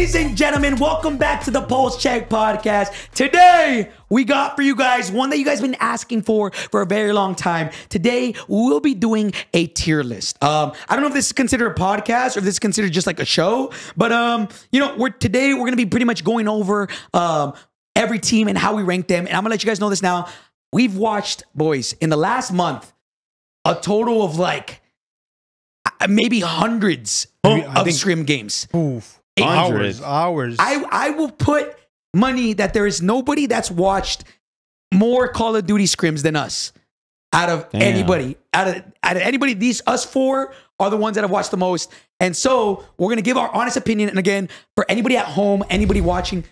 Ladies and gentlemen, welcome back to the Pulse Check Podcast. Today, we got for you guys one that you guys have been asking for a very long time. Today, we'll be doing a tier list. I don't know if this is considered a podcast or if this is considered just like a show, but you know, today we're gonna be pretty much going over every team and how we rank them. And I'm gonna let you guys know this now. We've watched, boys, in the last month, a total of like maybe hundreds of Scrim games. Oof. Hours. I will put money that there is nobody that's watched more Call of Duty scrims than us. Out of anybody. Out of anybody, us four are the ones that have watched the most. And so we're going to give our honest opinion. And again, for anybody at home, anybody watching,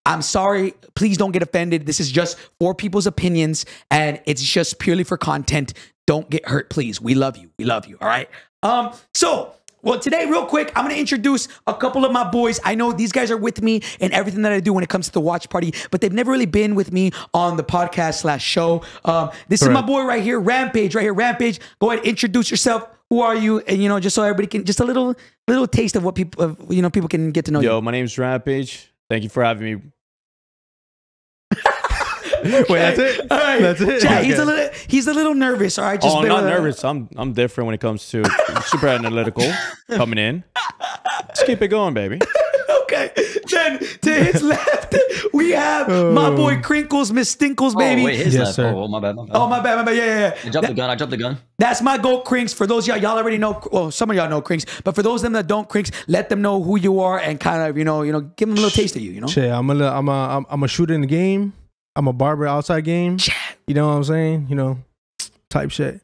I'm sorry. Please don't get offended. This is just for people's opinions. And it's just purely for content. Don't get hurt, please. We love you. We love you. All right. Well, today, real quick, I'm going to introduce a couple of my boys. I know these guys are with me in everything that I do when it comes to the watch party, but they've never really been with me on the podcast / show. This is my boy right here, Rampage, Rampage. Go ahead, introduce yourself. Who are you? And, you know, just so everybody can, just a little taste of what people, people can get to know you. Yo, my name's Rampage. Thank you for having me. Wait, that's it? All right. That's it? Chat, Okay. he's a little nervous, all right? Just I'm not nervous. I'm different when it comes to super analytical coming in. Let's keep it going, baby. Okay. Then to his left, we have my boy Crinkles, Miss Stinkles, baby. Oh, wait, his left. sir. Oh, my bad. Oh, my bad. Yeah. I dropped the gun. That's my goat, Crinks. For those of y'all already know, well, some of y'all know Crinks, but for those of them that don't, Crinks, let them know who you are and kind of, give them a little taste of you, Shit, I'm a shooter in the game. I'm a barber outside game. You know what I'm saying? Type shit.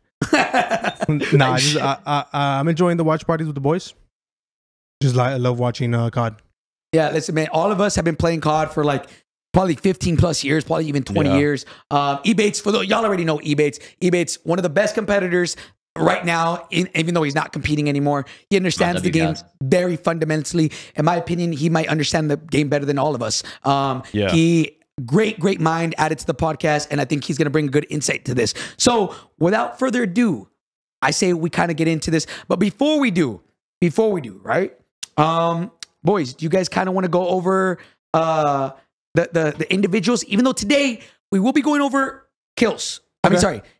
Nah, I'm enjoying the watch parties with the boys. Just like I love watching COD. Yeah, listen, man. All of us have been playing COD for like probably 15 plus years, probably even 20 years. Ebates, for y'all already know Ebates. Ebates, one of the best competitors right now, even though he's not competing anymore. He understands the game very fundamentally. In my opinion, he might understand the game better than all of us. He great mind added to the podcast, and I think he's going to bring good insight to this. So without further ado, I say we kind of get into this. But before we do, right? Boys, do you guys kind of want to go over the individuals? Even though today we will be going over kills.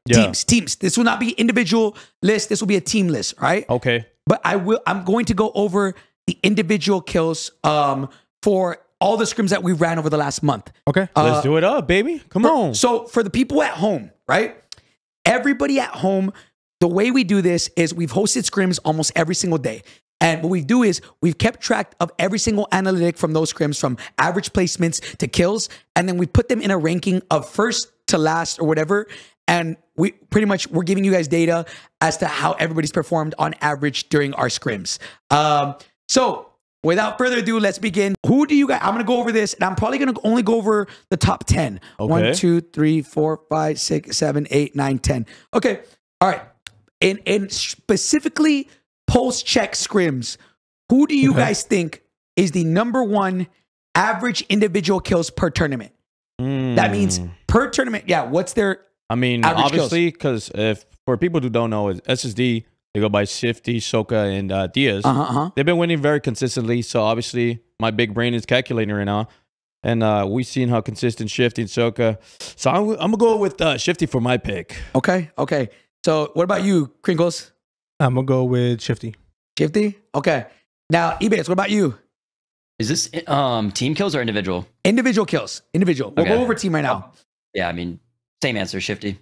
Teams. This will not be individual list. This will be a team list, right? Okay. But I'm going to go over the individual kills for all the scrims that we ran over the last month. Okay. Let's do it up, baby. Come on. So for the people at home, right? Everybody at home, the way we do this is we've hosted scrims almost every single day. And what we do is we've kept track of every single analytic from those scrims, from average placements to kills. And then we put them in a ranking of first to last or whatever. And we're giving you guys data as to how everybody's performed on average during our scrims. So without further ado, let's begin. Who do you guys? I'm going to go over this, and I'm probably going to only go over the top 10. Okay. 1, 2, 3, 4, 5, 6, 7, 8, 9, 10. Okay. All right. In specifically Pulse Check scrims, who do you guys think is the #1 average individual kills per tournament? That means per tournament. Yeah. What's their obviously, because if for people who don't know, it's SSD. They go by Shifty, Soka, and Diaz. They've been winning very consistently. So obviously, my big brain is calculating right now. And we've seen how consistent Shifty and Soka. So I'm going to go with Shifty for my pick. Okay. So what about you, Crinkles? I'm going to go with Shifty. Shifty? Okay. Now, Ebates, what about you? Is this team kills or individual? Individual kills. Individual. We'll go over team right now. Yeah, same answer, Shifty.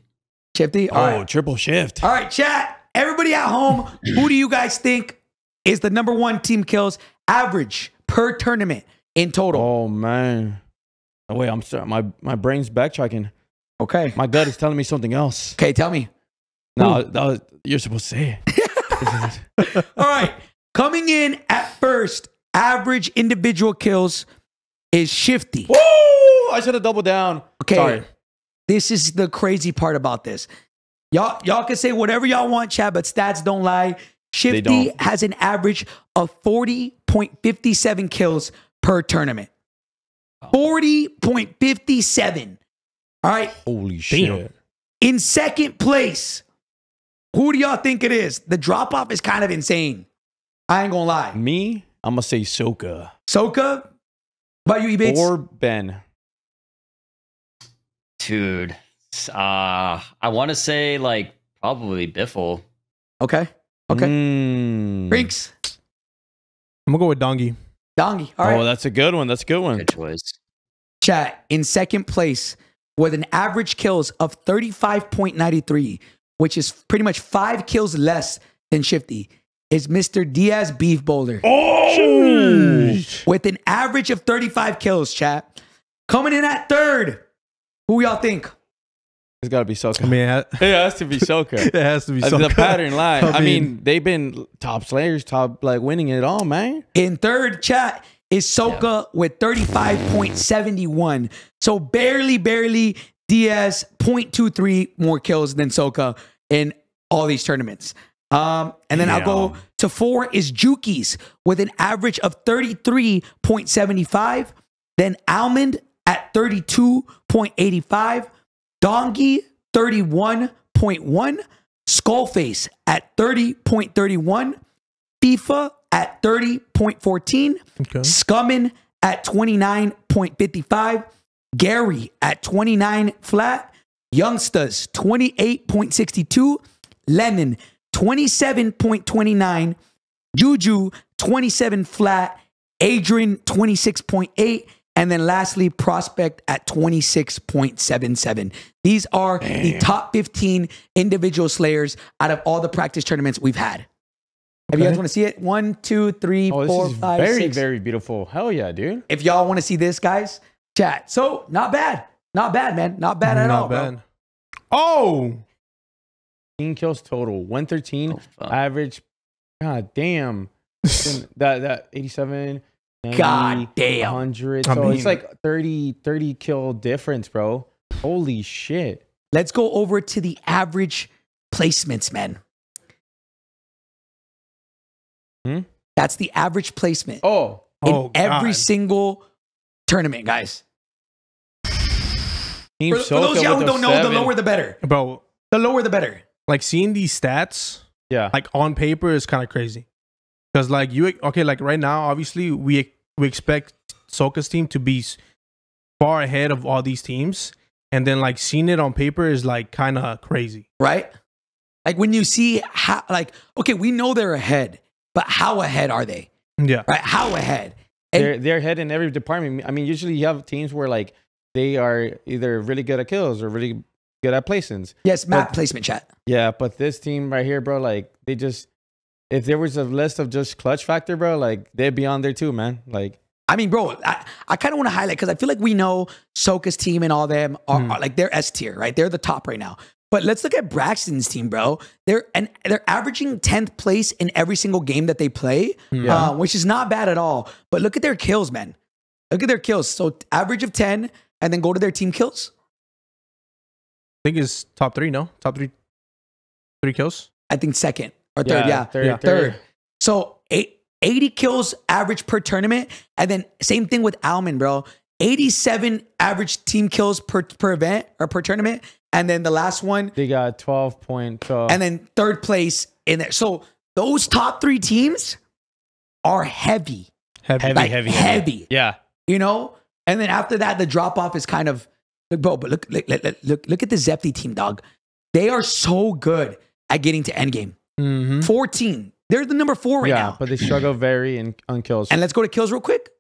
Shifty? All right. Triple shift. All right, chat. Everybody at home, who do you guys think is the #1 team kills average per tournament in total? Oh, man. Oh, wait, I'm sorry. My brain's backtracking. Okay. My gut is telling me something else. Okay, tell me. No, you're supposed to say it. All right. Coming in at first, average individual kills is Shifty. Woo! I should have doubled down. Okay. Sorry. This is the crazy part about this. Y'all can say whatever y'all want, chat, but stats don't lie. Shifty has an average of 40.57 kills per tournament. 40.57. All right. Holy shit. In second place, who do y'all think it is? The drop-off is kind of insane. I ain't gonna lie. Me? I'm going to say Soka. Soka? What about you, Ebates? Or Ben. Dude, I want to say like probably Biffle. Okay. Brinks. I'm gonna go with Dongi. Dongi. All right. Oh, that's a good one. That's a good one. Good choice. Chat, in second place with an average kills of 35.93, which is pretty much 5 kills less than Shifty, is Mr. Diaz Beef Boulder. Oh, With an average of 35 kills, chat. Coming in at third. Who y'all think? It's got to be Soka. I mean, it has to be Soka. it has to be Soka. The pattern line. I mean, they've been top slayers, top like winning it all, man. In third, chat, is Soka with 35.71. So barely Diaz 0.23 more kills than Soka in all these tournaments. And then I'll go to 4 is Jukies with an average of 33.75. Then Almond at 32.85. Dongi 31.1. Skullface at 30.31. FIFA at 30.14. Okay. Scummin at 29.55. Gary at 29 flat. Youngsters 28.62. Lemon 27.29. Juju 27 flat. Adrian 26.8. And then lastly, Prospect at 26.77. These are the top 15 individual slayers out of all the practice tournaments we've had. Have you guys want to see it? 1, 2, 3, 4, 5, very, 6. very beautiful. Hell yeah, dude. If y'all want to see this, guys, chat. So not bad. Not bad, man. Not bad at all, bro. Oh, 15 kills total. 113 fuck. average. God damn. that 87. 90, God damn. 100. I So mean- it's like 30 kill difference, bro. Holy shit. Let's go over to the average placements, man. That's the average placement Oh. in every God. single tournament, guys. Team For those of y'all who don't know, the lower the better. bro, The lower the better. like seeing these stats Yeah. like on paper is kind of crazy. Because like like right now, obviously we expect Soka's team to be far ahead of all these teams, and then like seeing it on paper is like kind of crazy. Right? Like when you see how, like, okay, we know they're ahead, but how ahead are they? Yeah, Right? How ahead? And They're ahead in every department. I mean, usually you have teams where like they are either really good at kills or really good at placements. yes, map but- placement chat. Yeah, but this team right here, bro, like they just, if there was a list of just clutch factor, bro, like they'd be on there too, man. Like, I mean, bro, I kind of want to highlight because I feel like we know Soka's team and all them are like they're S tier, right? They're the top right now. But let's look at Braxton's team, bro. They're averaging 10th place in every single game that they play, which is not bad at all. But look at their kills, man. Look at their kills. So average of 10, and then go to their team kills. I think it's top 3. No, top 3 kills. I think second or third. Yeah, third. So 80 kills average per tournament, and then same thing with Almond, bro. 87 average team kills per event or per tournament, and then the last one, They got 12.12. and then third place in there. So those top 3 teams are heavy, Heavy. like heavy. Yeah. You know, and then after that, the drop off is kind of, bro. But look at the Zepti team, dog. They are so good at getting to endgame. 14. They're the number 4 right Yeah, now. but they struggle very on kills. And let's go to kills real quick.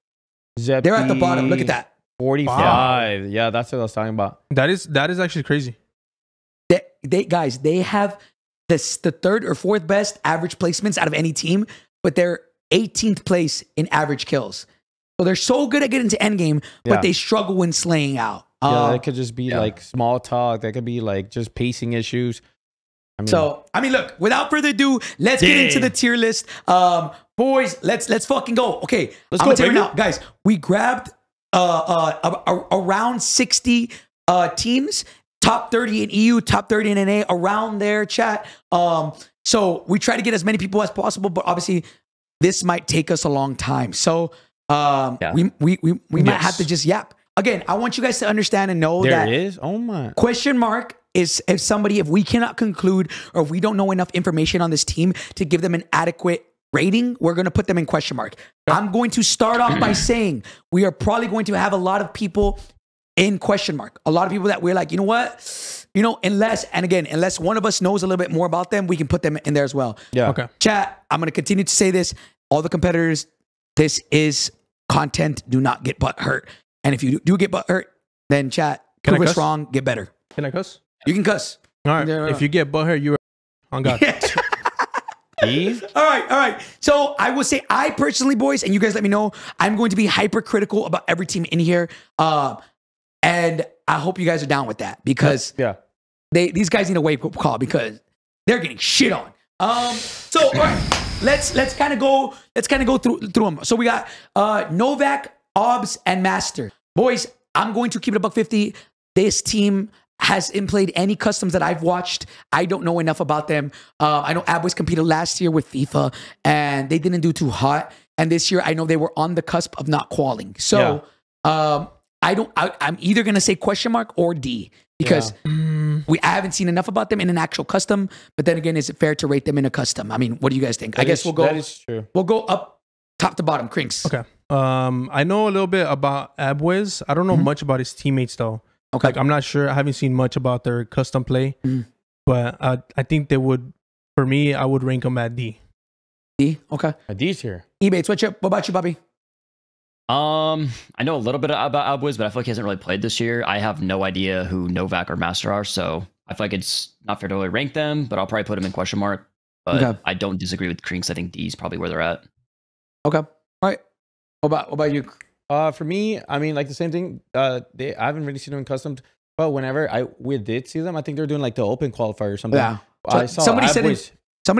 Zeppy, They're at the bottom. Look at that. 45. Yeah, that's what I was talking about. That is actually crazy. They have the third or fourth best average placements out of any team, but they're 18th place in average kills. So they're so good at getting to endgame, but Yeah. they struggle when slaying out. Yeah, that could just be like small talk. That could be like just pacing issues. I mean, look, without further ado, let's get into the tier list. Boys, let's fucking go. Okay, Let's I'm go, gonna tell you baby. now, guys. We grabbed around 60 teams, top 30 in EU, top 30 in NA, around there, chat. So we try to get as many people as possible, but obviously this might take us a long time. So we might have to just yap. Again, I want you guys to understand and know there that it is. Oh my. question mark is if we cannot conclude or if we don't know enough information on this team to give them an adequate rating, we're going to put them in question mark. I'm going to start off by saying we are probably going to have a lot of people in question mark. A lot of people that we're like, you know what? You know, unless one of us knows a little bit more about them, we can put them in there as well. Yeah. Okay. Chat, I'm going to continue to say this. All the competitors, this is content. Do not get butt hurt. And if you do get butt hurt, then chat, prove us wrong, get better. Can I cuss? You can cuss. All right. If you get butt hurt, you're on God. All right. So I will say, I personally, boys, and you guys let me know, I'm going to be hypercritical about every team in here. And I hope you guys are down with that because these guys need a wake-up call because they're getting shit on. So all right, let's kind of go through them. So we got Novak, Obs, and Master. Boys, I'm going to keep it $150. This team hasn't played any customs that I've watched. I don't know enough about them. I know Abboys competed last year with FIFA and they didn't do too hot. And this year I know they were on the cusp of not qualing. So I'm either going to say question mark or D because I haven't seen enough about them in an actual custom. But then again, is it fair to rate them in a custom? I mean, what do you guys think? I guess we'll go. That is true. We'll go up top to bottom. Crinks. Okay. I know a little bit about Abwiz. I don't know much about his teammates though. Okay. Like I'm not sure. I haven't seen much about their custom play, but I think they would. For me, I would rank them at D. D. Okay. A D's here. Ebates, what about you, Bobby? I know a little bit about Abwiz, but I feel like he hasn't really played this year. I have no idea who Novak or Master are, so I feel like it's not fair to really rank them, but I'll probably put them in question mark. But I don't disagree with Krinks. I think D is probably where they're at. Okay. All right. What about you? For me, I mean, like the same thing. I haven't really seen them in custom, but whenever we did see them, I think they're doing like the open qualifier or something. Yeah. I saw somebody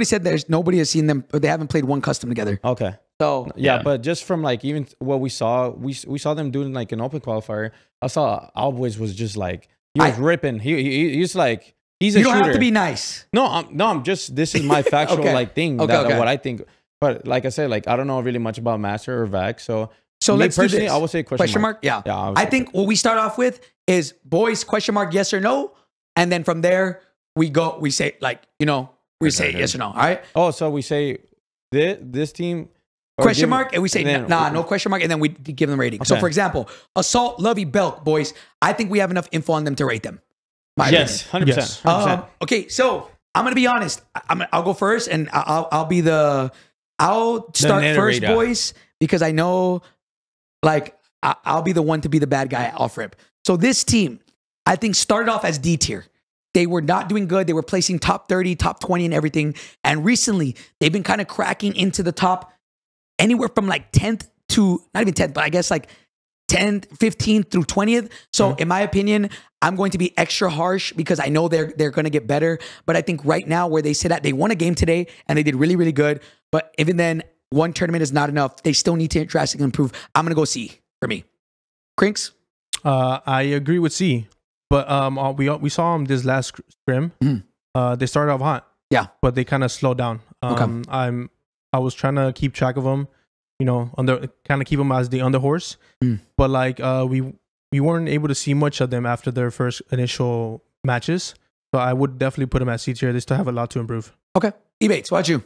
said there's nobody has seen them, but they haven't played one custom together. Okay. So yeah, but just from like even what we saw them doing like an open qualifier. I saw Alboys was just like he was ripping. He's like he's a shooter. You don't have to be nice. No, I'm just this is my factual like thing what I think. But like I said, like I don't know really much about Master or Vac, so let's do this. I would say question mark. Yeah. I think what we start off with is boys question mark yes or no, and then from there we say like say yes or no. All right. Oh, so we say this team. Question mark, and we say, no question mark, and then we give them rating. Okay. So, for example, Assault, Lovey, Belk, boys, I think we have enough info on them to rate them. Yes, 100%. Okay, so I'm going to be honest. I'll go first, and I'll start first, boys, because I know, like, I'll be the one to be the bad guy off rip. So this team, I think, started off as D tier. They were not doing good. They were placing top 30, top 20 and everything. And recently, they've been kind of cracking into the top anywhere from like 10th to, not even 10th, but I guess like 10th, 15th through 20th. So in my opinion, I'm going to be extra harsh because I know they're going to get better. But I think right now where they sit at, they won a game today and they did really, really good. But even then, one tournament is not enough. They still need to drastically improve. I'm going to go C for me. Crinks? I agree with C. But we saw them this last scrim. They started off hot. Yeah. But they kind of slowed down. I was trying to keep track of them, kind of keep them as the underhorse. But like we weren't able to see much of them after their first initial matches. So I would definitely put them at C tier. They still have a lot to improve. Okay. Ebates, what about you?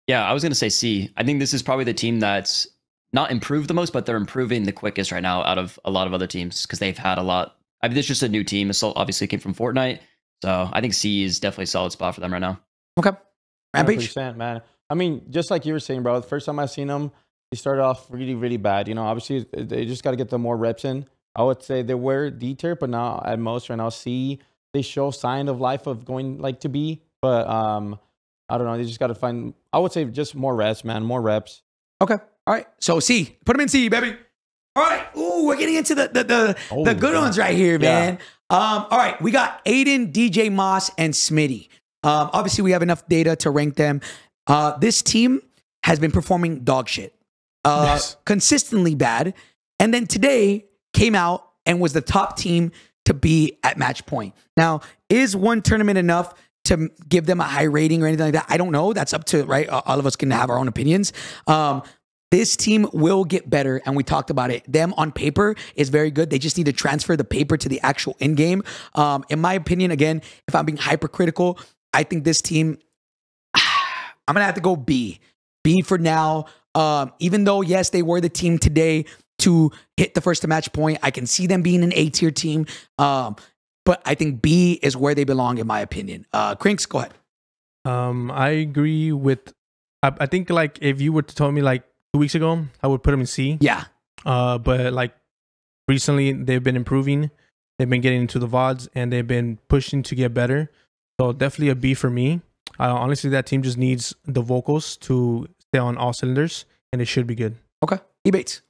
Yeah, I was going to say C. I think this is probably the team that's not improved the most, but they're improving the quickest right now out of a lot of other teams because they've had a lot. I mean, it's just a new team. Assault obviously came from Fortnite. So I think C is definitely a solid spot for them right now. Okay. Rampage? 100%, man. I mean, just like you were saying, bro, the first time I seen them, they started off really, really bad. Obviously, they just got to get the more reps in. I would say they were D tier, but now at most right now, C, they show sign of life of going like to B. But I don't know. They just got to find, I would say just more reps, man. More reps. Okay. All right. So C. Put them in C, baby. All right. Ooh, we're getting into the good ones right here, man. All right. We got Aiden, DJ Moss, and Smitty. Obviously, we have enough data to rank them. This team has been performing dog shit. Consistently bad. And then today came out and was the top team to be at match point. Now, is one tournament enough to give them a high rating or anything like that? I don't know. That's up to, right? All of us can have our own opinions. This team will get better, and we talked about it. Them on paper is very good. They just need to transfer the paper to the actual in-game. In my opinion, again, if I'm being hypercritical, I think this team, I'm going to have to go B. B for now. Even though, yes, they were the team today to hit the first to match point. I can see them being an A tier team. But I think B is where they belong, in my opinion. Crinks, go ahead. I agree with. I think like if you were to tell me like 2 weeks ago, I would put them in C. Yeah. But like recently, they've been improving. They've been getting into the VODs and they've been pushing to get better. So definitely a B for me. Honestly, that team just needs the vocals to stay on all cylinders, and it should be good. Okay. Ebates.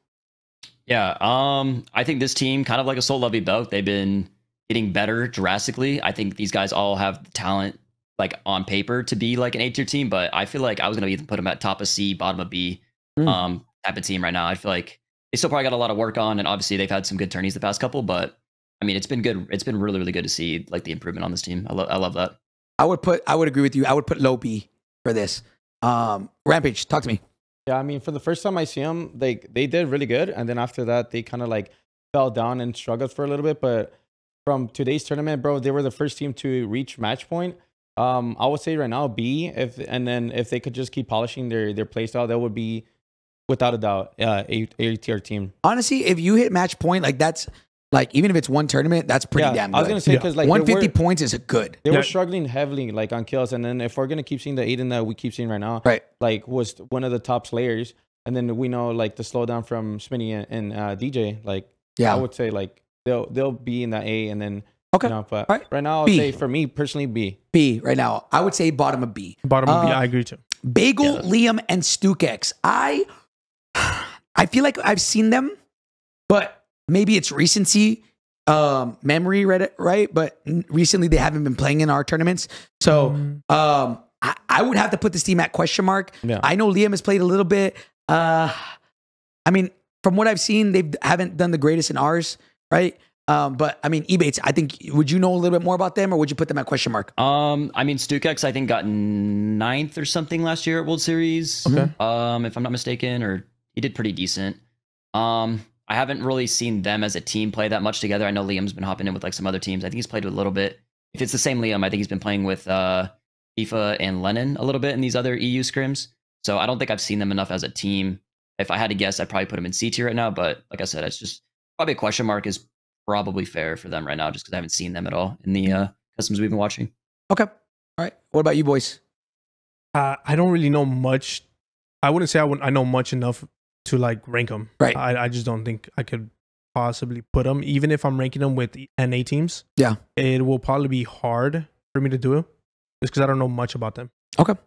Yeah. I think this team, kind of like a Soul Lovey Belt, they've been getting better drastically. I think these guys all have the talent, like on paper, to be like an A tier team, but I feel like I was gonna even put them at top of C, bottom of B, type of team right now. I feel like they still probably got a lot of work on, and obviously they've had some good tourneys the past couple, but I mean, it's been good. It's been really, really good to see like the improvement on this team. I love that. I would agree with you. I would put low B for this. Rampage, talk to me. Yeah, I mean, for the first time I see them, they did really good, and then after that, they kind of like fell down and struggled for a little bit. But from today's tournament, bro, they were the first team to reach match point. I would say right now B, and then if they could just keep polishing their play style, that would be without a doubt A tier team. Honestly, if you hit match point, like that's like even if it's one tournament, that's pretty damn good. I was gonna say because like 150 points is good. They were struggling heavily like on kills, and then if we're gonna keep seeing the Aiden that we keep seeing right now, right, like was one of the top slayers, and then we know like the slowdown from Smitty and DJ, like I would say like they'll be in that A, and then okay, you know, but right now I'll B. say for me personally B right now. I would say bottom of B. Bottom of B, I agree too. Bagel, Liam, and StukeX. I feel like I've seen them, but maybe it's recency. Memory, right? But recently they haven't been playing in our tournaments. So I would have to put this team at question mark. Yeah. I know Liam has played a little bit. I mean, from what I've seen, they haven't done the greatest in ours, right? But I mean, Ebates, I think, would you know a little bit more about them, or would you put them at question mark? I mean, StukeX, I think got 9th or something last year at World Series. Okay. If I'm not mistaken, or he did pretty decent. I haven't really seen them as a team play that much together. I know Liam's been hopping in with like some other teams. I think he's played with a little bit. If it's the same Liam, I think he's been playing with FIFA and Lennon a little bit in these other EU scrims. So I don't think I've seen them enough as a team. If I had to guess, I'd probably put them in C tier right now. But like I said, it's just probably a question mark is probably fair for them right now, just because I haven't seen them at all in the customs we've been watching. Okay. All right. What about you boys? I don't really know much. I wouldn't say I know much enough to like rank them. Right. I just don't think I could possibly put them, even if I'm ranking them with NA teams. Yeah. It will probably be hard for me to do it just because I don't know much about them. Okay. All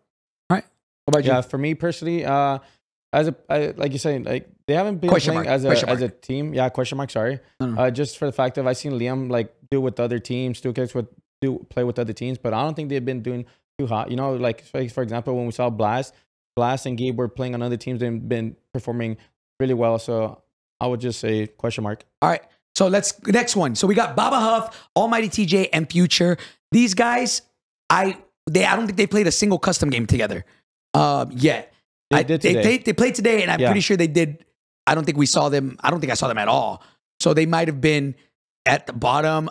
right. What about you? Yeah, for me personally, like you said, like they haven't been Question playing mark. as a team. Yeah, question mark. Sorry. Just for the fact of I've seen Liam like do with other teams, StukeX play with other teams, but I don't think they've been doing too hot. You know, like for example, when we saw Blast and Gabe were playing on other teams, they've been performing really well. So I would just say question mark. All right. So next one. So we got Baba Huff, Almighty TJ, and Future. These guys, I don't think they played a single custom game together yet. They played today, and I'm pretty sure they did. I don't think we saw them. I don't think I saw them at all. So they might have been at the bottom.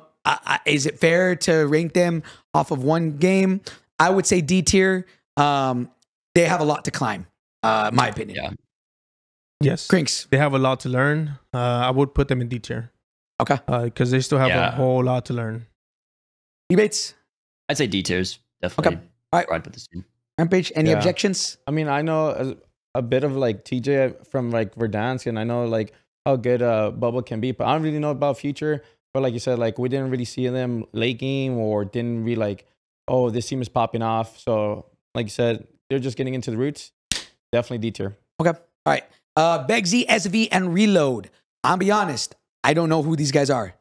Is it fair to rank them off of one game? I would say D tier. They have a lot to climb, my opinion. Yeah. Yes. Crinks. They have a lot to learn. I would put them in D tier. Okay. Because they still have a whole lot to learn. Debates? I'd say D tiers. Definitely. Okay. All right. I'd put this in. Rampage, any objections? I mean, I know a bit of like TJ from like Verdansk, and I know like how good Bubba can be, but I don't really know about Future. But like you said, like we didn't really see them late game, or didn't really like, oh, this team is popping off. So like you said, they're just getting into the roots. Definitely D tier. Okay. All right. Begzy, SV, and Reload. I'll be honest. I don't know who these guys are.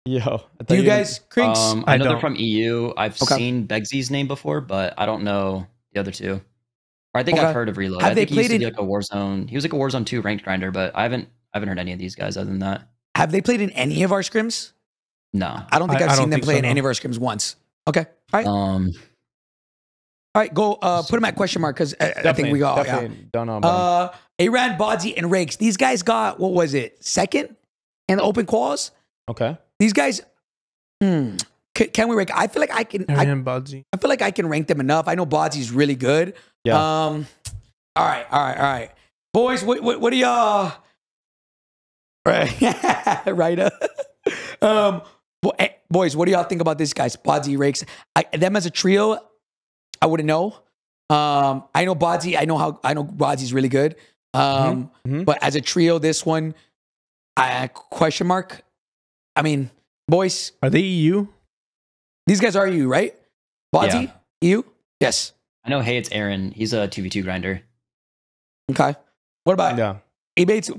Yo. Do you guys, Crinks? I know they're from EU. I've seen Begsy's name before, but I don't know the other two. Or I think I've heard of Reload. I think he used to be like a Warzone. He was like a Warzone 2 ranked grinder, but I haven't heard any of these guys other than that. Have they played in any of our scrims? No. I don't think I've seen them play in any of our scrims once. Okay. All right. All right, go put them at question mark, because I think we got don't know about Aran, Bodsy, and Rakes. These guys got, what was it, second in the open quals? Okay. These guys, can we rank? I feel like I can. I feel like I can rank them enough. I know Bodsy's really good. Yeah. All right. Boys, what do y'all? Right. Boys, what do y'all think about this guys? Bodsy, Rakes. Them as a trio, I wouldn't know. I know Bodsy. I know Bodsy's really good. But as a trio, this one, question mark. I mean, boys, are they EU? These guys are EU, right? Bodsy, EU. Yes. I know. Hey, it's Aaron. He's a 2v2 grinder. Okay. What about Ebates?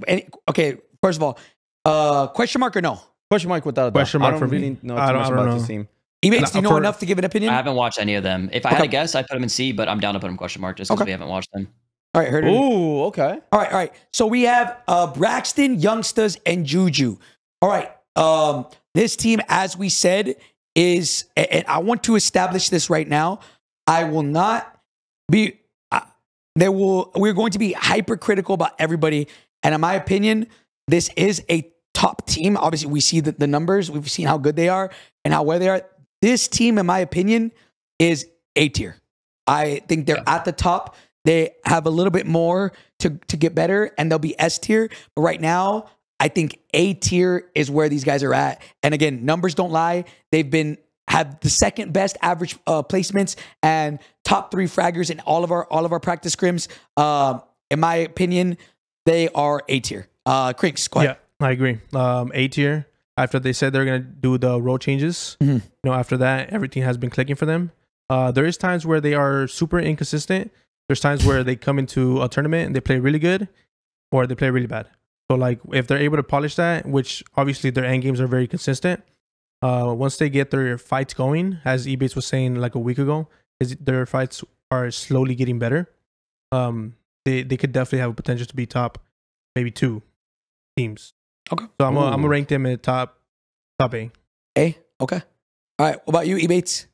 Okay. First of all, question mark or no? Question mark without a doubt. Question mark I for don't really know too much about this team. Ebates, do you know enough to give an opinion? I haven't watched any of them. If I had to guess, I'd put them in C, but I'm down to put them question mark just because we haven't watched them. All right, heard it. Ooh, okay. All right. So we have Braxton, Youngsters, and Juju. All right. This team, as we said, is, and I want to establish this right now. I will not be. We're going to be hypercritical about everybody, and in my opinion, this is a top team. Obviously, we see the numbers. We've seen how good they are and how well they are. This team, in my opinion, is A tier. I think they're at the top. They have a little bit more to get better, and they'll be S tier. But right now, I think A tier is where these guys are at. And again, numbers don't lie. They've have the second best average placements and top 3 fraggers in all of our practice scrims. In my opinion, they are A tier. Crinks, go ahead. Yeah, I agree. A tier. After they said they're gonna do the role changes, after that, everything has been clicking for them. There is times where they are super inconsistent. There's times where they come into a tournament and they play really good, or they play really bad. So like if they're able to polish that, which obviously their end games are very consistent. Once they get their fights going, as Ebates was saying like a week ago, their fights are slowly getting better. They could definitely have a potential to be top, maybe 2 teams. Okay. So I'm gonna rank them in top A. A. Okay. All right. What about you, Ebates?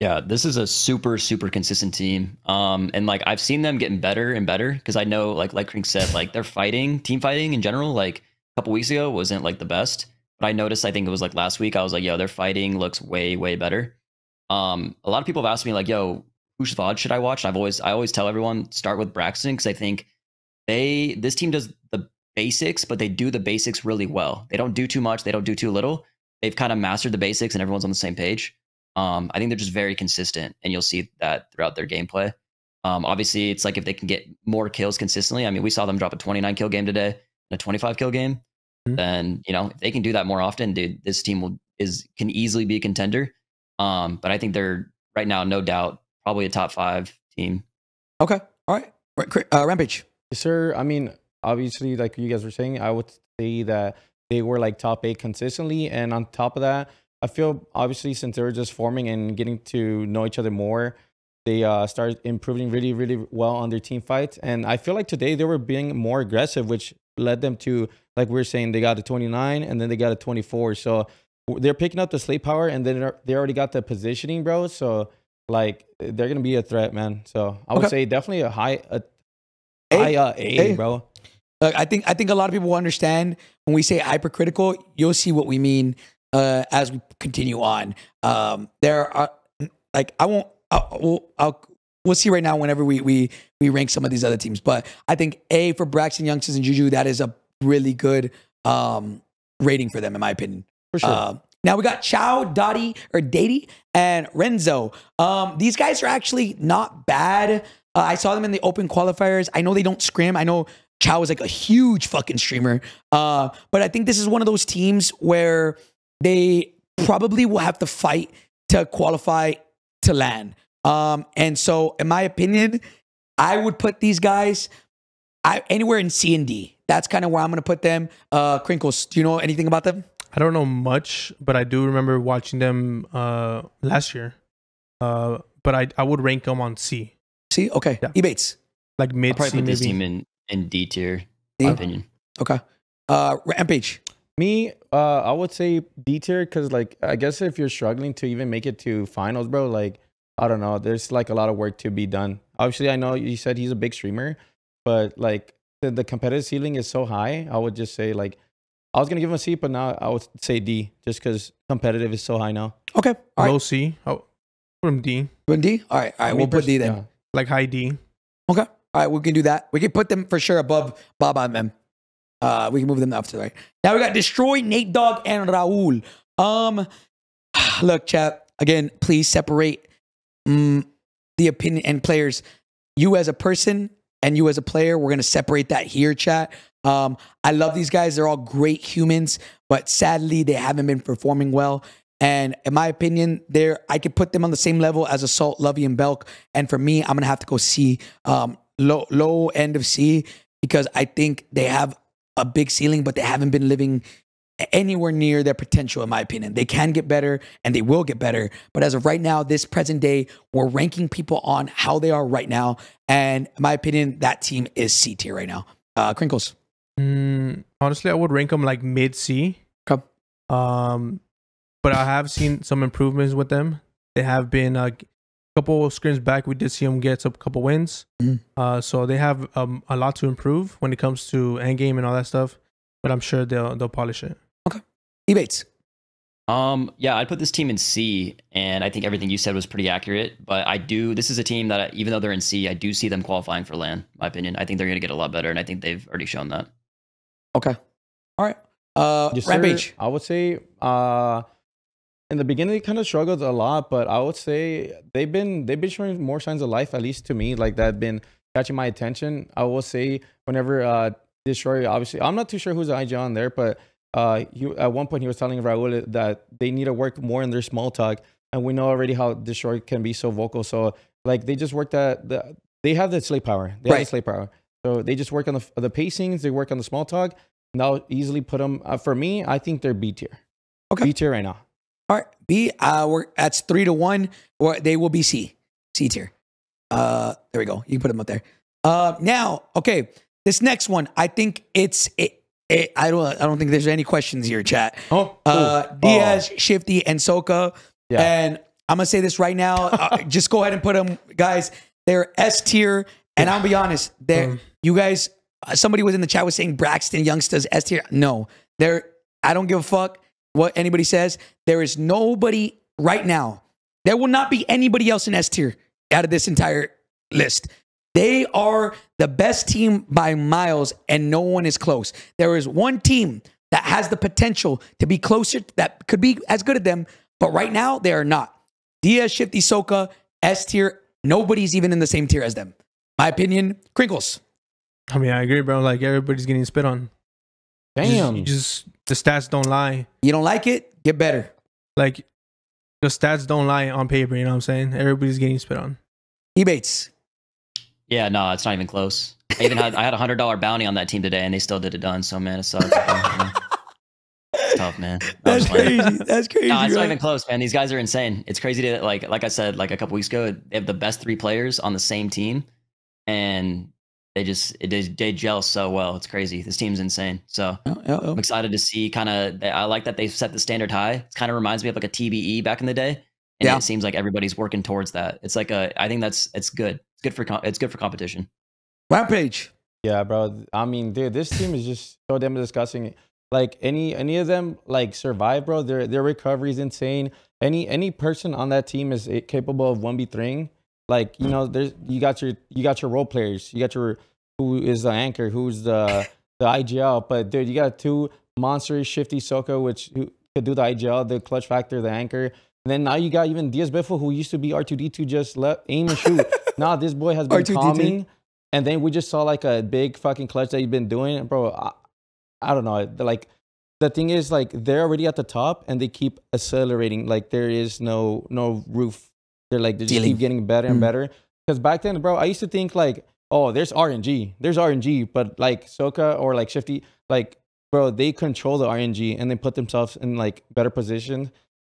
Yeah, this is a super, super consistent team. And like I've seen them getting better and better because I know, like Krink said, like their team fighting in general, like a couple weeks ago wasn't like the best. But I noticed, I think it was like last week, I was like, yo, their fighting looks way, way better. A lot of people have asked me like, yo, whose VOD should I watch? And I always tell everyone start with Braxton because I think this team does the basics, but they do the basics really well. They don't do too much. They don't do too little. They've kind of mastered the basics and everyone's on the same page. I think they're just very consistent, and you'll see that throughout their gameplay. Obviously, it's like if they can get more kills consistently. I mean, we saw them drop a 29 kill game today and a 25 kill game. Then if they can do that more often, dude, this team can easily be a contender. But I think they're right now, no doubt, probably a top 5 team. Okay, all right. Rampage. Yes, sir. I mean, obviously, like you guys were saying, I would say that they were like top 8 consistently, and on top of that, I feel obviously since they were just forming and getting to know each other more, they started improving really, really well on their team fights. And I feel like today they were being more aggressive, which led them to, like we were saying, they got a 29 and then they got a 24. So they're picking up the slate power, and then they already got the positioning, bro. So like they're gonna be a threat, man. So I would say definitely a high A, bro. I think a lot of people will understand when we say hypercritical. You'll see what we mean as we continue on. There are like we'll see right now whenever we rank some of these other teams. But I think A for Braxton, Youngsters, and Juju, that is a really good rating for them, in my opinion. For sure. Now we got Chow, Dady, and Renzo. These guys are actually not bad. I saw them in the open qualifiers. I know they don't scrim. I know Chow is like a huge fucking streamer. But I think this is one of those teams where they probably will have to fight to qualify to LAN. And so, in my opinion, I would put these guys anywhere in C and D. That's kind of where I'm going to put them. Crinkles, do you know anything about them? I don't know much, but I do remember watching them last year. But I would rank them on C. C? Okay. Yeah. Ebates. Like mid C, probably put maybe. this team in D tier, in my opinion. Okay. Rampage. Me, I would say D tier because, like, I guess if you're struggling to even make it to finals, bro, like, I don't know. There's, like, a lot of work to be done. Obviously, I know you said he's a big streamer, but, like, the competitive ceiling is so high. I would just say, like, I was gonna give him a C, but now I would say D, just because competitive is so high now. Okay. All Low right. C. Oh, from D. Put D? All right. All right. We'll put D then. Yeah. Like high D. Okay. All right. We can do that. We can put them for sure above Bob and them. We can move them up to the right. Now we got Destroy, Nate Dogg, and Raul. Look, chat. Again, please separate the opinion and players. You as a person and you as a player, we're going to separate that here, chat. I love these guys. They're all great humans, but sadly, they haven't been performing well. And in my opinion, I could put them on the same level as Assault, Lovey, and Belk. And for me, I'm going to have to go C, low end of C, because I think they have a big ceiling, but they haven't been living anywhere near their potential, in my opinion. They can get better and they will get better. But as of right now, this present day, we're ranking people on how they are right now. And in my opinion, that team is C tier right now. Crinkles. Honestly, I would rank them like mid C. Okay. But I have seen some improvements with them. They have been a couple of scrims back. We did see them get a couple wins. So they have a lot to improve when it comes to endgame and all that stuff. But I'm sure they'll polish it. Okay. Debates. Yeah, I'd put this team in C, and I think everything you said was pretty accurate. But this is a team that, even though they're in C, I do see them qualifying for LAN, in my opinion. I think they're going to get a lot better, and I think they've already shown that. Okay. All right. Yes, Rampage. sir. I would say in the beginning they kind of struggled a lot, but I would say they've been showing more signs of life, at least to me, like that have been catching my attention. I will say whenever Destroy, obviously, I'm not too sure who's the IG on there, but at one point he was telling Raul that they need to work more in their small talk, and we know already how Destroy can be so vocal. So like they just worked they have the slay power. They have the slay power. So they just work on the pacings, they work on the small talk, and that'll easily put them, for me, I think they're B tier. Okay. B tier right now. All right. B, that's 3-1, or they will be C tier. There we go. You can put them up there. Now, okay. This next one, I think I don't think there's any questions here, chat. Diaz, Shifty, and Soka. Yeah. And I'm gonna say this right now. Just go ahead and put them, guys. They're S tier, and I'll be honest. You guys. Somebody was in the chat was saying Braxton Youngsters S tier. No, I don't give a fuck what anybody says. There is nobody right now. There will not be anybody else in S tier out of this entire list. They are the best team by miles, and no one is close. There is one team that has the potential to be closer, that could be as good as them, but right now they are not. Diaz, Shifty, Soka, S tier. Nobody's even in the same tier as them. My opinion, Crinkles. I mean, I agree, bro. Like everybody's getting spit on. Damn. Just the stats don't lie. You don't like it? Get better. Like the stats don't lie on paper. You know what I'm saying? Everybody's getting spit on. Debates. Yeah, no, it's not even close. I had a $100 bounty on that team today, and they still did it done. So man, it sucks. It's tough, man. That's crazy. That's crazy. No, it's not even close, man. These guys are insane. It's crazy to like I said, like a couple weeks ago, they have the best 3 players on the same team, and they gel so well. It's crazy. This team's insane. So I'm excited to see I like that they've set the standard high. It kind of reminds me of like a TBE back in the day. And it seems like everybody's working towards that. It's like I think it's good. It's good for competition. Rampage. Yeah, bro. I mean, dude, this team is just so damn disgusting. Like any of them like survive, bro. Their recovery is insane. Any person on that team is capable of 1v3ing. Like, you know, you got your role players. You got who is the anchor, who's the IGL. But dude, you got 2 monsters, Shifty, Soka, who could do the IGL, the clutch factor, the anchor. And then now you got even Diaz Biffle, who used to be R2D2, just aim and shoot. Now this boy has been R2D2. Calming. And then we just saw like a big fucking clutch that he's been doing. Bro, I don't know. Like, the thing is, like, they're already at the top and they keep accelerating. Like, there is no roof. They just keep getting better and better. Because back then, bro, I used to think like, oh, there's RNG. There's RNG. But like Soka or like Shifty, like, bro, they control the RNG and they put themselves in like better position.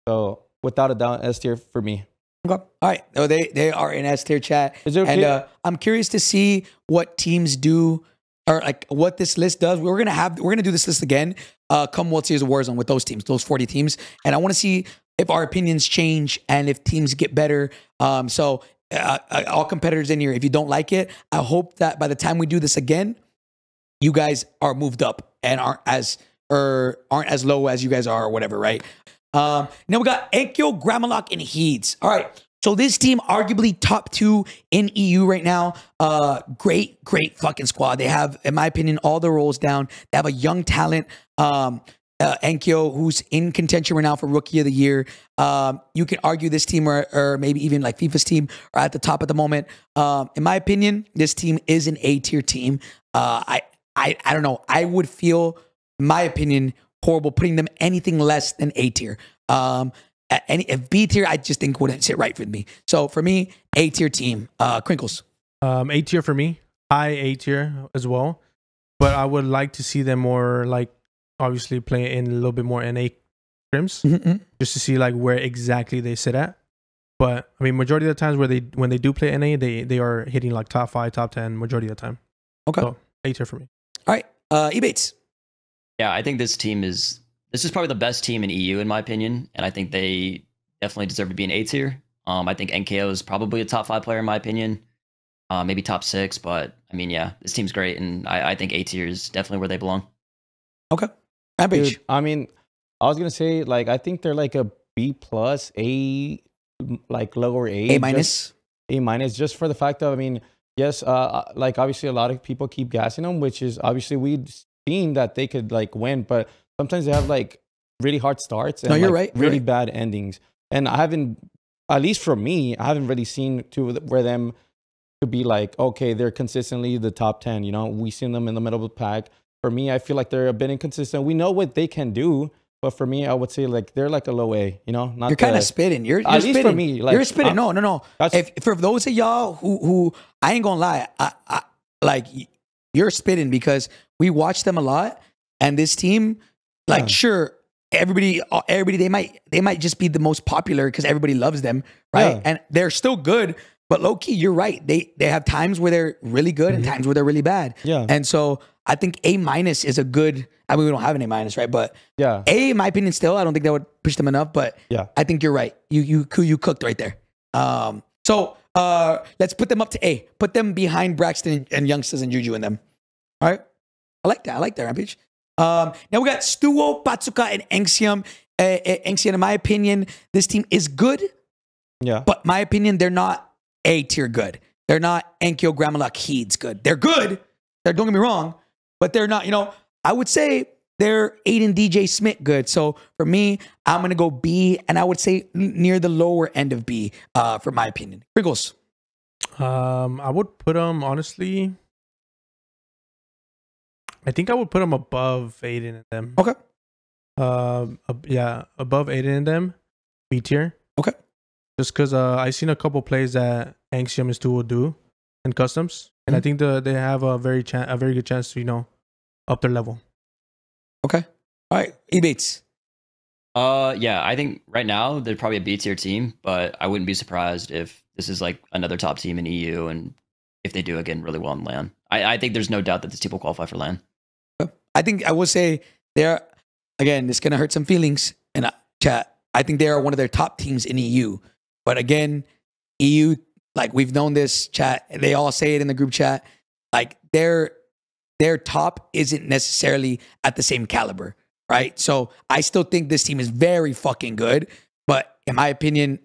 So without a doubt, S tier for me. Okay. All right. Oh, they are in S tier, chat. Is it okay? And I'm curious to see what teams do, or like what this list does. We're gonna do this list again come World Series of Warzone with those teams, those 40 teams, and I want to see if our opinions change and if teams get better. So all competitors in here, if you don't like it, I hope that by the time we do this again, you guys are moved up and aren't as or aren't as low as you guys are or whatever, right? Now we got Enkyo, Gramalok, and Heeds. All right. So this team, arguably top 2 in EU right now. Great fucking squad. They have, in my opinion, all the roles down. They have a young talent. Enkyo, who's in contention right now for Rookie of the Year. You can argue this team or maybe even like FIFA's team are at the top at the moment. In my opinion, this team is an A-tier team. I don't know. I would feel, in my opinion, horrible putting them anything less than A-tier. If B-tier, I just think wouldn't sit right with me. So for me, A-tier team. Crinkles. A-tier for me. High A-tier as well. But I would like to see them more like, obviously play in a little bit more NA scrims, just to see like where exactly they sit at. But I mean, majority of the times when they do play NA, they are hitting like top 5, top 10 majority of the time. Okay, so A-tier for me. All right, Ebates. Yeah, I think this is probably the best team in EU in my opinion, and I think they definitely deserve to be an A-tier. I think NKO is probably a top 5 player in my opinion, maybe top 6. But I mean, yeah, this team's great, and I think A-tier is definitely where they belong. Okay. Dude, I mean, I was gonna say like I think they're like a B plus, A, like lower A minus, A minus, just for the fact of, I mean, yes, like obviously a lot of people keep gassing them, which is obviously we've seen that they could like win, but sometimes they have like really hard starts and no, you're like, right. really bad endings. And I haven't, at least for me, I haven't really seen to where them to be like, okay, they're consistently the top 10. You know, we seen them in the middle of the pack. For me, I feel like they're a bit inconsistent. We know what they can do, but for me, I would say like they're like a low A. You know, not you're kind of spitting. You're at spitting. least for me. Like, you're spitting. No. If for those of y'all who I ain't gonna lie, I like you're spitting because we watch them a lot, and this team, like, sure, everybody, they might just be the most popular because everybody loves them, right? And they're still good. But low key, you're right. They have times where they're really good and times where they're really bad. Yeah. And so I think A minus is a good. I mean, we don't have an A minus, right? But yeah, A, in my opinion, still, I don't think that would push them enough. But yeah, I think you're right. You cooked right there. So let's put them up to A. Put them behind Braxton and Youngsters and Juju and them. All right. I like that, Rampage. Now we got Stuo, Patsuka, and Encium. Encium, in my opinion, this team is good. Yeah. But my opinion, they're not A tier good. They're not Enkyo, Gramalok, Heeds good. They're good. Don't get me wrong, but they're not, I would say they're Aiden DJ Smith good. So for me, I'm going to go B, and I would say near the lower end of B, for my opinion. Crinkles. I would put them, honestly, I think I would put them above Aiden and them. Okay. Yeah, above Aiden and them, B tier. Okay. Just because I've seen a couple plays that Axiom and Stu will do in customs, and I think they have a very good chance to up their level. Okay. All right. Ebates. Yeah, I think right now they're probably a B tier team, but I wouldn't be surprised if this is like another top team in EU, and if they do again really well in LAN. I think there's no doubt that this team will qualify for LAN. I think I will say they're, again, this is going to hurt some feelings in chat. I think they are one of their top teams in EU. But again, EU, like we've known this, chat, they all say it in the group chat, like their top isn't necessarily at the same caliber, right? So I still think this team is very fucking good, but in my opinion,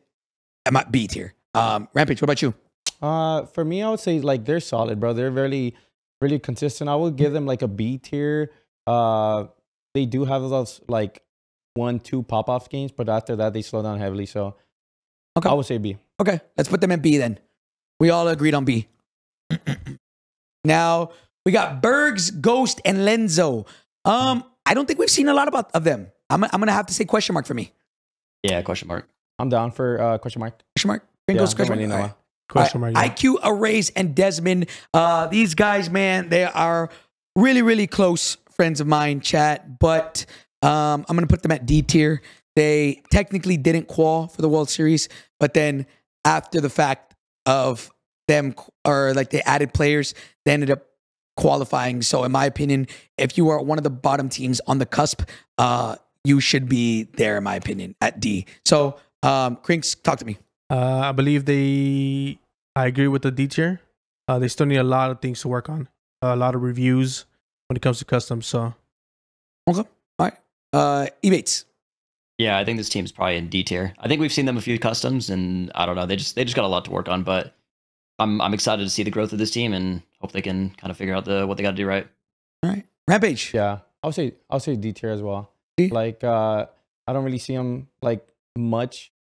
I'm at B tier. Rampage, what about you? For me, I would say like they're solid, bro. They're really, really consistent. I would give them like a B tier. They do have those like 1-2 pop-off games, but after that they slow down heavily. So okay, I would say B. Okay, let's put them in B then. We all agreed on B. Now we got Bergs, Ghost, and Lenzo. I don't think we've seen a lot of them. I'm gonna have to say question mark for me. Yeah, question mark. I'm down for question mark. Question mark. Crinkles, question mark. Question mark. Yeah. IQ, Arrays, and Desmond. These guys, man, they are really, really close friends of mine, chat. But I'm going to put them at D tier. They technically didn't qual for the World Series, but then after the fact of them, or like they added players, they ended up qualifying. So in my opinion, if you are one of the bottom teams on the cusp, you should be there, in my opinion, at D. So Crinks, talk to me. I believe I agree with the D tier. They still need a lot of things to work on. A lot of reviews when it comes to customs. So, okay. All Ebates. Yeah, I think this team's probably in D tier. I think we've seen them a few customs, and I don't know. They just got a lot to work on, but I'm excited to see the growth of this team and hope they can kind of figure out what they got to do right. All right, Rampage. Yeah, I'll say D tier as well. D? Like I don't really see them like much,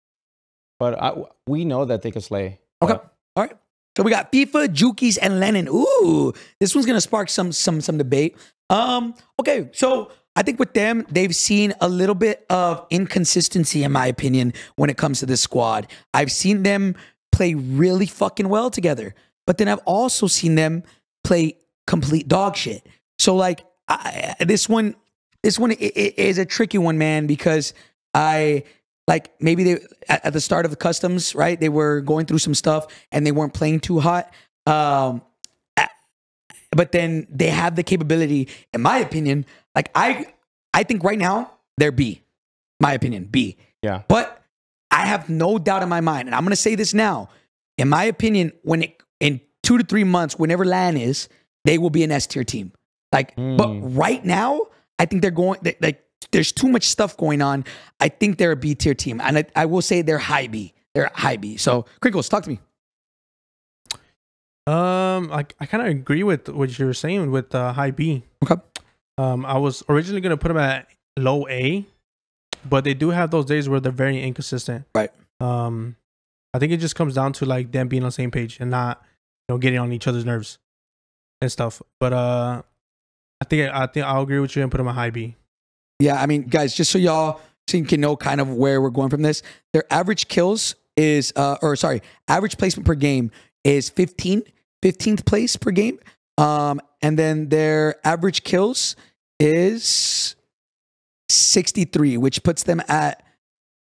but we know that they can slay. Okay, all right. So we got FIFA, Jukies, and Lennon. Ooh, this one's gonna spark some debate. Okay, so I think with them, they've seen a little bit of inconsistency, in my opinion, when it comes to this squad. I've seen them play really fucking well together, but then I've also seen them play complete dog shit. So like this one is a tricky one, man, because maybe they at the start of the customs, right? They were going through some stuff and they weren't playing too hot. But then they have the capability, in my opinion. Like I think right now they're B. My opinion, B. Yeah. But I have no doubt in my mind, and I'm gonna say this now. In my opinion, in 2 to 3 months, whenever LAN is, they will be an S tier team. But right now, I think there's too much stuff going on. I think they're a B tier team, and I will say they're high B. They're high B. So, Crinkles, talk to me. I kind of agree with what you were saying with high B. Okay. I was originally gonna put them at low A, but they do have those days where they're very inconsistent. Right. I think it just comes down to like them being on the same page and not, getting on each other's nerves and stuff. But I think I'll agree with you and put them at high B. Yeah, I mean, guys, just so you can know kind of where we're going from this. Their average kills is, average placement per game is 15th place per game. And then their average kills is 63, which puts them at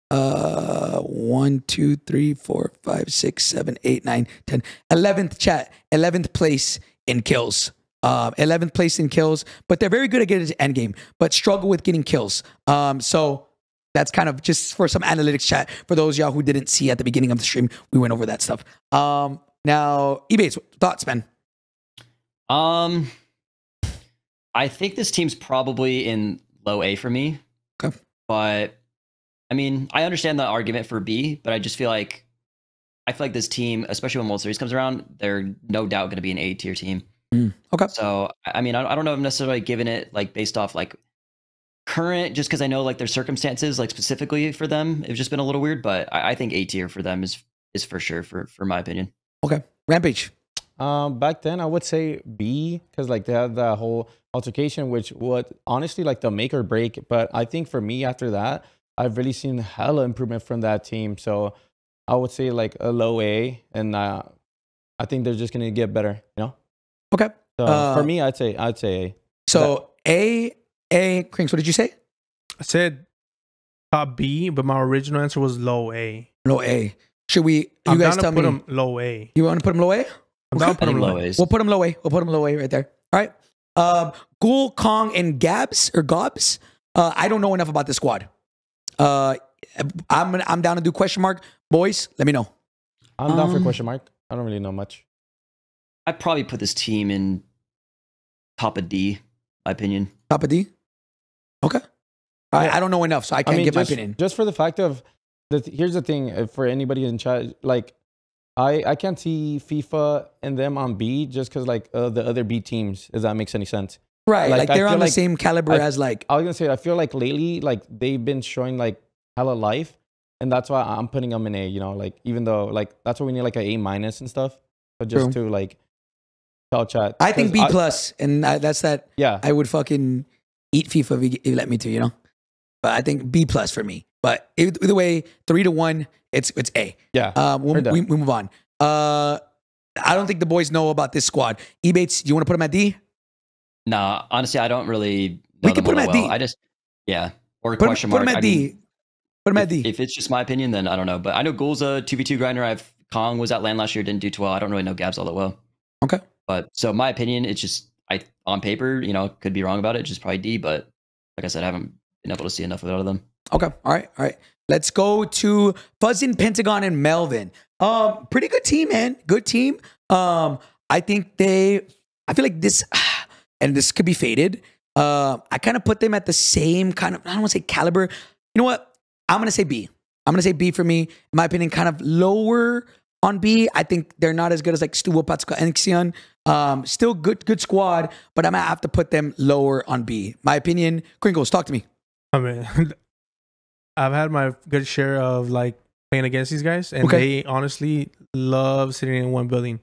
1, 2, 3, 4, 5, 6, 7, 8, 9, 10, 11th place in kills. 11th place in kills, but they're very good at getting to end game, but struggle with getting kills. So that's kind of just for some analytics chat. For those y'all who didn't see at the beginning of the stream, we went over that stuff. Now, Ebates, thoughts, man? I think this team's probably in low A for me. Okay. But I mean, I understand the argument for B, but I feel like this team, especially when World Series comes around, they're no doubt going to be an A tier team. Okay. So I mean, I don't know if I'm necessarily giving it like based off like current, just because I know like their circumstances, like specifically for them, it's just been a little weird. But I think A tier for them is for sure for my opinion. Okay. Rampage. Back then I would say B, because like they had that whole altercation, which would honestly like the make or break. But I think for me after that, I've really seen hella improvement from that team. So I would say like a low A, and I think they're just gonna get better, Okay. So for me, I'd say A. So A, Crinks, what did you say? I said top B, but my original answer was low A. Low A. Should we? I'm you guys down tell to put me. them low A. You want to put them low A? I'm down to put them low A. We'll put them low A. We'll put them low A right there. All right. Ghoul, Kong, and Gabs or Gobs. I don't know enough about this squad. I'm down to do question mark. Boys, let me know. I'm down for question mark. I don't really know much. I'd probably put this team in top of D, my opinion. Top of D? Okay. I don't know enough, so I can't give my opinion. Just for the fact of, here's the thing, for anybody in chat, like, I can't see FIFA and them on B just because, like, the other B teams, if that makes any sense. Right, like they're on the same caliber as, like... I was going to say, I feel like lately, like, they've been showing, like, hella life, and that's why I'm putting them in A, like, even though, like, that's why we need, like, A- and stuff, but just to, like... Chat. I think B plus, and that's that. Yeah, I would fucking eat FIFA if you let me to, But I think B plus for me. But either way, 3-1, it's A. Yeah. We move on. I don't think the boys know about this squad. Ebates, you want to put them at D? Nah, honestly, I don't really. We can put them at D. Or question mark. Put them at D. Put them at D. If it's just my opinion, then I don't know. But I know Ghoul's a 2v2 grinder. Kong was at LAN last year, didn't do too well. I don't really know Gabs all that well. Okay. But so my opinion, it's just on paper, could be wrong about it. Just probably D, but like I said, I haven't been able to see enough of it out of them. Okay. All right. Let's go to Fuzzin, Pentagon, and Melvin. Pretty good team, man. Good team. I feel like this, and this could be faded. I kind of put them at the same kind of, I don't want to say caliber. You know what? I'm going to say B. I'm going to say B for me. In my opinion, kind of lower on B. I think they're not as good as like Stuvo, Patsuka, and Xion. Still good squad, but I'm going to have to put them lower on B. My opinion, Crinkles, talk to me. I mean, I've had my good share of like playing against these guys, and they honestly love sitting in one building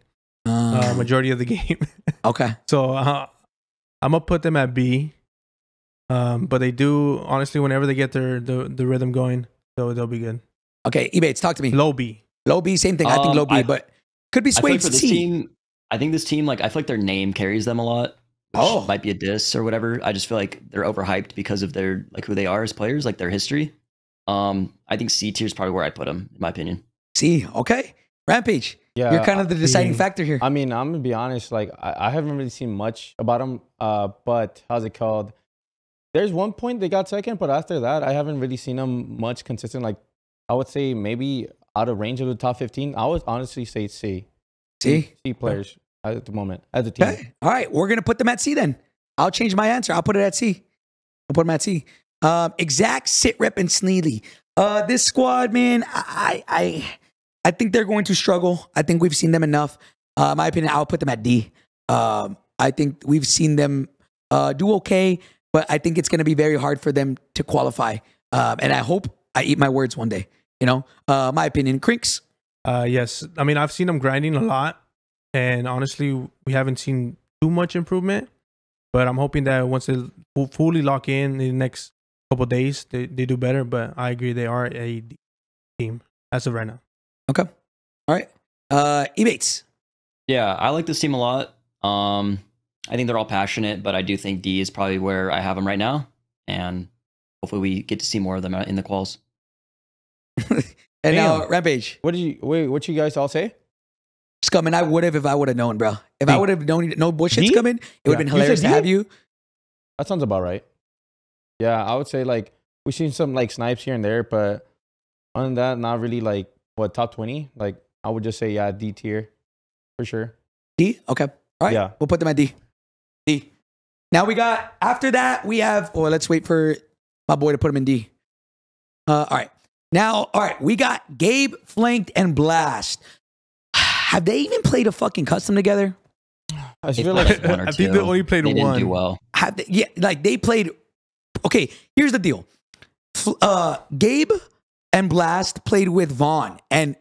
majority of the game. Okay. So I'm gonna put them at B, but they do honestly whenever they get the rhythm going, they'll be good. Okay, Ebates, talk to me. Low B. Low B, same thing. I think low B, but could be swayed for to this C. team. I think this team, like, I feel like their name carries them a lot. Which might be a diss or whatever. I just feel like they're overhyped because of their like who they are as players, like their history. I think C tier is probably where I put them, in my opinion. C, okay. Rampage. Yeah, you're kind of the deciding factor here. I mean, I'm gonna be honest. Like, I haven't really seen much about them. But how's it called? There's one point they got second, but after that, I haven't really seen them much consistent. Like, I would say maybe out of range of the top 15. I would honestly say C. C players at the moment as a team. Okay. All right, we're gonna put them at C then. I'll change my answer. I'll put it at C. I'll put them at C. Exact, Sitrep, and Sneely. This squad, man, I think they're going to struggle. I think we've seen them enough. In my opinion, I'll put them at D. I think we've seen them do okay, but I think it's going to be very hard for them to qualify. And I hope I eat my words one day. You know, my opinion. Crinks. Yes. I mean, I've seen them grinding a lot, and honestly, we haven't seen too much improvement. But I'm hoping that once they fully lock in the next couple of days, they do better. But I agree, they are a D team as of right now. Okay. All right. Ebates. Yeah, I like this team a lot. I think they're all passionate, but I do think D is probably where I have them right now. And hopefully we get to see more of them in the quals. And now, Rampage. What you guys all say? Scum, and I would have if I would have known, bro. If I would have known no bullshit's coming, it would have been hilarious to have you. That sounds about right. Yeah, I would say like we've seen some like snipes here and there, but other than that, not really like top 20. Like I would just say D tier for sure. D? Okay. All right. Yeah. We'll put them at D. D. Now we got after that we have let's wait for my boy to put him in D. All right. Now, all right, we got Gabe, Flanked, and Blast. Have they even played a fucking custom together? I feel like one or two. I think they only played one. Didn't do well. Like they played. Okay, here's the deal. Gabe and Blast played with Vaughn and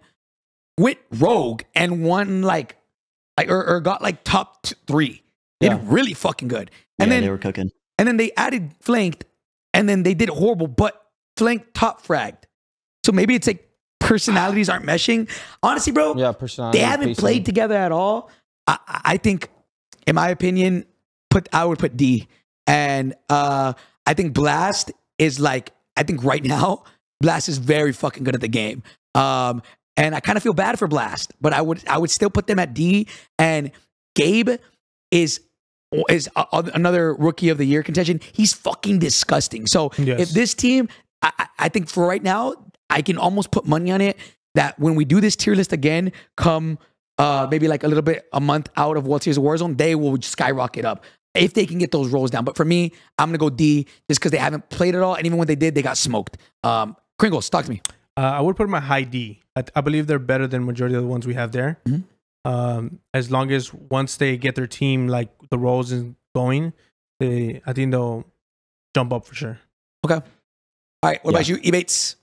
went rogue and won or got like top 3. They did really fucking good. And then they were cooking. And then they added Flanked, and then they did horrible, but Flanked top fragged. So maybe it's like personalities aren't meshing. Honestly, bro, personality. They haven't played together at all. I think, in my opinion, I would put D. And I think Blast is like, I think right now, Blast is very fucking good at the game. And I kind of feel bad for Blast, but I would still put them at D. And Gabe is another rookie of the year contention. He's fucking disgusting. So if this team, I think for right now, I can almost put money on it that when we do this tier list again, come maybe like a month out of World Series of Warzone, they will skyrocket up if they can get those rolls down. But for me, I'm going to go D just because they haven't played at all. And even when they did, they got smoked. Kringles, talk to me. I would put them at high D. I believe they're better than majority of the ones we have there. Mm-hmm. As long as once they get their team, like the roles is going, I think they'll jump up for sure. Okay. All right. What about you, Ebates?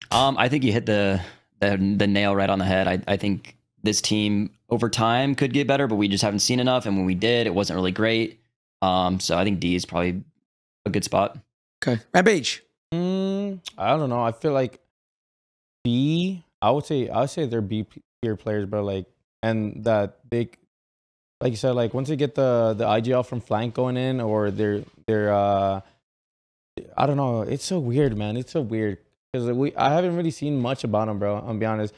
I think you hit the nail right on the head. I think this team over time could get better, but we just haven't seen enough. And when we did, it wasn't really great. So I think D is probably a good spot. Okay. Rampage. I don't know. I feel like B. I would say they're B tier players, but and that they, like you said, like once they get the IGL from Flank going in, or they're I don't know. It's so weird, man. It's so weird. Because I haven't really seen much about them, bro. I'll be honest.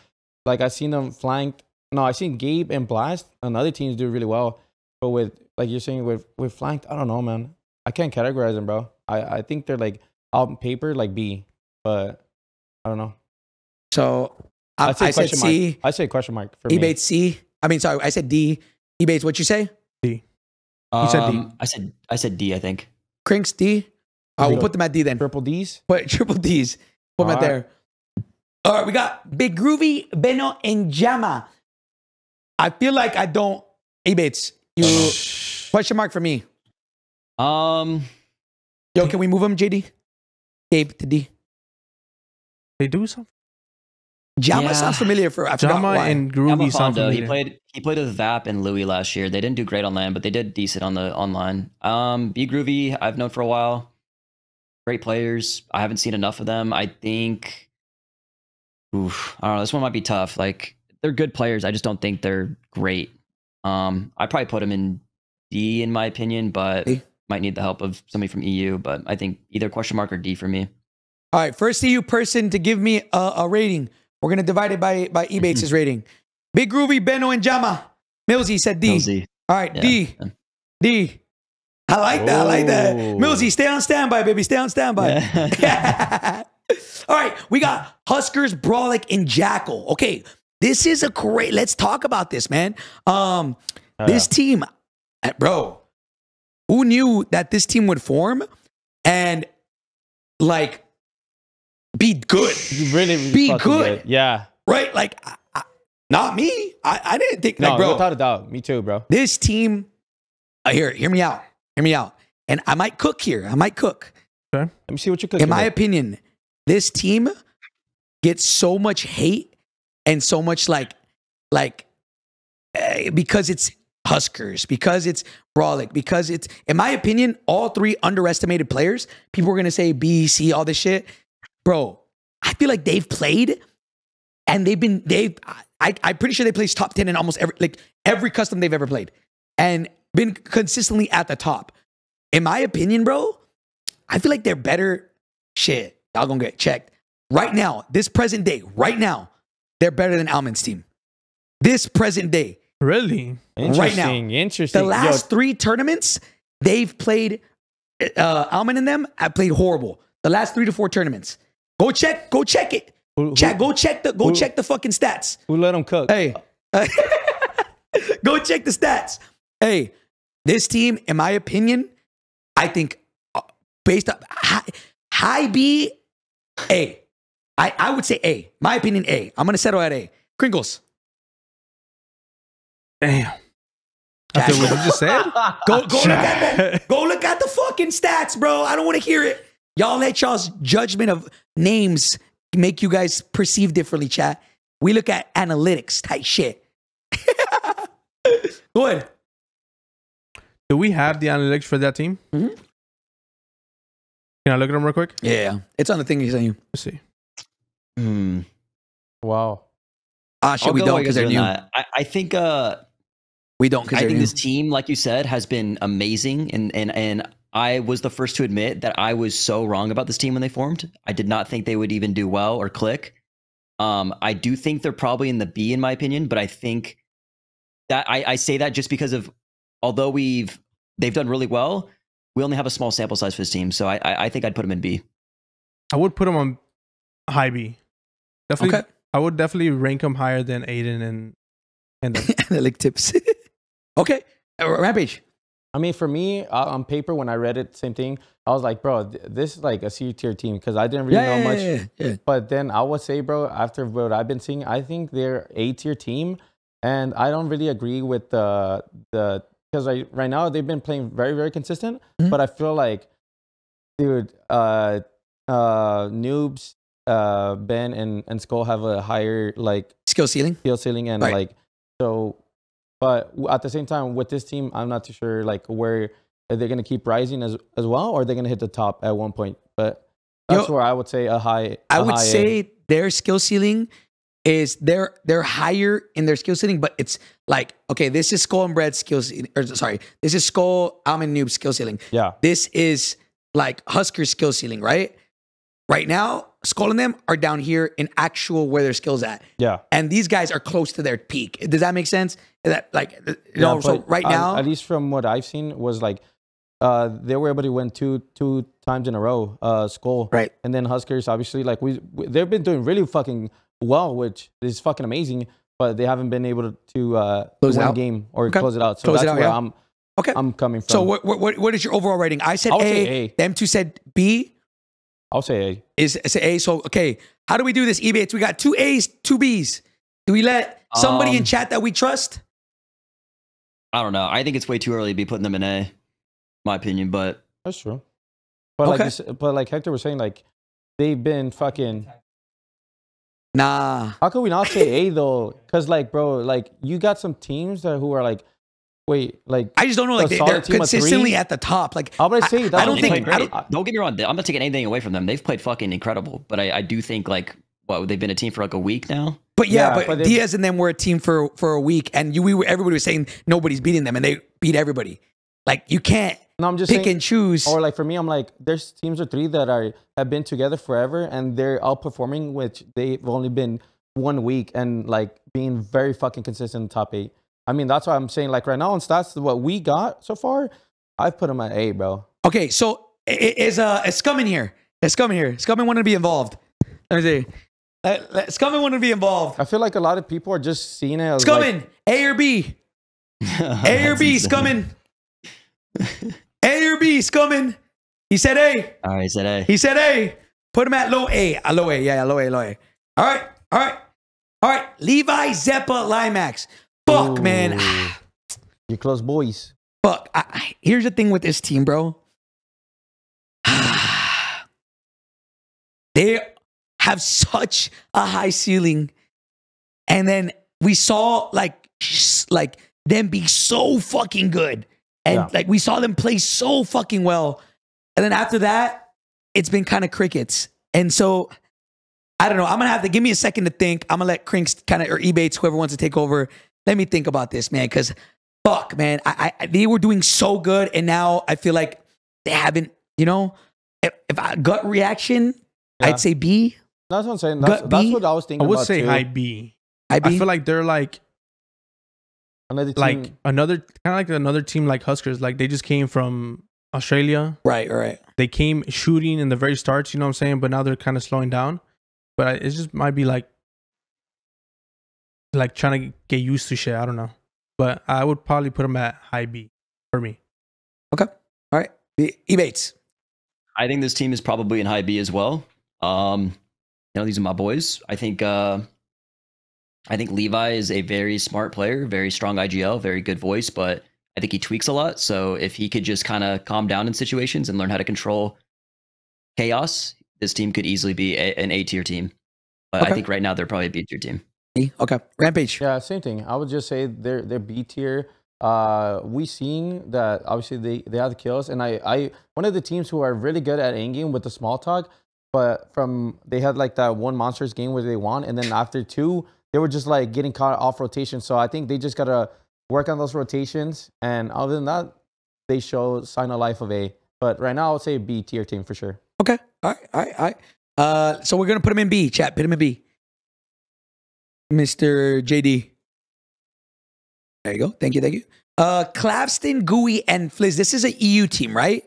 Like, I've seen them flanked. No, I've seen Gabe and Blast and other teams do really well. But with, like you're saying, with flanked, I don't know, man. I can't categorize them, bro. I think they're like, on paper, like B. But I don't know. So, I said C. I say question mark for me. Ebates C. I mean, sorry, I said D. Ebates, what'd you say? D. You said D. I said D, I think. Crinks, D. All right, we'll put them at D then. Triple D's? Put triple D's. Put them at there. All right, we got Big Groovy, Beno, and Jama. I feel like I don't. A-Bates, you question mark for me. Yo, can we move him, JD? Gabe to D. They do something. Jama sounds familiar for. I forgot why. And Groovy sound familiar. He played with Vap and Louis last year. They didn't do great on land, but they did decent on the online. Be Groovy, I've known for a while. Great players. I haven't seen enough of them. I think. I don't know. This one might be tough. Like, they're good players. I just don't think they're great. I probably put them in D in my opinion, but might need the help of somebody from EU. But I think either question mark or D for me. All right, first EU person to give me a rating. We're gonna divide it by E-Bates' rating. Big Groovy, Beno, and Jama. Millsy said D. Millsy. All right, D. D. I like that. I like that. Millsy, stay on standby, baby. Stay on standby. All right, we got Huskers, Brawlic, and Jackal. Okay, this is a great. Let's talk about this, man. This team, bro. Who knew that this team would form and like be good? Really be good. Yeah. Right? Like, not me. I didn't think, like, No, bro. without a doubt. Me too, bro. This team, hear me out. Hear me out. And I might cook here. I might cook. Okay. Let me see what you cook. In my opinion, this team gets so much hate and so much because it's Huskers, because it's Brawlic, because it's, in my opinion, all three underestimated players. People are going to say B, C, all this shit. Bro, I feel like they've played and I'm pretty sure they placed top 10 in almost every custom they've ever played and been consistently at the top. In my opinion, bro, I feel like they're better. Shit, y'all gonna get checked. Right now, this present day, right now, they're better than Almond's team. This present day. Really? Right now. Interesting. The last 3 tournaments, they've played, Almond and them have played horrible. The last 3 to 4 tournaments. Go check it. Go check the fucking stats. Who let them cook? Hey, go check the stats. Hey, this team, in my opinion, I think based on high B, A. I would say A. My opinion, A. I'm going to settle at A. Crinkles. Damn. After what you just said? Go look at that. Go look at the fucking stats, bro. I don't want to hear it. Y'all let y'all's judgment of names make you guys perceive differently, chat. We look at analytics type shit. Go ahead. Do we have the analytics for that team? Mm-hmm. Can I look at them real quick? Yeah. It's on the thing he's on you. Let's see. Wow. Shit, we don't because they're new. I think we don't because I they're think new. this team, like you said, has been amazing, and I was the first to admit that I was so wrong about this team when they formed. I did not think they would even do well or click. I do think they're probably in the B in my opinion, but I think that I say that just because of although they've done really well, we only have a small sample size for this team, so I think I'd put them in B. I would put them on high B. Definitely. Okay. I would definitely rank them higher than Aiden and Analytic tips. Okay. Rampage. I mean, for me, on paper, when I read it, same thing. I was like, bro, this is like a C tier team because I didn't really know much. Yeah. But then I would say, bro, after what I've been seeing, I think they're A tier team, and I don't really agree with the because right now they've been playing very, very consistent. Mm-hmm. But I feel like, dude, Noobs, Ben, and Skull have a higher like skill ceiling, and right. like so. But at the same time, with this team, I'm not too sure like where they're gonna keep rising as well, or they're gonna hit the top at one point. But that's where I would say a high. I would say their skill ceiling is they're higher in their skill ceiling, but it's like, okay, this is Skull and Bread's skill ceiling, or sorry, this is Skull, Almond, Noob skill ceiling. Yeah. This is like Husker's skill ceiling, right? Right now, Skull and them are down here in actual where their skill's at. Yeah. And these guys are close to their peak. Does that make sense? That like, you know, so right now, at least from what I've seen was like, they were able to win two times in a row, Skull. Right. And then Huskers, obviously, like they've been doing really fucking well, which is fucking amazing, but they haven't been able to win a game or close it out. So that's where Okay. I'm coming from. So what is your overall rating? I said A. Them two said B. I'll say A. Say A. So, okay. How do we do this, eBay? We got 2 A's, 2 B's. Do we let somebody in chat that we trust? I don't know. I think it's way too early to be putting them in A, my opinion, but that's true. But like Hector was saying, like they've been fucking. Nah. How can we not say A though? Because like, bro, like you got some teams who are like, wait, like I just don't know. Like they're consistently at the top. Like how would I say that? I don't think. Don't get me wrong. I'm not taking anything away from them. They've played fucking incredible. But I do think like they've been a team for like a week now. But but Diaz and them were a team for a week, and everybody was saying nobody's beating them, and they beat everybody. Like you can't I'm just pick and choose. Or like for me, I'm like, there's teams or 3 that have been together forever, and they're outperforming, which they've only been 1 week, and like being very fucking consistent in the top 8. I mean, that's why I'm saying like right now on stats, what we got so far, I've put them at A, bro. Okay, so is Scum in here? Is Scum here? Scum wanted to be involved. Let me see. Scum wanted to be involved. I feel like a lot of people are just seeing it as Scummin, like, A or B? A or B, Scummin? A or B, Scummin? He said A. All right, he said A. He said A. Put him at low A. Low A, yeah, low A. All right. Levi, Zeppa, Limax. Fuck, man. You close boys. Fuck. Here's the thing with this team, bro. They have such a high ceiling. And then we saw like them be so fucking good. And like we saw them play so fucking well. And then after that, it's been kind of crickets. And so I don't know. I'm going to have to give me a second to think. I'm going to let Crinks kind of, or Ebates, whoever wants to take over. Let me think about this, man. Because fuck, man. They were doing so good. And now I feel like they haven't, if I gut reaction, I'd say B. That's what I'm saying. That's what I was thinking about. I would say high B. I feel like they're like another team. Kind of like another team like Huskers. Like they just came from Australia. Right. They came shooting in the very starts, you know what I'm saying? But now they're kind of slowing down. But it just might be like trying to get used to shit. I don't know. But I would probably put them at high B for me. Okay. All right. Ebates. I think this team is probably in high B as well. These are my boys. I think Levi is a very smart player, very strong IGL, very good voice, but I think he tweaks a lot. So if he could just kind of calm down in situations and learn how to control chaos, this team could easily be an A tier team. But I think right now they're probably a B tier team. Okay. Rampage. Yeah, same thing. I would just say they're B tier. We seen that obviously they have the kills, and I one of the teams who are really good at endgame with the small talk, but they had like that one Monsters game where they won, and then after 2 they were just like getting caught off rotation. So I think they just gotta work on those rotations, and other than that, they show sign of life of A. But right now, I would say B tier team for sure. Okay. All right. So we're gonna put him in B. Chat, put him in B. Mr. JD. There you go. Thank you. Clavston, Gooey, and Fliz. This is an EU team, right?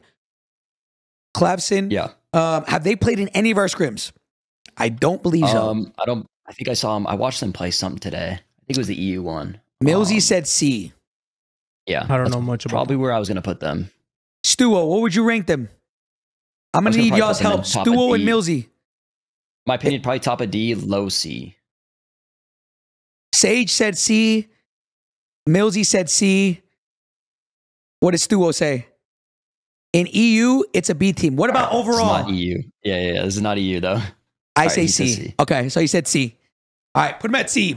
Clavston. Yeah. Have they played in any of our scrims? I don't believe so. I think I saw them. I watched them play something today. I think it was the EU one. Millsy said C. Yeah. I don't know much about probably where I was going to put them. Stuo, what would you rank them? I'm going to need y'all's help. Stuo and Millsy. My opinion, probably top of D, low C. Sage said C. Millsy said C. What did Stuo say? In EU, it's a B team. What about overall? It's not EU. Yeah. This is not EU, though. I say C. Okay, so he said C. All right, put him at C.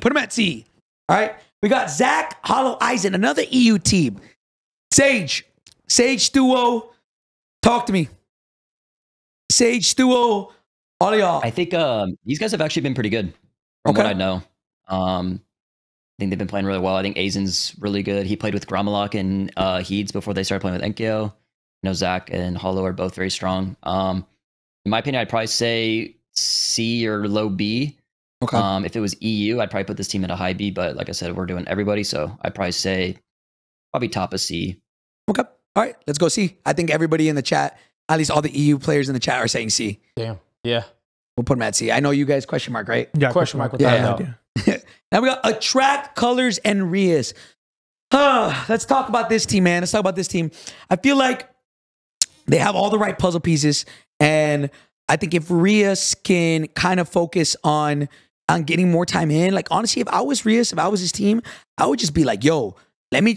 All right, we got Zach, Hollow Eisen, another EU team. Sage, Stuo, talk to me. Sage, Stuo, all of y'all. I think these guys have actually been pretty good from what I know. I think they've been playing really well. I think Aizen's really good. He played with Gramalok and Heeds before they started playing with Enkyo. Zach and Hollow are both very strong. In my opinion, I'd probably say C or low B. Okay. If it was EU, I'd probably put this team at a high B, but like I said, we're doing everybody, so I'd probably say top of C. Okay. All right, let's go C. I think everybody in the chat, at least all the EU players in the chat, are saying C. Damn. Yeah. We'll put them at C. I know you guys question mark, right? Yeah, question mark with that. Now we got Attract, Colors, and Rias. Let's talk about this team, man. Let's talk about this team. I feel like they have all the right puzzle pieces, and I think if Rios can kind of focus on getting more time in, like honestly, if I was Rios, if I was his team, I would just be like, yo, let me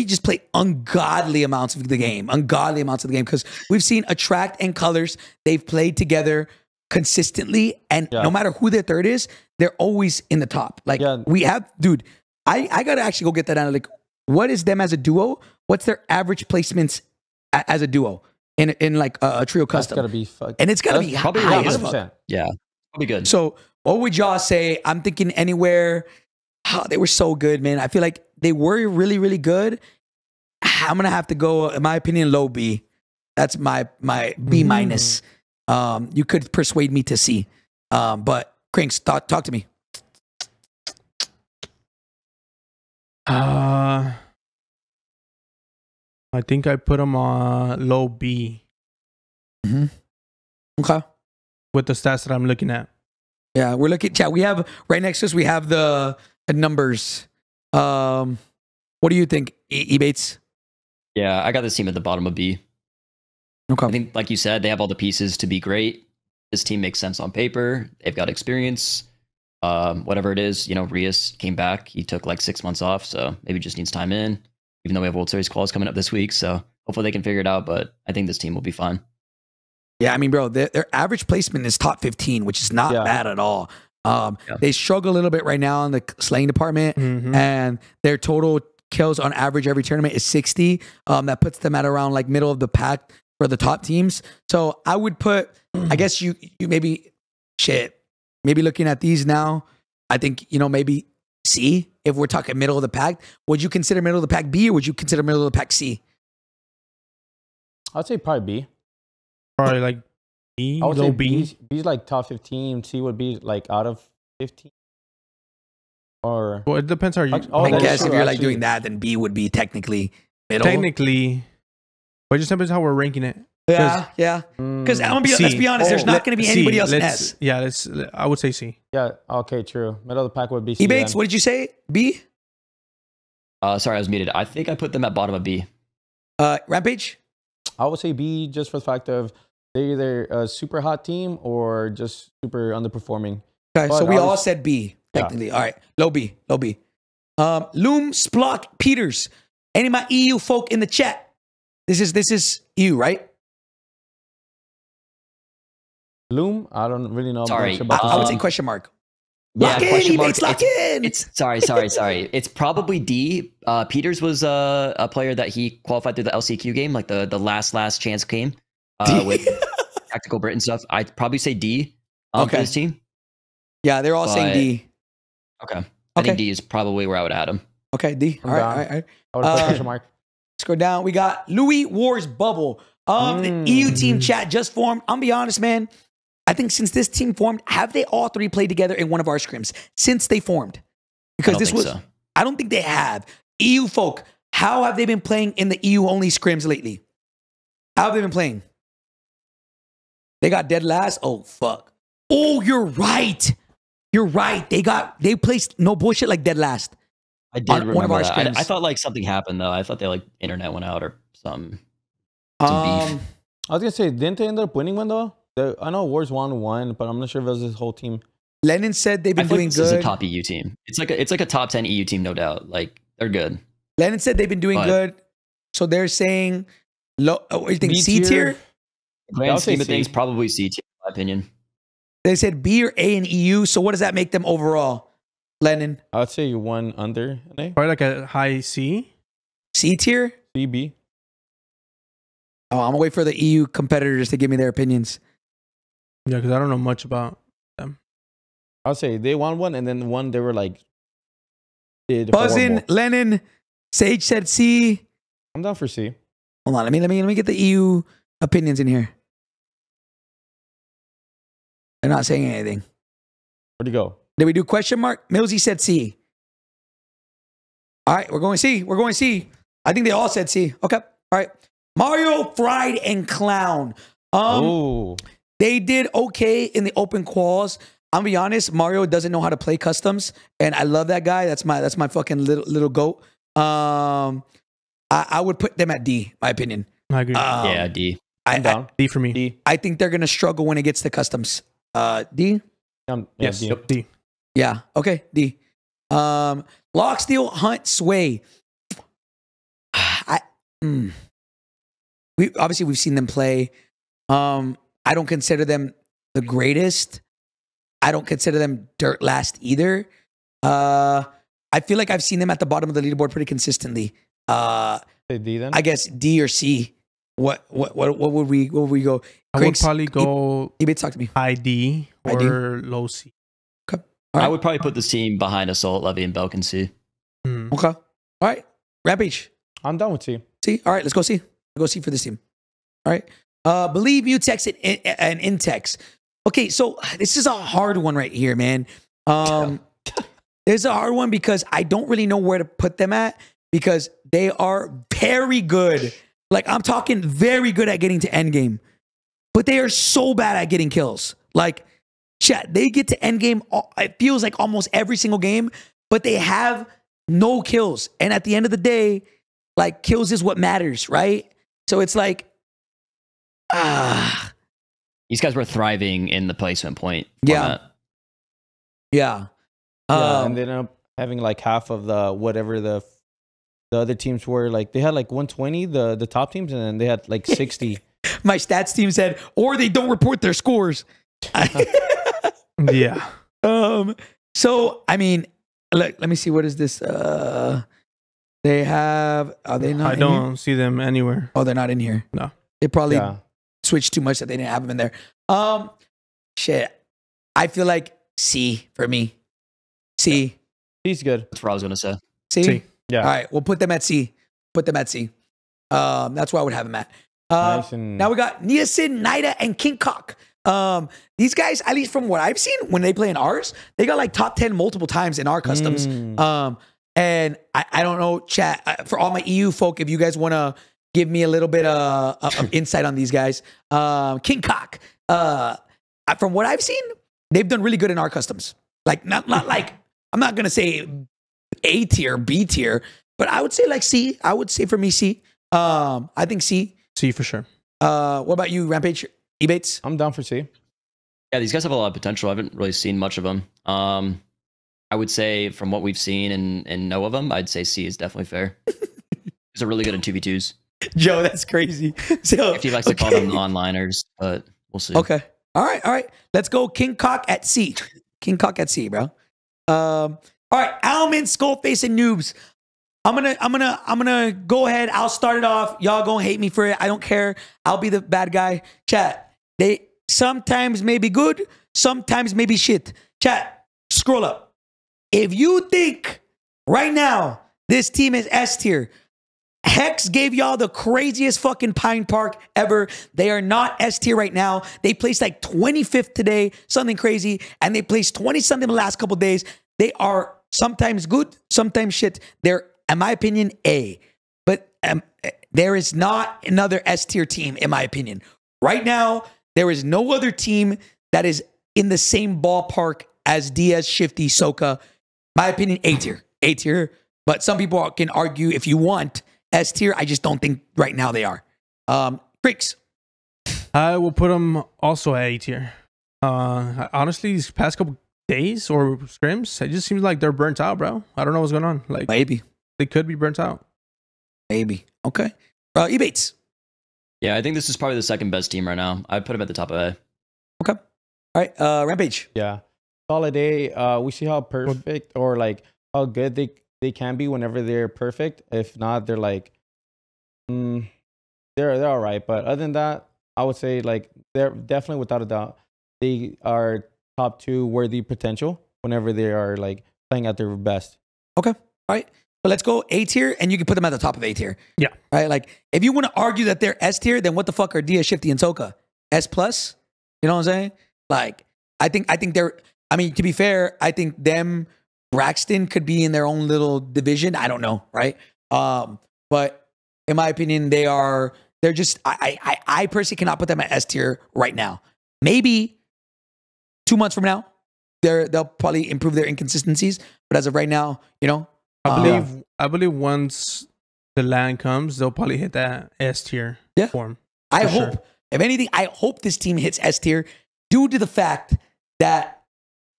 just play ungodly amounts of the game, because we've seen Attract and Colors. They've played together consistently, and no matter who their third is, they're always in the top. Like we have, dude. I gotta actually go get that out. Like, what is them as a duo? What's their average placements as a duo in like a trio custom? That's gotta be fucking, and it's gotta be probably high 100%. Yeah, probably good. So, what would y'all say? I'm thinking anywhere. Oh, they were so good, man. I feel like they were really, really good. I'm gonna have to go, in my opinion, low B. That's my B minus. You could persuade me to C, but Cranks, talk to me. I think I put them on low B. Okay. With the stats that I'm looking at. Yeah, we're looking. Chat. We have right next to us. We have the numbers. What do you think, Bates? Yeah, I got this team at the bottom of B. Okay. I think, like you said, they have all the pieces to be great. This team makes sense on paper. They've got experience. Whatever it is, Rios came back. He took like 6 months off, so maybe just needs time in. Even though we have World Series quals coming up this week, so hopefully they can figure it out. But I think this team will be fine. Yeah, I mean, bro, their average placement is top 15, which is not bad at all. They struggle a little bit right now in the slaying department, and their total kills on average every tournament is 60. That puts them at around like middle of the pack for the top teams. So I would put, I guess you maybe maybe looking at these now, I think maybe C. If we're talking middle of the pack, would you consider middle of the pack B, or would you consider middle of the pack C? I'd say probably B. Probably like B, I would low say B. B's like top 15. C would be like out of 15. Or Well, it depends how you. I guess if you're like doing that, then B would be technically middle. Technically, but it just depends how we're ranking it. Yeah. Because let's be honest, there's not going to be anybody else in S. Yeah, I would say C. Yeah, okay, true. Middle of the pack would be C. Bates, what did you say? B? Sorry, I was muted. I think I put them at bottom of B. Rampage? I would say B just for the fact of they're either a super hot team or just super underperforming. Okay, so we all said B, technically. Yeah. All right, low B. Loom, Splock, Peters. Any of my EU folk in the chat? This is you, right? Loom? I don't really know much about I would say question mark. Yeah, lock question in, mark. Lock in. It's sorry. It's probably D. Peters was a player that he qualified through the LCQ game, like the last chance game with Tactical Brit and stuff. I'd probably say D for this team. Yeah, they're all saying D. Okay. I think D is probably where I would add him. Okay, D. All right. I would put question mark. Let's go down. We got Louis Wars Bubble. The EU team chat just formed. I'm be honest, man. I think since this team formed, have they all three played together in one of our scrims since they formed? Because I don't think they have. EU folk, how have they been playing in the EU only scrims lately? How have they been playing? They got dead last. Oh fuck. Oh, you're right. They placed no bullshit like dead last. I did remember one of our scrims. I thought like something happened though. I thought they like internet went out or some beef. I was gonna say, didn't they end up winning one though? I know Wars won, but I'm not sure if it was his whole team. Lennon said they've been doing good. This is a top EU team. It's like a top 10 EU team, no doubt. Like they're good. Lennon said they've been doing good. So they're saying low. What do you think? C tier? Grand scheme of things, probably C tier, in my opinion. They said B or A in EU. So what does that make them overall, Lennon? I'd say you won under an A. Probably like a high C. C tier? C, B. Oh, I'm gonna wait for the EU competitors to give me their opinions. Yeah, because I don't know much about them. I'll say they won one, and then one they were like buzzing. Lennon, Sage said C. I'm down for C. Hold on, let me get the EU opinions in here. They're not saying anything. Where'd you go? Did we do question mark? Millsy said C. All right, we're going C. I think they all said C. Okay. All right. Mario, Fried, and Clown. They did okay in the open quals. I'll be honest, Mario doesn't know how to play customs, and I love that guy. That's my fucking little goat. I would put them at D, my opinion. I agree. Yeah, D. I'm down. D for me. D. I think they're gonna struggle when it gets to customs. D? Yeah, Yes. D. D. Yeah. Okay. D. Lock, steal, hunt, sway. We've seen them play. I don't consider them the greatest. I don't consider them dirt last either. I feel like I've seen them at the bottom of the leaderboard pretty consistently. Say D then. I guess D or C. What would we go? I would probably go Ebate, talk to me. high D or low C. Okay. All right. I would probably put this team behind Assault, Levy, and Belkin C. Okay. All right. Rampage. I'm done with C. C. All right. Let's go C. Let's go C for this team. All right. Believe, Mutex, and Intex. Okay. So this is a hard one right here, man. It's a hard one because I don't really know where to put them at because they are very good. Like, I'm talking very good at getting to endgame, but they are so bad at getting kills. Like, chat, they get to endgame, it feels like almost every single game, but they have no kills. And at the end of the day, like, kills is what matters, right? So it's like, These guys were thriving in the placement point. Yeah. format. yeah. Yeah, and they ended up having like half of the whatever the other teams were. Like they had like 120, the top teams, and then they had like 60. My stats team said, or they don't report their scores. Yeah. So I mean, let me see. What is this? They have. Are they not? I don't see them anywhere. Oh, they're not in here. No. They probably Yeah. switched too much that they didn't have them in there. Shit. I feel like C for me. C. He's good. That's what I was going to say. C. C. Yeah. All right, we'll put them at C. Put them at C. That's where I would have them at. Nice and- Now we got Niacin, Nida, and King Cock. These guys, at least from what I've seen, when they play in ours, they got like top 10 multiple times in our customs. And I don't know, chat, for all my EU folk, if you guys want to give me a little bit of insight on these guys. King Cock, from what I've seen, they've done really good in our customs. Like, not like, I'm not going to say A tier, B tier, but I would say like C. I would say for me, C. I think C. C for sure. What about you, Rampage? Ebates? I'm down for C. Yeah, these guys have a lot of potential. I haven't really seen much of them. I would say from what we've seen and know of them, I'd say C is definitely fair. These are really good in 2v2s. Joe, that's crazy. So, If he likes to call them non-liners, but we'll see. Okay. All right. Let's go King Cock at C. King Cock at C, bro. All right, Alman, Skullface, and Noobs. I'm gonna go ahead. I'll start it off. Y'all gonna hate me for it. I don't care. I'll be the bad guy. Chat. They sometimes may be good, sometimes may be shit. Chat, scroll up. If you think right now this team is S tier, Hex gave y'all the craziest fucking Pine Park ever. They are not S tier right now. They placed like 25th today, something crazy, and they placed 20-something the last couple days. They are sometimes good, sometimes shit. They're, in my opinion, A. But there is not another S tier team, in my opinion. Right now, there is no other team that is in the same ballpark as Diaz, Shifty, Soka. My opinion, A tier. A tier. But some people can argue if you want S tier. I just don't think right now they are. Freaks. I will put them also at A tier. Honestly, these past couple days or scrims, it just seems like they're burnt out, bro. I don't know what's going on. Like Maybe. they could be burnt out. Maybe. Okay. Ebates. Yeah, I think this is probably the second best team right now. I'd put them at the top of A. Okay. All right. Rampage. Yeah. Solid A. We see how perfect or like how good they can be whenever they're perfect. If not, they're like, they're all right. But other than that, I would say like they're definitely without a doubt they are top 2 worthy potential whenever they are like playing at their best. Okay. All right. But let's go A tier, and you can put them at the top of A tier. Yeah. Right. Like if you want to argue that they're S tier, then what the fuck are Dia, Shifty, and Soka? S plus? You know what I'm saying? Like I think they're. I mean, to be fair, I think them, Braxton could be in their own little division. I don't know, right? But in my opinion, they're just. I personally cannot put them at S tier right now. Maybe 2 months from now, they'll probably improve their inconsistencies. But as of right now, you know, I believe once the land comes, they'll probably hit that S tier form. I hope, if anything, I hope this team hits S tier due to the fact that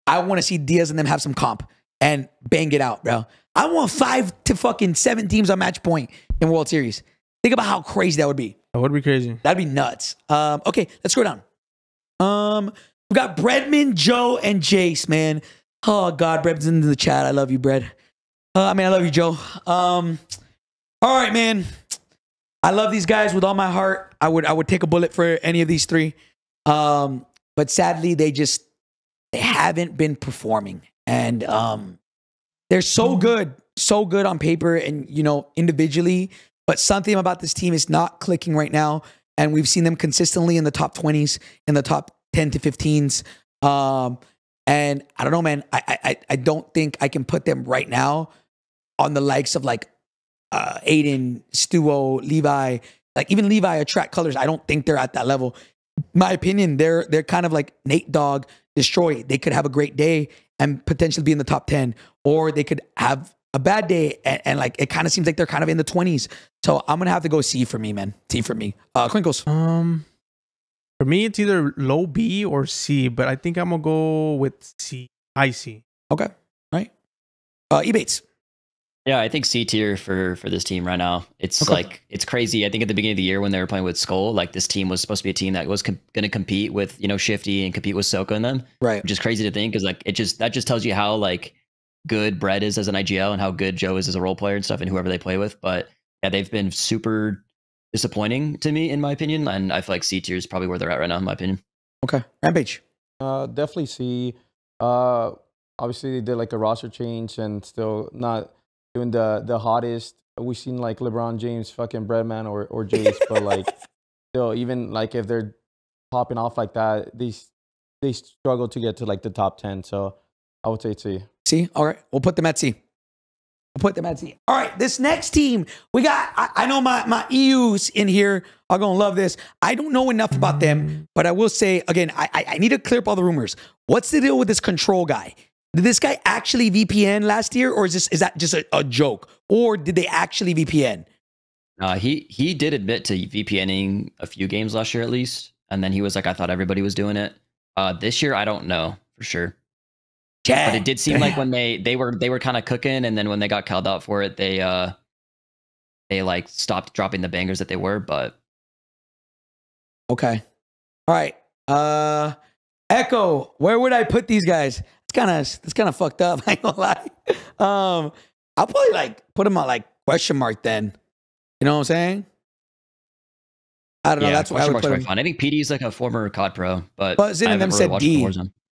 I want to see Diaz and them have some comp and bang it out, bro. I want 5 to fucking 7 teams on match point in World Series. Think about how crazy that would be. That would be crazy. That'd be nuts. Okay, let's go down. We got Breadman, Joe, and Jace, man. Oh, God, Breadman's in the chat. I love you, Bread. I love you, Joe. All right, man. I love these guys with all my heart. I would take a bullet for any of these 3. But sadly, they haven't been performing. And they're so good on paper and, individually. But something about this team is not clicking right now. And we've seen them consistently in the top 20s, in the top 10 to 15s. And I don't know, man. I don't think I can put them right now on the likes of like Aiden, Stuo, Levi. Like even Levi attract colors. I don't think they're at that level. My opinion, they're kind of like Nate Dogg, Destroy. They could have a great day and potentially be in the top 10, or they could have a bad day and like it kind of seems like they're kind of in the 20s. So I'm gonna have to go C for me, man. C for me. Crinkles. For me, it's either low B or C, but I think I'm gonna go with C. High C. Okay. Right. Ebates. Yeah, I think C tier for this team right now. It's like, it's crazy. I think at the beginning of the year when they were playing with Skull, like this team was supposed to be a team that was going to compete with, Shifty and compete with Soka and them. Right. Which is crazy to think because like that just tells you how like good Brett is as an IGL and how good Joe is as a role player and stuff and whoever they play with. But yeah, they've been super disappointing to me in my opinion. And I feel like C tier is probably where they're at right now in my opinion. Okay. Rampage. Definitely C. Obviously they did like a roster change and still not doing the hottest. We've seen like LeBron James, fucking Breadman or Jace, but like still, even like if they're popping off like that, they struggle to get to like the top 10. So I would say C. C. All right, we'll put them at C. All right, this next team we got. I know my EUs in here are gonna love this. I don't know enough about them, but I will say again, I need to clear up all the rumors. What's the deal with this control guy? Did this guy actually VPN last year, or is that just a joke? Or did they actually VPN? He did admit to VPNing a few games last year at least, and then he was like, "I thought everybody was doing it." This year, I don't know for sure. Yeah, but it did seem like when they were kind of cooking, and then when they got called out for it, they like stopped dropping the bangers that they were. But okay, all right. Echo, where would I put these guys? It's kind of fucked up. I ain't gonna lie. I'll probably like put them on like question mark then. You know what I'm saying? I don't know. That's why I would put him. Fun. I think PD is like a former COD pro, but Zin and them said D.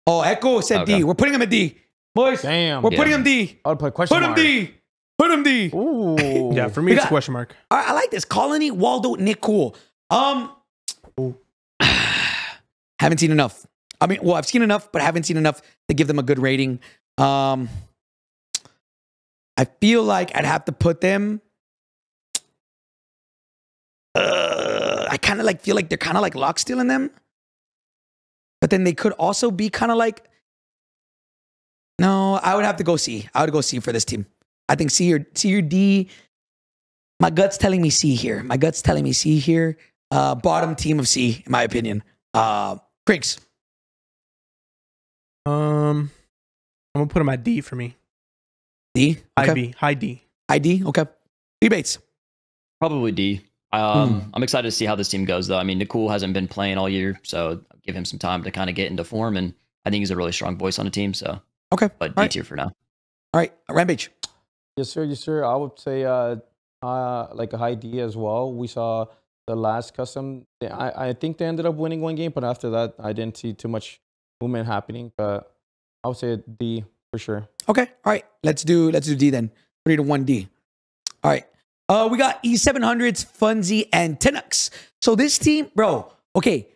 Oh, Echo said D. We're putting him at D. Boys, damn. We're putting him D. I would put question mark. Put him D. Ooh. Yeah, for me it's a question mark. I like this. Colony, Waldo, Nick Cool. Haven't seen enough. I've seen enough, but haven't seen enough to give them a good rating. I feel like I'd have to put them. I kind of like feel like they're kind of like lock stealing them, but then they could also be kind of like. No, I would have to go C. I would go C for this team. I think C or D. My gut's telling me C here. Bottom team of C, in my opinion. Crinks. I'm gonna put him at D for me. D? Okay. High D. High D? Okay. Debates. Probably D. I'm excited to see how this team goes, though. I mean, Nicole hasn't been playing all year, so I'll give him some time to kind of get into form, and I think he's a really strong voice on the team. So okay, but D tier for now. All right, Rampage. Yes, sir. I would say like a high D as well. We saw the last custom. I think they ended up winning one game, but after that, I didn't see too much movement happening. But I would say D for sure. Okay, all right. Let's do D then. 3-1 D. All right. We got E700s, Funzy, and Tenux. So this team, bro, okay,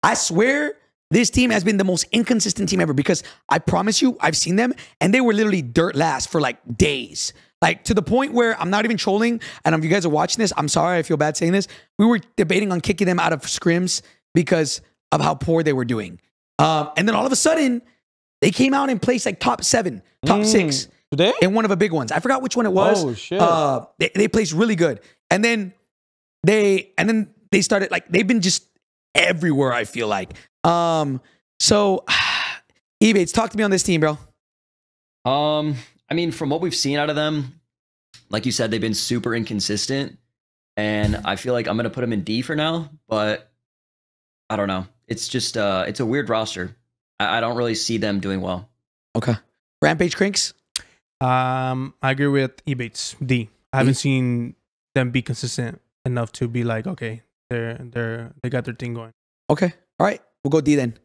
I swear this team has been the most inconsistent team ever because I promise you, I've seen them, and they were literally dirt last for like days. Like to the point where I'm not even trolling, and if you guys are watching this, I'm sorry, I feel bad saying this. We were debating on kicking them out of scrims because of how poor they were doing. And then all of a sudden, they came out and placed like top 7, top 6. Today? in one of the big ones. I forgot which one it was. Oh, shit. They placed really good. And then they started, like, they've been just everywhere, I feel like. So Ebates, talk to me on this team, bro. I mean, from what we've seen out of them, like you said, they've been super inconsistent, and I feel like I'm gonna put them in D for now. But I don't know. It's just it's a weird roster. I don't really see them doing well. Okay. Rampage Crinks? I agree with Ebates. D. I haven't seen them be consistent enough to be like, okay, they got their thing going. Okay. All right. We'll go D then.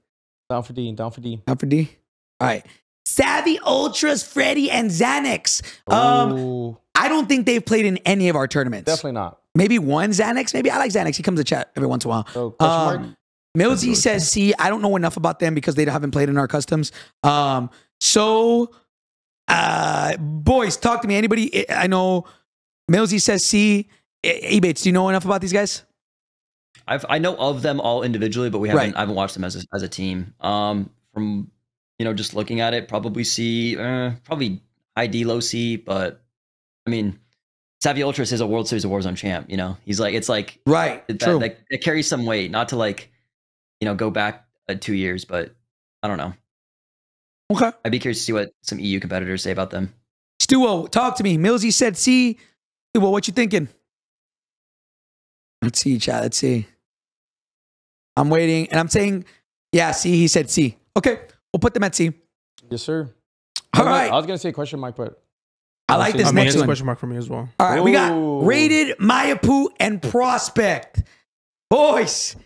Down for D. Down for D. Down for D. All right. Savvy Ultras, Freddy, and Xanax. Ooh. I don't think they've played in any of our tournaments. Definitely not. Maybe one Xanax. Maybe I like Xanax. He comes to chat every once in a while. So, question mark? Millsy says C. I don't know enough about them because they haven't played in our customs. Boys, talk to me. Anybody? I know Millsy says C. Ebates, do you know enough about these guys? I know of them all individually, but I haven't watched them as a team. From just looking at it, probably C, probably high D, low C. But I mean, Savvy Ultras is a World Series of Warzone champ. He's like, it's like right. True. It carries some weight. Not to go back 2 years, but I don't know. Okay. I'd be curious to see what some EU competitors say about them. Stuo, talk to me. Millsy said C. Stuo, what you thinking? Let's see, chat. Let's see. I'm waiting, and I'm saying, yeah, C. He said C. Okay, we'll put them at C. Yes, sir. All right. I was going to say question mark, but I like this next one. Question mark for me as well. All right, we got Rated, Mayapu, and Prospect. Boys,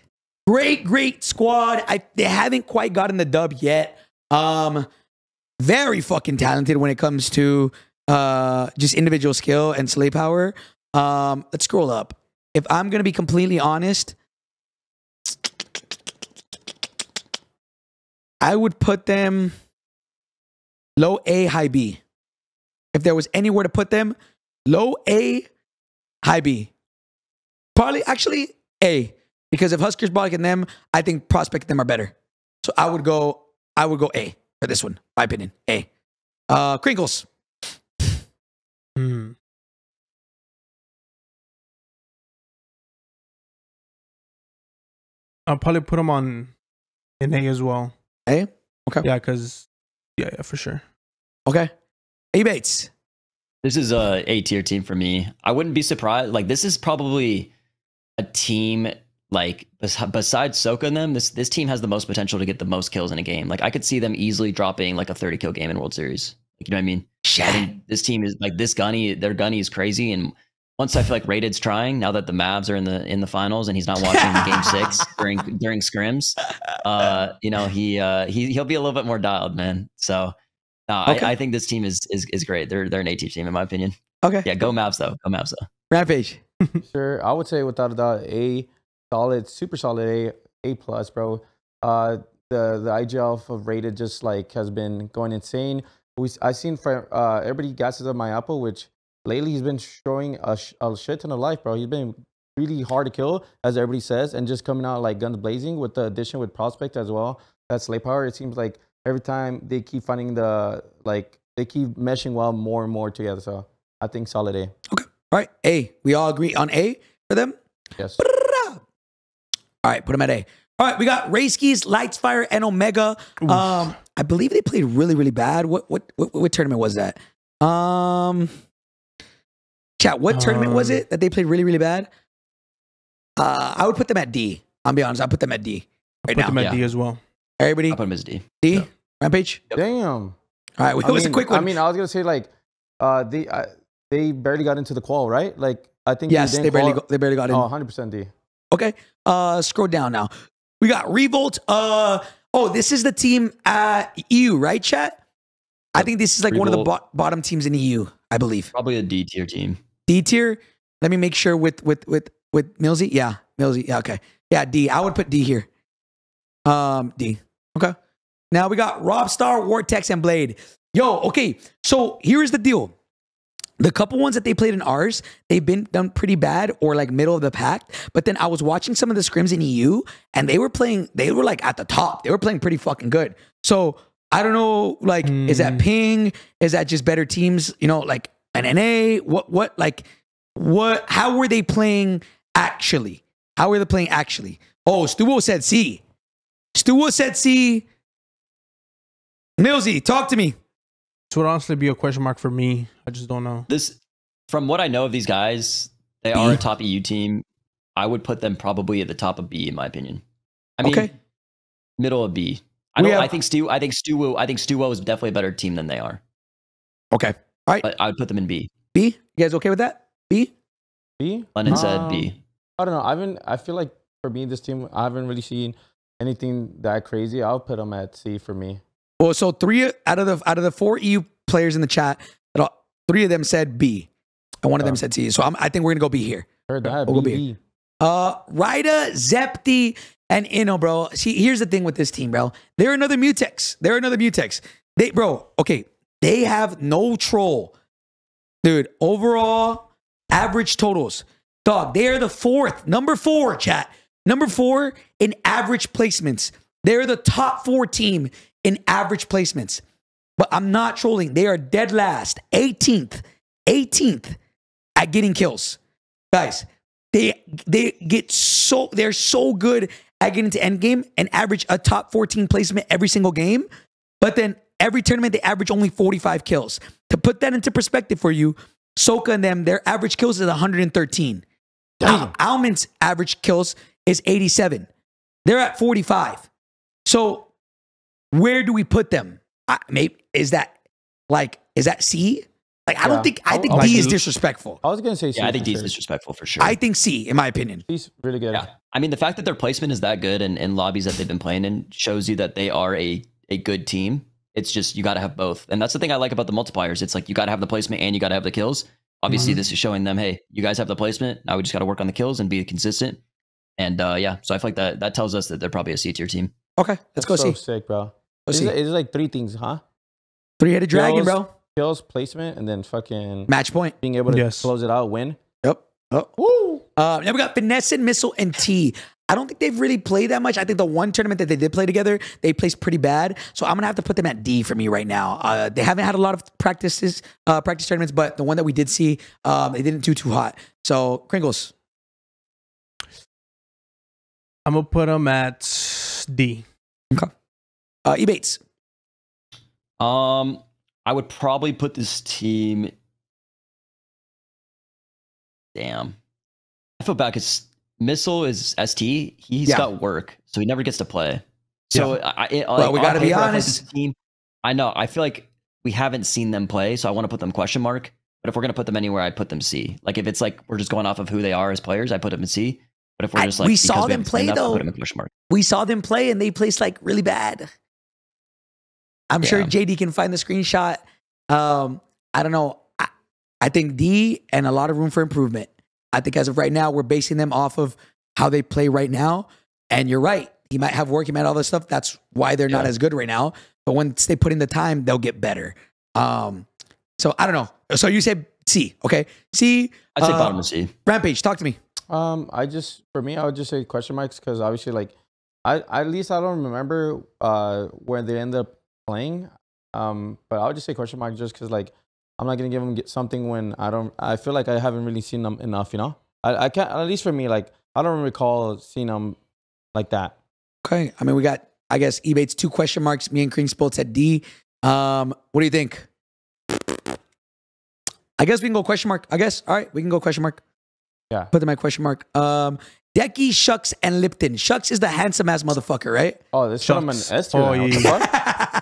great squad. They haven't quite gotten the dub yet. Very fucking talented when it comes to just individual skill and slay power. Let's scroll up. If I'm gonna be completely honest, I would put them low A, high B. If there was anywhere to put them, low A, high B. Probably actually A, because if Huskers Bolic and them, I think Prospect and them are better. So I would go A for this one. My opinion, A. Crinkles. I'll probably put them in A as well. A? Okay. Yeah, because yeah, for sure. Okay. Ebates. This is a A-tier team for me. I wouldn't be surprised. Like, this is probably a team, like, besides Soka and them, this team has the most potential to get the most kills in a game. Like, I could see them easily dropping like a 30-kill game in World Series. Like, you know what I mean? I think this team is like, their gunny is crazy. And once I feel like Rated's trying, now that the Mavs are in the finals and he's not watching Game 6 during scrims, he'll be a little bit more dialed, man. So okay. I think this team is great. They're an A-tier team in my opinion. Okay. Yeah, go Mavs though. Go Mavs though. Rampage. Sure. I would say without a doubt A, solid, super solid A plus, bro. The IGL of Rated just like has been going insane. I seen for everybody gasses up my Apple, which lately he's been showing a shit ton of life, bro. He's been really hard to kill, as everybody says, and just coming out like guns blazing with the addition with Prospect as well. That's slay power. It seems like every time they keep finding they keep meshing well more and more together. So I think solid A. Okay. All right. A. We all agree on A for them? Yes. All right. Put them at A. All right. We got Rayskis, Lightsfire, and Omega. I believe they played really, really bad. What tournament was that? Chat, what tournament was it that they played really, really bad? I would put them at D. I'll be honest. I'll put them at D right now. Put them at D as well. Everybody? I'll put them as D. D? Yeah. Rampage? Yep. Damn. All right. It was a quick one. I mean, I was going to say like they barely got into the qual, right? Like I think yes, they barely got in. Oh, 100% D. Okay. Scroll down now. We got Revolt. This is the team EU, right, chat? I think this is like Revolt. One of the bottom teams in EU, I believe. Probably a D tier team. D tier. Let me make sure with Millsy. Yeah, Millsy. Yeah, okay. Yeah, D. I would put D here. D. Okay. Now we got Robstar, Vortex, and Blade. Yo, okay. So here's the deal. The couple ones that they played in ours, they've been done pretty bad or like middle of the pack. But then I was watching some of the scrims in EU and they were like at the top. They were playing pretty fucking good. So I don't know, like, is that ping? Is that just better teams? You know, like an NA? How were they playing actually? How were they playing actually? Oh, Stuwo said C. Stuwo said C. Millsy, talk to me. This would honestly be a question mark for me. I just don't know. This, from what I know of these guys, they are a top EU team. I would put them probably at the top of B, in my opinion. I mean, middle of B. I think Stuwo is definitely a better team than they are. Okay. All right. But I would put them in B. B? You guys okay with that? B? Lennon said B. I don't know. I feel like for me, this team, I haven't really seen anything that crazy. I'll put them at C for me. Well, so 3 out of the 4 EU players in the chat, 3 of them said B, and 1 of them said C. So I think we're gonna go B here. Heard that. We'll go B. Rida, Zepti, and Inno, bro. See, here's the thing with this team, bro. They're another Mutex. They have no troll, dude. Overall average totals, dog. They are the number 4, chat. Number 4 in average placements. They're the top 4 team in average placements. But I'm not trolling. They are dead last. 18th at getting kills. Guys, they're so good at getting to endgame and average a top 14 placement every single game. But then every tournament, they average only 45 kills. To put that into perspective for you, Soka and them, their average kills is 113. Almond's average kills is 87. They're at 45. So where do we put them? Maybe is that C? Like, I think D is disrespectful. I was gonna say C. Yeah, I think D is disrespectful for sure. I think C, in my opinion. C's really good. Yeah. I mean, the fact that their placement is that good in lobbies that they've been playing in shows you that they are a good team. It's just, you got to have both. And that's the thing I like about the multipliers. It's like, you got to have the placement and you got to have the kills. Obviously, this is showing them, hey, you guys have the placement. Now we just got to work on the kills and be consistent. And yeah, so I feel like that tells us that they're probably a C tier team. Okay, let's go so C. Sick, bro. It's like 3 things, huh? 3-headed dragon, bro. Kills, placement, and then fucking match point. Being able to close it out, win. Yep. Oh. Woo. Now we got Finesse and Missile and T. I don't think they've really played that much. I think the one tournament that they did play together, they placed pretty bad. So I'm gonna have to put them at D for me right now. They haven't had a lot of practice tournaments, but the one that we did see, they didn't do too hot. So Kringles. I'm gonna put them at D. Okay. Ebates. I would probably put this team. Damn. I feel bad because Missile is ST. He's got work, so he never gets to play. So we got to be honest. Team, I know. I feel like we haven't seen them play, so I want to put them question mark. But if we're gonna put them anywhere, I'd put them C. Like if it's like we're just going off of who they are as players, I put them in C. But if we're just like we saw them play though, put them in question mark. We saw them play and they placed like really bad. I'm sure JD can find the screenshot. I don't know. I think D and a lot of room for improvement. I think as of right now, we're basing them off of how they play right now. And you're right. He might have work, he might have all this stuff. That's why they're not as good right now. But once they put in the time, they'll get better. So I don't know. So you said C, okay? C. I'd say bottom of C. Rampage, talk to me. For me, I would just say question marks because obviously, like, at least I don't remember where they ended up playing. But I would just say question mark just because, like, I'm not gonna give them something when I feel like I haven't really seen them enough. You know, I can't. At least for me, like, I don't recall seeing them like that. Okay, I mean, we got, I guess, Ebates 2 question marks. Me and Cream both said D. What do you think? I guess we can go question mark. I guess. All right, we can go question mark. Yeah. Put them at question mark. Decky, Shucks, and Lipton. Shucks is the handsome ass motherfucker, right? Oh, this is an S tier. Oh, yeah.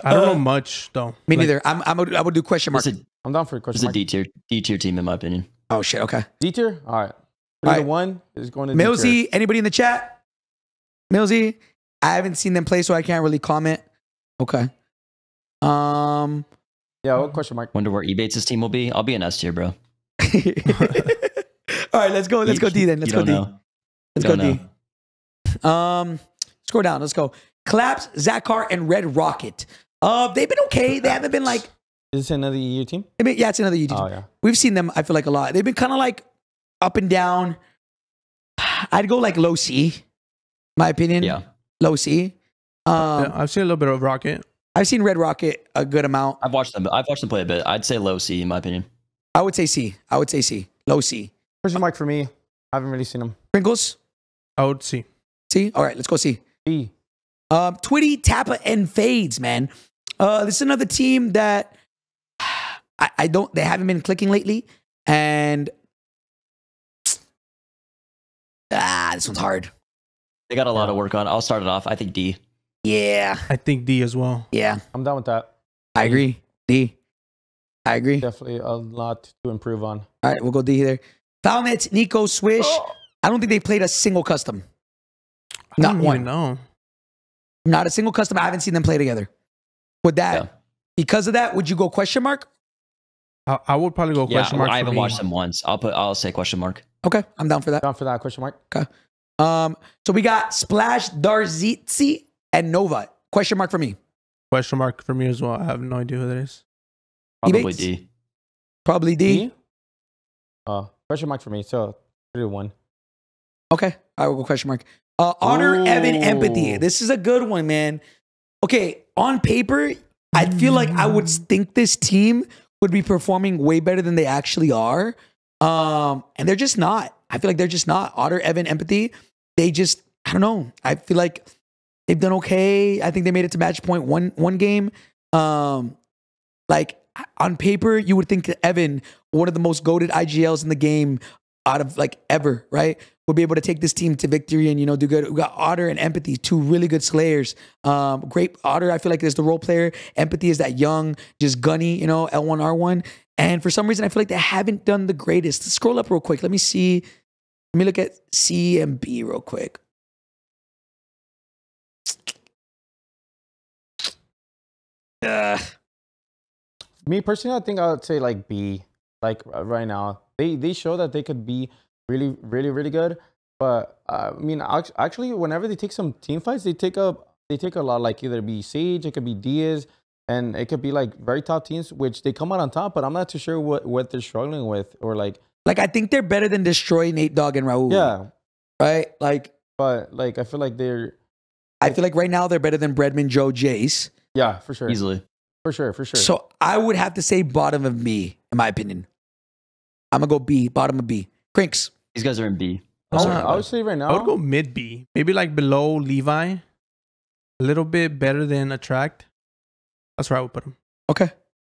I don't know much though. Me neither. I would do question mark. I'm down for a question mark. It's a D tier team in my opinion. Oh shit. Okay. D tier. All right. All right. 1 is going to Millsy. Anybody in the chat? Millsy. I haven't seen them play, so I can't really comment. Okay. Yeah. What question mark? Wonder where Ebates' team will be. I'll be an S tier, bro. All right, let's go. Let's go D then. Let's go D. Let's go D. Scroll down. Let's go. Claps, Zakar, and Red Rocket. They've been okay. They haven't been like. Is this another EU team? Yeah, it's another EU team. Oh yeah. We've seen them. I feel like a lot. They've been kind of like up and down. I'd go like low C. My opinion. Yeah. Low C. Yeah, I've seen a little bit of Rocket. I've seen Red Rocket a good amount. I've watched them play a bit. I'd say low C in my opinion. I would say C. Low C. Question mark for me. I haven't really seen them. Sprinkles? I would see. C? All right, let's go C. B. Twitty, Tappa, and Fades, man. This is another team that they haven't been clicking lately. And this one's hard. They got a lot of work on. I'll start it off. I think D. Yeah. I think D as well. Yeah. I'm done with that. I agree. D. I agree. Definitely a lot to improve on. All right, we'll go D there. Foulnets, Nico, Swish. I don't think they played a single custom. Not one. No. Not a single custom. I haven't seen them play together. With that, because of that, would you go question mark? I would probably go question mark. I haven't watched them once. I'll say question mark. Okay, I'm down for that. Down for that question mark. Okay. So we got Splash, Darzitzi, and Nova. Question mark for me. Question mark for me as well. I have no idea who that is. Probably D. Probably D. Question mark for me. So 3-1. Okay, I will go question mark. Honor, Evan, Empathy. This is a good one, man. Okay, on paper, I feel like I would think this team would be performing way better than they actually are. And they're just not. I feel like they're just not. Otter, Evan, Empathy, they just, I don't know. I feel like they've done okay. I think they made it to match point one game. Like on paper, you would think that Evan, one of the most goated IGLs in the game out of like ever, right? Would be able to take this team to victory and, do good. We got Otter and Empathy, two really good slayers. Great Otter, I feel like is the role player. Empathy is that young, just gunny, L1, R1. And for some reason, I feel like they haven't done the greatest. Scroll up real quick. Let me see. Let me look at C and B real quick. Me personally, I think I would say like B. Like right now, they show that they could be really, really, really good. But I mean, actually, whenever they take some team fights, they take a lot. Like either be Sage, it could be Diaz, and it could be like very top teams, which they come out on top. But I'm not too sure what they're struggling with, or like I think they're better than Destroy, Nate Dogg, and Raul. Yeah, right. But I feel like they're. I feel like right now they're better than Bredman, Joe, Jace. Yeah, for sure, easily, for sure. So I would have to say bottom of B, in my opinion. I'm gonna go B, bottom of B. Crinks. These guys are in B. I would say right now, I would go mid B, maybe like below Levi, a little bit better than Attract. That's where I would put them. Okay.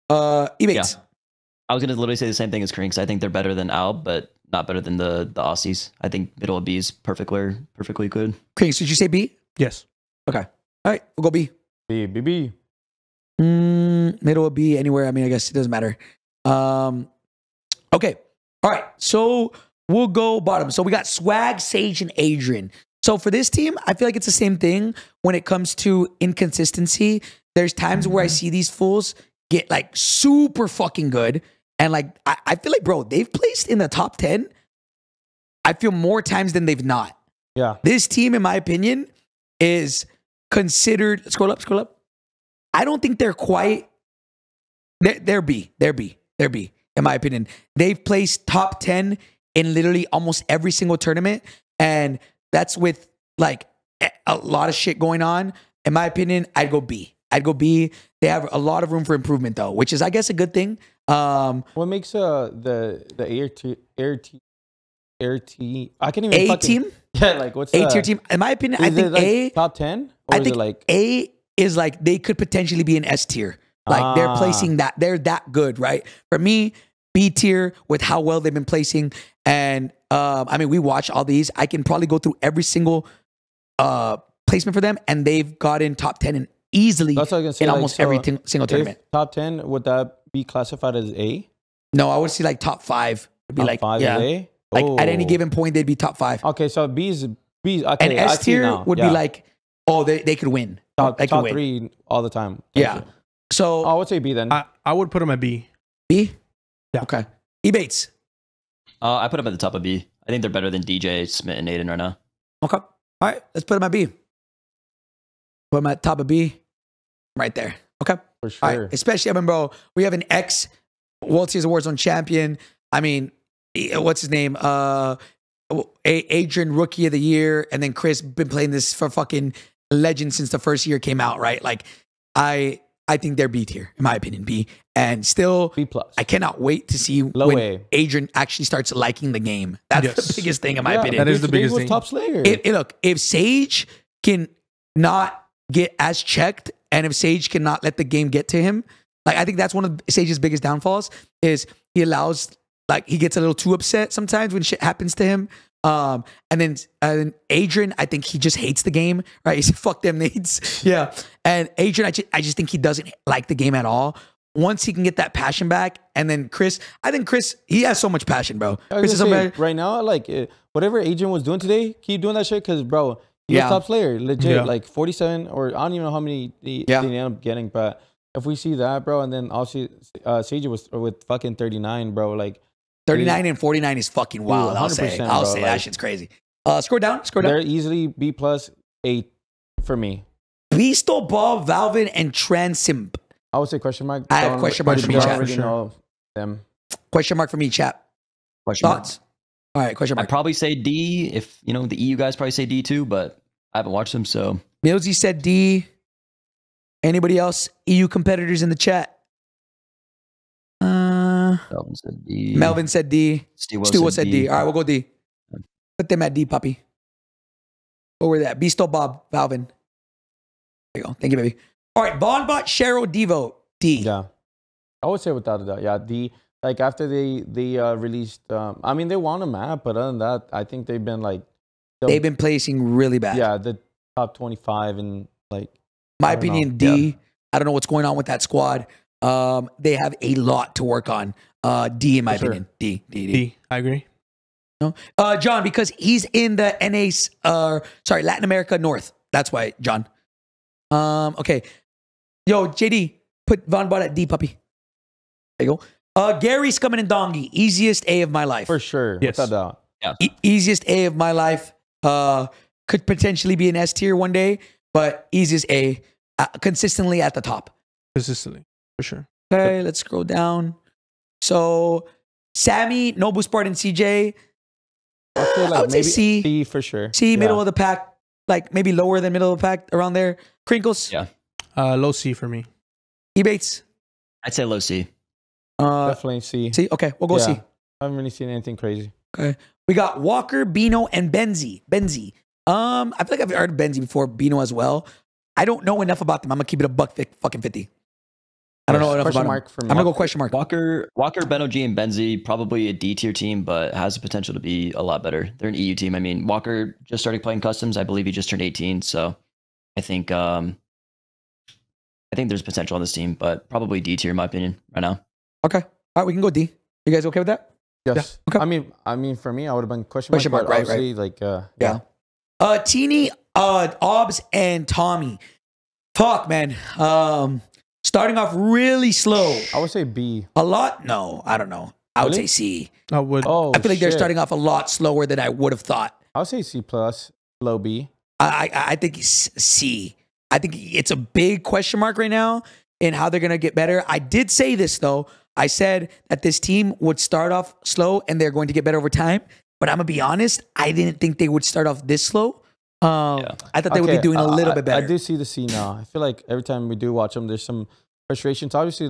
Ebates. Yeah. I was gonna literally say the same thing as Crinks. I think they're better than Alb, but not better than the Aussies. I think middle of B is perfectly good. Crinks, did you say B? Yes. Okay. All right, we'll go B. B. Middle of B, anywhere. I mean, I guess it doesn't matter. Okay. All right. So we'll go bottom. So we got Swag, Sage, and Adrian. So for this team, I feel like it's the same thing when it comes to inconsistency. There's times where I see these fools get like super fucking good. And like, I feel like, bro, they've placed in the top 10. I feel more times than they've not. Yeah. This team, in my opinion, is considered, scroll up. I don't think they're quite, they're B, in my opinion. They've placed top 10 in literally almost every single tournament. And that's with like a lot of shit going on. In my opinion, I'd go B. They have a lot of room for improvement though, which is, I guess, a good thing. What makes the air T? I can't even A team? Yeah, like what's A tier team? In my opinion, I think like A top 10. I think A is like they could potentially be an S tier. Like they're placing that, they're that good, right? For me, B tier with how well they've been placing. And I mean, we watch all these. I can probably go through every single placement for them, and they've gotten top 10 and easily That's what I was gonna say, in like, almost so every single tournament. Top 10, would that be classified as A? No, I would say like top 5. It'd be Top like 5 yeah, is A? like at any Oh. given point they'd be top 5. Okay, so B's. Okay, And I S see tier now. would Yeah. be like, oh, they could win. top, They could top win. 3 all the time. Yeah. Gotcha. So Oh, I would say B then. I would put them at B. B. Yeah. Okay. Ebates. I put them at the top of B. I think they're better than DJ, Smith, and Aiden right now. Okay. All right. Let's put them at B. Put them at top of B. Right there. Okay. For sure. All right. Especially, I mean, bro, we have an ex World Series of Warzone champion. I mean, what's his name? Adrian, Rookie of the Year. And then Chris been playing this for fucking legend since the first year came out, right? Like, I think they're B tier, in my opinion, B. And still, B plus. I cannot wait to see Low when A. Adrian actually starts liking the game. That's the biggest thing, in my opinion. that is the biggest thing. Top Slayer. Look, if Sage can not get as checked, and if Sage cannot let the game get to him, like, I think that's one of Sage's biggest downfalls is he allows, like, he gets a little too upset sometimes when shit happens to him. And then Adrian, I think he just hates the game, right? He's fuck them needs. Yeah. And Adrian, I just think he doesn't like the game at all. Once he can get that passion back, and then Chris, I think Chris, he has so much passion, bro. Chris is somebody, right now, like whatever Adrian was doing today, keep doing that shit because, bro, he was top Slayer, legit, like 47 or I don't even know how many they ended up getting, but if we see that, bro, and then also Sage was with fucking 39, bro, like 39 and 49 is fucking wild. I'll say like, that shit's crazy. Scroll down. They're easily B plus 8 for me. Beasto, Bob, Valvin, and Transimp. I would say question mark. I have question mark for me, chat. Know them. Question mark for me, chat. Thoughts? All right, question mark. I'd probably say D. If the EU guys probably say D too, but I haven't watched them, so. Millsy said D. Anybody else? EU competitors in the chat? Melvin said D. Melvin said D. Stu said D. All right, we'll go D. Put them at D, puppy. Over that. Beasto, Bob, Valvin. There you go. Thank you, baby. All right, Bonbot, Cheryl, Devo, D. Yeah. I would say without a doubt. Yeah, D. Like after they released, I mean, they won a map, but other than that, I think they've been like. They've been placing really bad. Yeah, the top 25 and like. My opinion, D. Yeah. I don't know what's going on with that squad. They have a lot to work on. D, in my opinion. D. I agree. No, John, because he's in the Latin America North. That's why, John. Okay. Yo, JD, put Von Bot at D, puppy. There you go. Gary's coming in Dongi. Easiest A of my life. For sure. Yes. Without doubt. Yeah. Easiest A of my life. Could potentially be an S tier one day, but easiest A. Consistently at the top. Consistently, for sure. Okay, let's scroll down. So, Sammy, Nobu Spartan, CJ. I would say C. C for sure. C, middle of the pack. Like maybe lower than middle of the pack, around there. Crinkles. Yeah. Low C for me. Ebates. I'd say low C. Definitely C. C. Okay, we'll go C. I haven't really seen anything crazy. Okay. We got Walker, Bino, and Benzi. I feel like I've heard of Benzi before, Bino as well. I don't know enough about them. I'm gonna keep it a buck fucking 50. I don't know enough about them. I'm gonna go question mark. Walker, Beno G, and Benzi, probably a D tier team, but has the potential to be a lot better. They're an EU team. I mean, Walker just started playing customs. I believe he just turned 18, so I think there's potential on this team, but probably D tier in my opinion right now. Okay. All right, we can go D. You guys okay with that? Yes. Yeah. Okay. I mean, for me, I would have been question mark, right. Like, yeah. Teeny, Obs, and Tommy. Fuck, man. Starting off really slow. I would say B. A lot? No, I don't know. I would say C. I would. Oh, I feel like they're starting off a lot slower than I would have thought. I would say C plus, low B. I think it's C. I think it's a big question mark right now in how they're going to get better. I did say this, though. I said that this team would start off slow and they're going to get better over time. But I'm going to be honest, I didn't think they would start off this slow. I thought they would be doing a little bit better. I do see the C now. I feel like every time we do watch them, there's some frustrations. Obviously,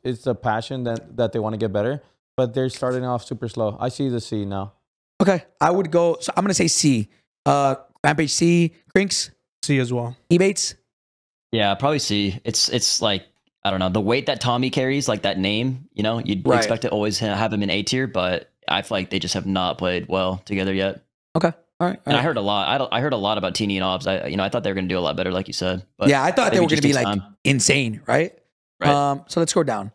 it's the passion that they want to get better, but they're starting off super slow. I see the C now. Okay, I would go. So I'm gonna say C. Rampage C. Crinks C as well. Ebates. Yeah, probably C. It's like I don't know the weight that Tommy carries, like that name. You'd expect to always have him in A tier, but I feel like they just have not played well together yet. Okay. All right. And I heard a lot. I heard a lot about Teeny and Obs. I thought they were going to do a lot better, like you said. But yeah, I thought they were going to be like insane, right? Right. So let's go down.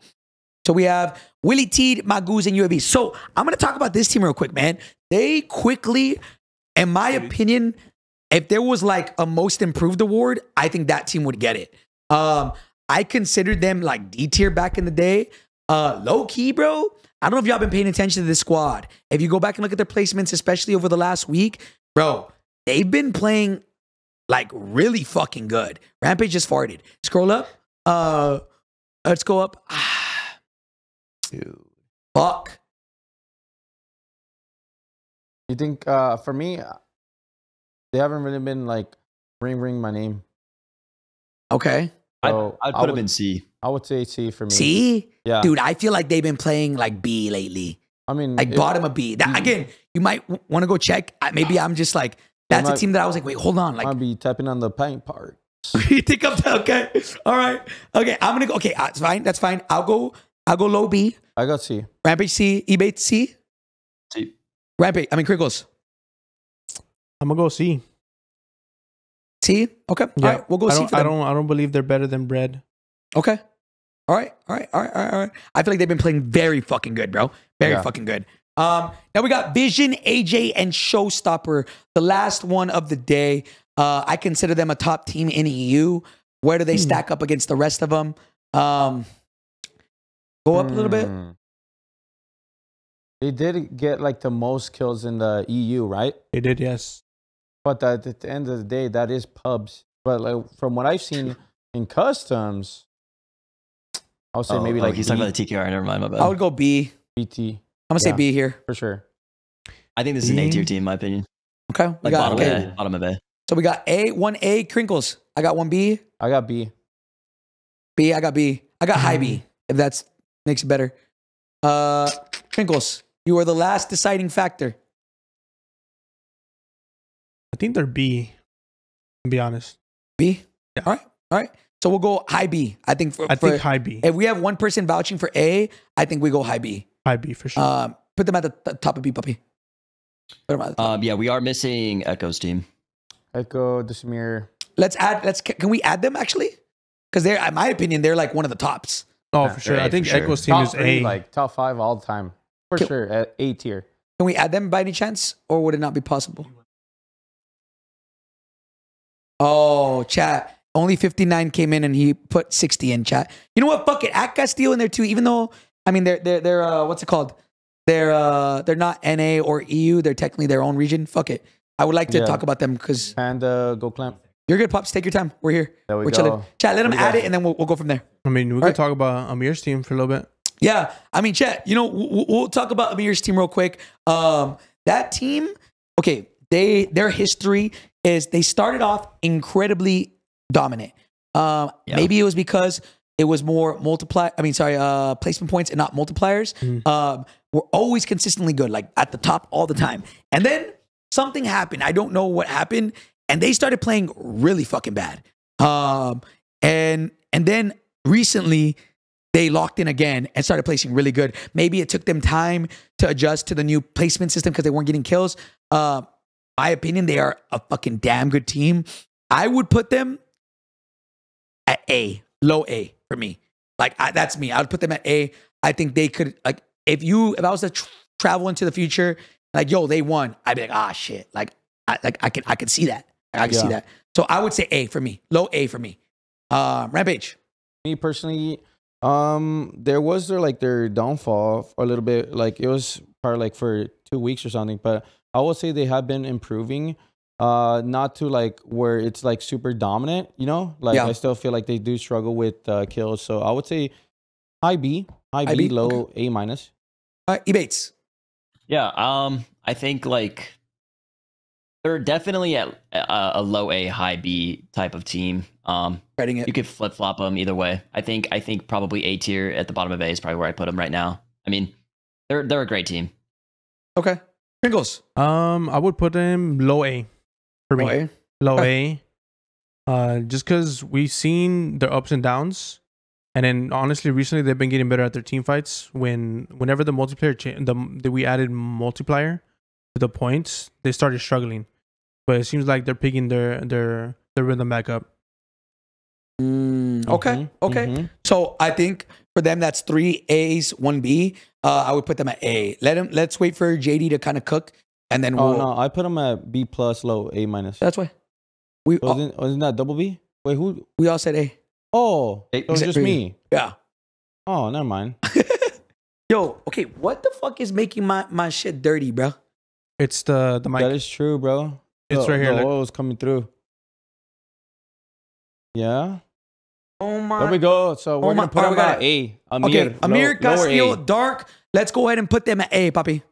So we have Willie Teed, Magooz, and UAV. So I'm going to talk about this team real quick, man. They quickly, in my opinion, if there was like a most improved award, I think that team would get it. I considered them like D tier back in the day. Low key, bro. I don't know if y'all been paying attention to this squad. If you go back and look at their placements, especially over the last week, bro, they've been playing like really fucking good. Rampage just farted. Scroll up. Let's go up. Dude. Fuck. You think, for me, they haven't really been like ring my name. Okay. So I'd put them in C. I would say C for me. C? Yeah. Dude, I feel like they've been playing like B lately. I mean, Like bottom of B. That, again, you might want to go check. Maybe I'm just like, that's a team that I was like, wait, hold on. Like, I'll be tapping on the paint part. you think I'm okay? All right. Okay, I'm gonna go. Okay, it's fine. That's fine. I'll go low B. I got C. Rampage C. Ebates C. C. Rampage. I mean Crinkles. I'm gonna go C. C. Okay. Yeah. All right. We'll go C for them. I don't believe they're better than Bread. Okay. All right. I feel like they've been playing very fucking good, bro. Very fucking good. Now we got Vision, AJ, and Showstopper, the last one of the day. I consider them a top team in EU. Where do they stack up against the rest of them? Go up a little bit. They did get like the most kills in the EU, right? They did, yes. But at the end of the day, that is pubs. But like from what I've seen in customs, I'll say maybe like he's talking about the TKR. Never mind, my bad. I would go B. BT I'm gonna say B here. for sure. I think this is an A tier team, in my opinion. Okay. Like bottom of A. So we got A, 1A, Crinkles. I got 1B. I got B. B, I got B. I got high B, if that makes it better. Crinkles, you are the last deciding factor. I think they're B, to be honest. B? Yeah. All right. So we'll go high B. I think high B. If we have one person vouching for A, I think we go high B. High B for sure. Put them at the top of B, puppy. Put them at the top. Yeah, we are missing Echo's team. Echo, Desimir. Can we add them actually? Because they're, in my opinion, they're like one of the tops. Oh, for sure. I think Echo's team Top is three, A. like top 5 all the time. For sure, at A tier. Can we add them by any chance? Or would it not be possible? Oh, chat. Only 59 came in and he put 60 in chat. You know what? Fuck it. Add Castillo in there too, even though, I mean, they're what's it called? They're not NA or EU. They're technically their own region. Fuck it. I would like to talk about them because. And go Clamp. You're good, Pops. Take your time. We're here. There we We're go. chilling. Chat, let them add it and then we'll go from there. I mean, we could talk about Amir's team for a little bit. Yeah. I mean, chat, you know, we'll talk about Amir's team real quick. That team, okay, their history is they started off incredibly dominant. Maybe it was because it was more placement points and not multipliers. We're always consistently good, like at the top all the time. And then something happened. I don't know what happened. And they started playing really fucking bad. And then recently they locked in again and started placing really good. Maybe it took them time to adjust to the new placement system because they weren't getting kills. My opinion, they are a fucking damn good team. I would put them at A, low A for me. Like that's me. I would put them at A. I think they could, like, if I was to travel into the future, like, yo, they won, I'd be like, shit. I could see that. I can see that. So I would say A for me. Low A for me. Rampage. Me personally, there was their downfall for a little bit. Like it was probably like for 2 weeks or something. But I would say they have been improving. Not to like where it's like super dominant, you know? Like I still feel like they do struggle with kills. So I would say high B, low A minus. Ebates. Yeah, I think like they're definitely at a low A, high B type of team. You could flip flop them either way. I think probably A tier at the bottom of A is probably where I put them right now. I mean, they're a great team. Okay, Pringles. I would put them low A for me. Low A. Just because we've seen their ups and downs. And then honestly, recently they've been getting better at their team fights. Whenever the multiplayer we added multiplier to the points, they started struggling. But it seems like they're picking their rhythm back up. Okay. So I think for them that's 3 A's, 1 B. I would put them at A. Let's wait for JD to kind of cook, and then no, I put them at B plus, low A minus. That's why wasn't that double B? Wait, who? We all said A. Oh, it was just me. Yeah. Oh, never mind. Yo, okay, what the fuck is making my shit dirty, bro? It's the mic. That is true, bro. It's right here. The oil is coming through. Yeah. Oh my. There we go. So we're gonna put them at A. Amir, Castillo, Dark. Let's go ahead and put them at A, papi.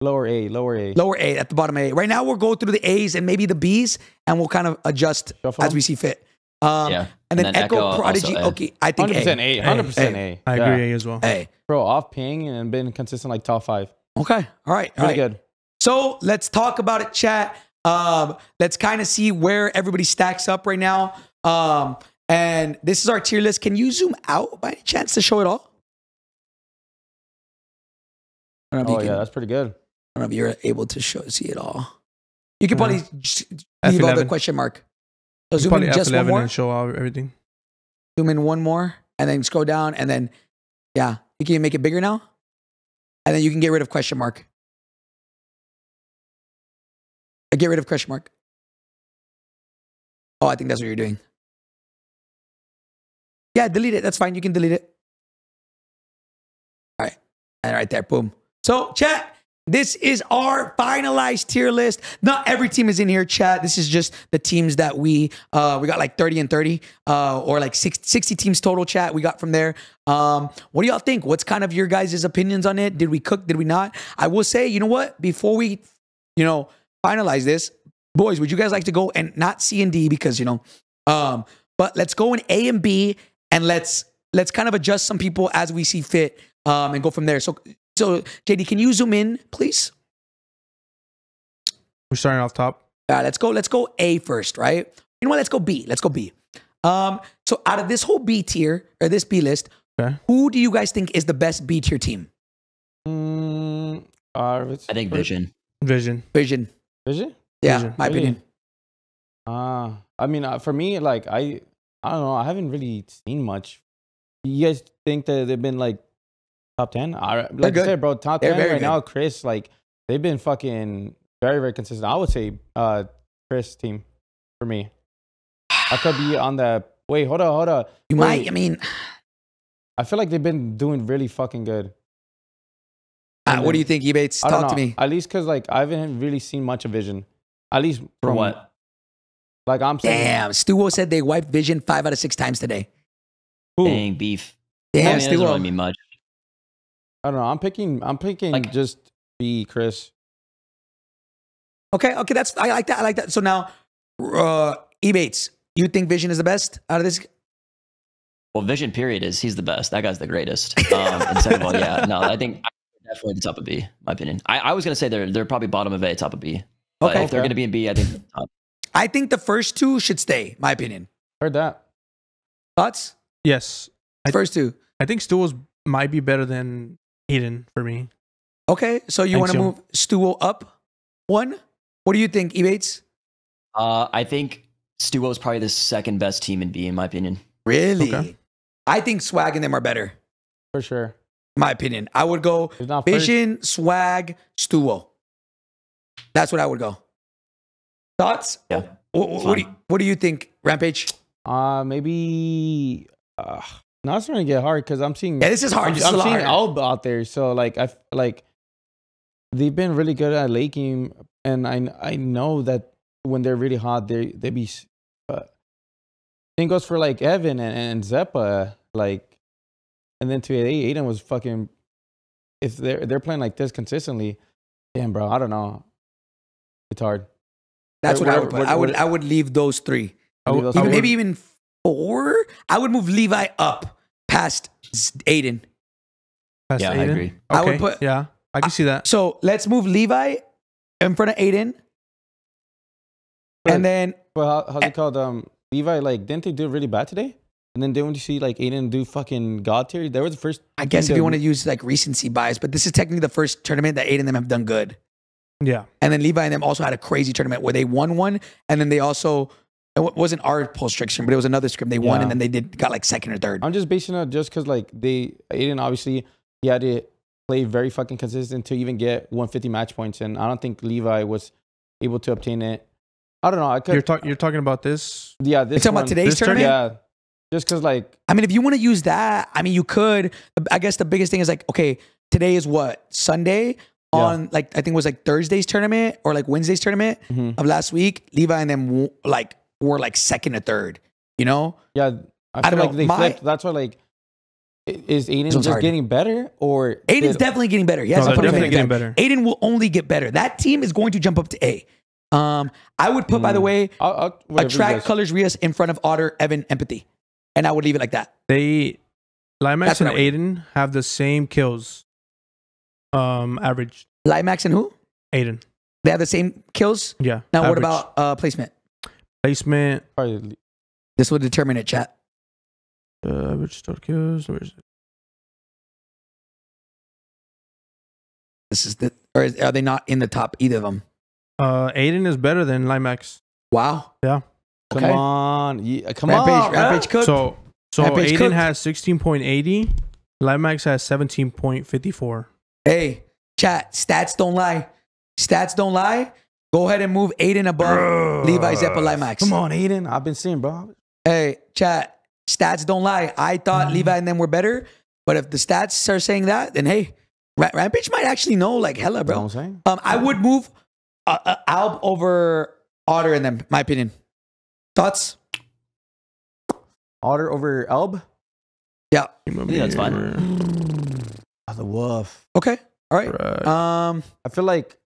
Lower A, lower A. Lower A at the bottom A. Right now, we'll go through the A's and maybe the B's, and we'll kind of adjust Shuffle. as we see fit. Yeah. And then Echo, Prodigy. also A. Okay, I think 100% A. A. 100% A. I Yeah. agree A as well. A. Bro, off ping and been consistent like top 5. Okay. All right. All Really right. good. So let's talk about it, chat. Let's kind of see where everybody stacks up right now. And this is our tier list. Can you zoom out by any chance to show it all? I don't know if Oh, you yeah, can- that's pretty good. I don't know if you're able to see it all. You can probably leave all the F11. question mark. So You zoom probably in just one F11 more. and show out everything. Zoom in one more, and then scroll down, and then yeah, you can make it bigger now, and then you can get rid of question mark. Get rid of question mark. Oh, I think that's what you're doing. Yeah, delete it. That's fine. You can delete it. All right, and right there, boom. So, chat. This is our finalized tier list. Not every team is in here, chat. This is just the teams that we got like 30 and 30 or like 60 teams total, chat. We got from there. What do y'all think? What's kind of your guys' opinions on it? Did we cook? Did we not? I will say, you know what? Before we, finalize this, boys, would you guys like to go and not C and D because, but let's go in A and B and let's kind of adjust some people as we see fit and go from there. So, JD, can you zoom in, please? We're starting off top. Let's go A first, right? You know what? Let's go B. Let's go B. So out of this whole B tier or this B list, Okay. who do you guys think is the best B tier team? I think Vision. Vision. Vision. Vision? Yeah, Vision. my opinion. I mean, for me, like, I don't know. I haven't really seen much. You guys think that they've been like top 10? Like I good. said, bro, top They're 10 very right good. now, Chris, like, they've been fucking very, very consistent. I would say Chris team for me. I could be on the, wait, hold on. You Wait. might, I mean, I feel like they've been doing really fucking good. what do you think, Ebates? I don't Talk to know. me. At least because, like, I haven't really seen much of Vision. At least For from what? Like, I'm saying. Damn, Stuo said they wiped Vision 5 out of 6 times today. Who? Dang, beef. Damn, I mean, it doesn't really Stuo. mean much. I don't know. I'm picking Like- just B, Chris. Okay, I like that. So now, Ebates, you think Vision is the best out of this? Well, Vision period he's the best. That guy's the greatest. And second of all, yeah, no, I think definitely the top of B, my opinion. I was gonna say they're probably bottom of A, top of B. But Okay. if they're gonna be in B, I think they're top. I think the first two should stay, my opinion. Heard that. Thoughts? Yes. First two. I think Stuos might be better than Eden for me. Okay, so you Think want to so. move Stuo up one? What do you think, Ebates? I think Stuo is probably the second best team in B, in my opinion. Really? Okay. I think Swag and them are better. For sure. My opinion. I would go It's not first. Vision, Swag, Stuo. That's what I would go. Thoughts? Yeah. What do you think, Rampage? Maybe. Now it's starting to get hard because I'm seeing. Yeah, this is hard. I'm, This is a I'm lot seeing harder. Alb out there, so like they've been really good at late game, and I know that when they're really hot, they be. Same goes for like Evan and Zeppa, like, and then to Aiden was fucking. If they're playing like this consistently, damn, bro, I don't know. It's hard. That's what I would What- put. what- I would leave those three. Leave those Even, three. maybe even 4. I would move Levi up past Aiden. Past Yeah, I Aiden? agree. Okay. I would put- Yeah, I can see that. So let's move Levi in front of Aiden. And then But how's it called? Levi, like, didn't they do really bad today? And then didn't you see like Aiden do fucking God tier? That was the first. I guess thing if you that- want to use like recency bias, but this is technically the first tournament that Aiden and them have done good. Yeah. And then Levi and them also had a crazy tournament where they won one, and then they also it wasn't our pulse scrim, but it was another scrim. They won, Yeah. and then they got like second or third. I'm just basing it just because like Aiden obviously he had to play very fucking consistent to even get 150 match points, and I don't think Levi was able to obtain it. I don't know. I could. You're talking about this. Yeah, this You're talking about one- today's this tournament? tournament? Yeah, just because like I mean, if you want to use that, I mean, you could. I guess the biggest thing is like, okay, today is what? Sunday? Yeah. On like, I think it was like Thursday's tournament or like Wednesday's tournament Mhm. of last week. Levi and them were like second or third, you know? yeah, I I feel don't like know. they My- flipped. That's why like Is Aiden This one's just hard. getting better, or Aiden's definitely getting better. He has No, to put they're him in definitely again. getting better. Aiden will only get better. That team is going to jump up to A. I would put, by the way, whatever you Attract, guys- Colors, Rios in front of Otter, Evan, Empathy. And I would leave it like that. Limax That's and what I would Aiden have the same kills. Average. Limax and who? Aiden. They have the same kills. Yeah. Now, what average. about placement? Placement? Probably- This will determine it, chat. Average total kills. Where is it? This is the, or are they not in the top, either of them? Aiden is better than Limax. Wow. Yeah. Come Okay. on, come Rampage, on, Rampage cooked. So Rampage Aiden cooked. has 16.80. Limax has 17.54. Hey, chat, stats don't lie. Stats don't lie. Go ahead and move Aiden above Levi Zeppa Limax. Come on, Aiden. I've been seeing, bro. Hey, chat, stats don't lie. I thought Levi and them were better, but if the stats are saying that, then hey, Rampage might actually know like hella, You know bro. what I'm saying? I would move Alb over Otter in them, my opinion. Thoughts? Otter over Elb. Yeah. I think that's fine. Oh, the wolf. Okay. All right. Right. I feel like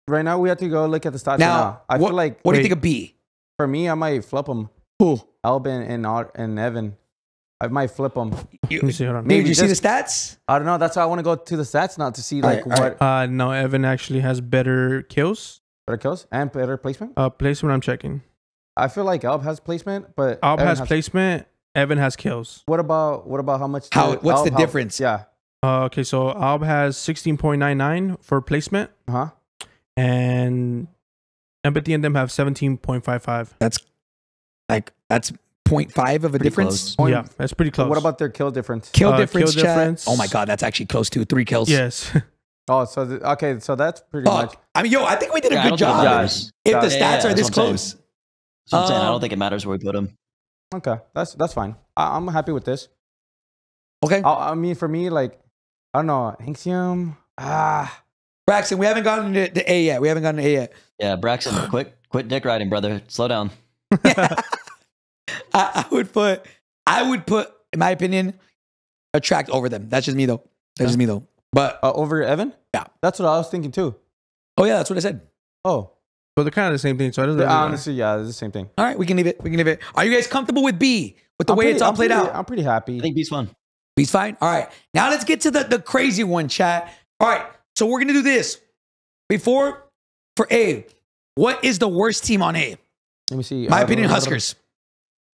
right now we have to go look at the stats. Now, Now, I what, feel like what do you think of B? for me, I might flip them. Who? Albin and Evan. I might flip them. Let me see. Hold on. Maybe, did you see the just- stats? I don't know. That's why I want to go to the stats now to see All like right, all what No, Evan actually has better kills. better kills and better placement. Placement, I'm checking. I feel like Alb has placement, but Alb Evan has placement. Evan has kills. What about how much? What's the difference? Yeah. Okay, so Alb has 16.99 for placement, Uh huh. and Empathy and them have 17.55. That's 0.5 of a Pretty difference. close. Yeah, that's pretty close. What about their kill difference? Kill Kill difference, chat. difference. Oh my God, that's actually close to 3 kills. Yes. Oh, so okay, so that's pretty much. Fuck. I mean, yo, I think we did a Yeah, I good don't think it job. matters. If the Yeah, stats yeah, are this that's what I'm close. saying. That's what I'm saying. I Um, don't think it matters where we put him. Okay, that's fine. I'm happy with this. Okay. I mean, for me, like, I don't know, Hanksium. Braxton, we haven't gotten to A yet. We haven't gotten to A yet. Yeah, Braxton, quit dick riding, brother. Slow down. I would put, in my opinion, Attract over them. That's just me though. That's just me though. But Over Evan. Yeah. That's what I was thinking too. oh yeah, that's what I said. Oh, But they're kind of the same thing, so it doesn't really matter. honestly, yeah, it's the same thing. All right, we can leave it. We can leave it. Are you guys comfortable with B? With the way it's all played out? I'm pretty happy. I think B's fun. B's fine. All right. Now let's get to the crazy one, chat. All right. So we're gonna do this. For A, what is the worst team on A? Let me see. My opinion, Huskers.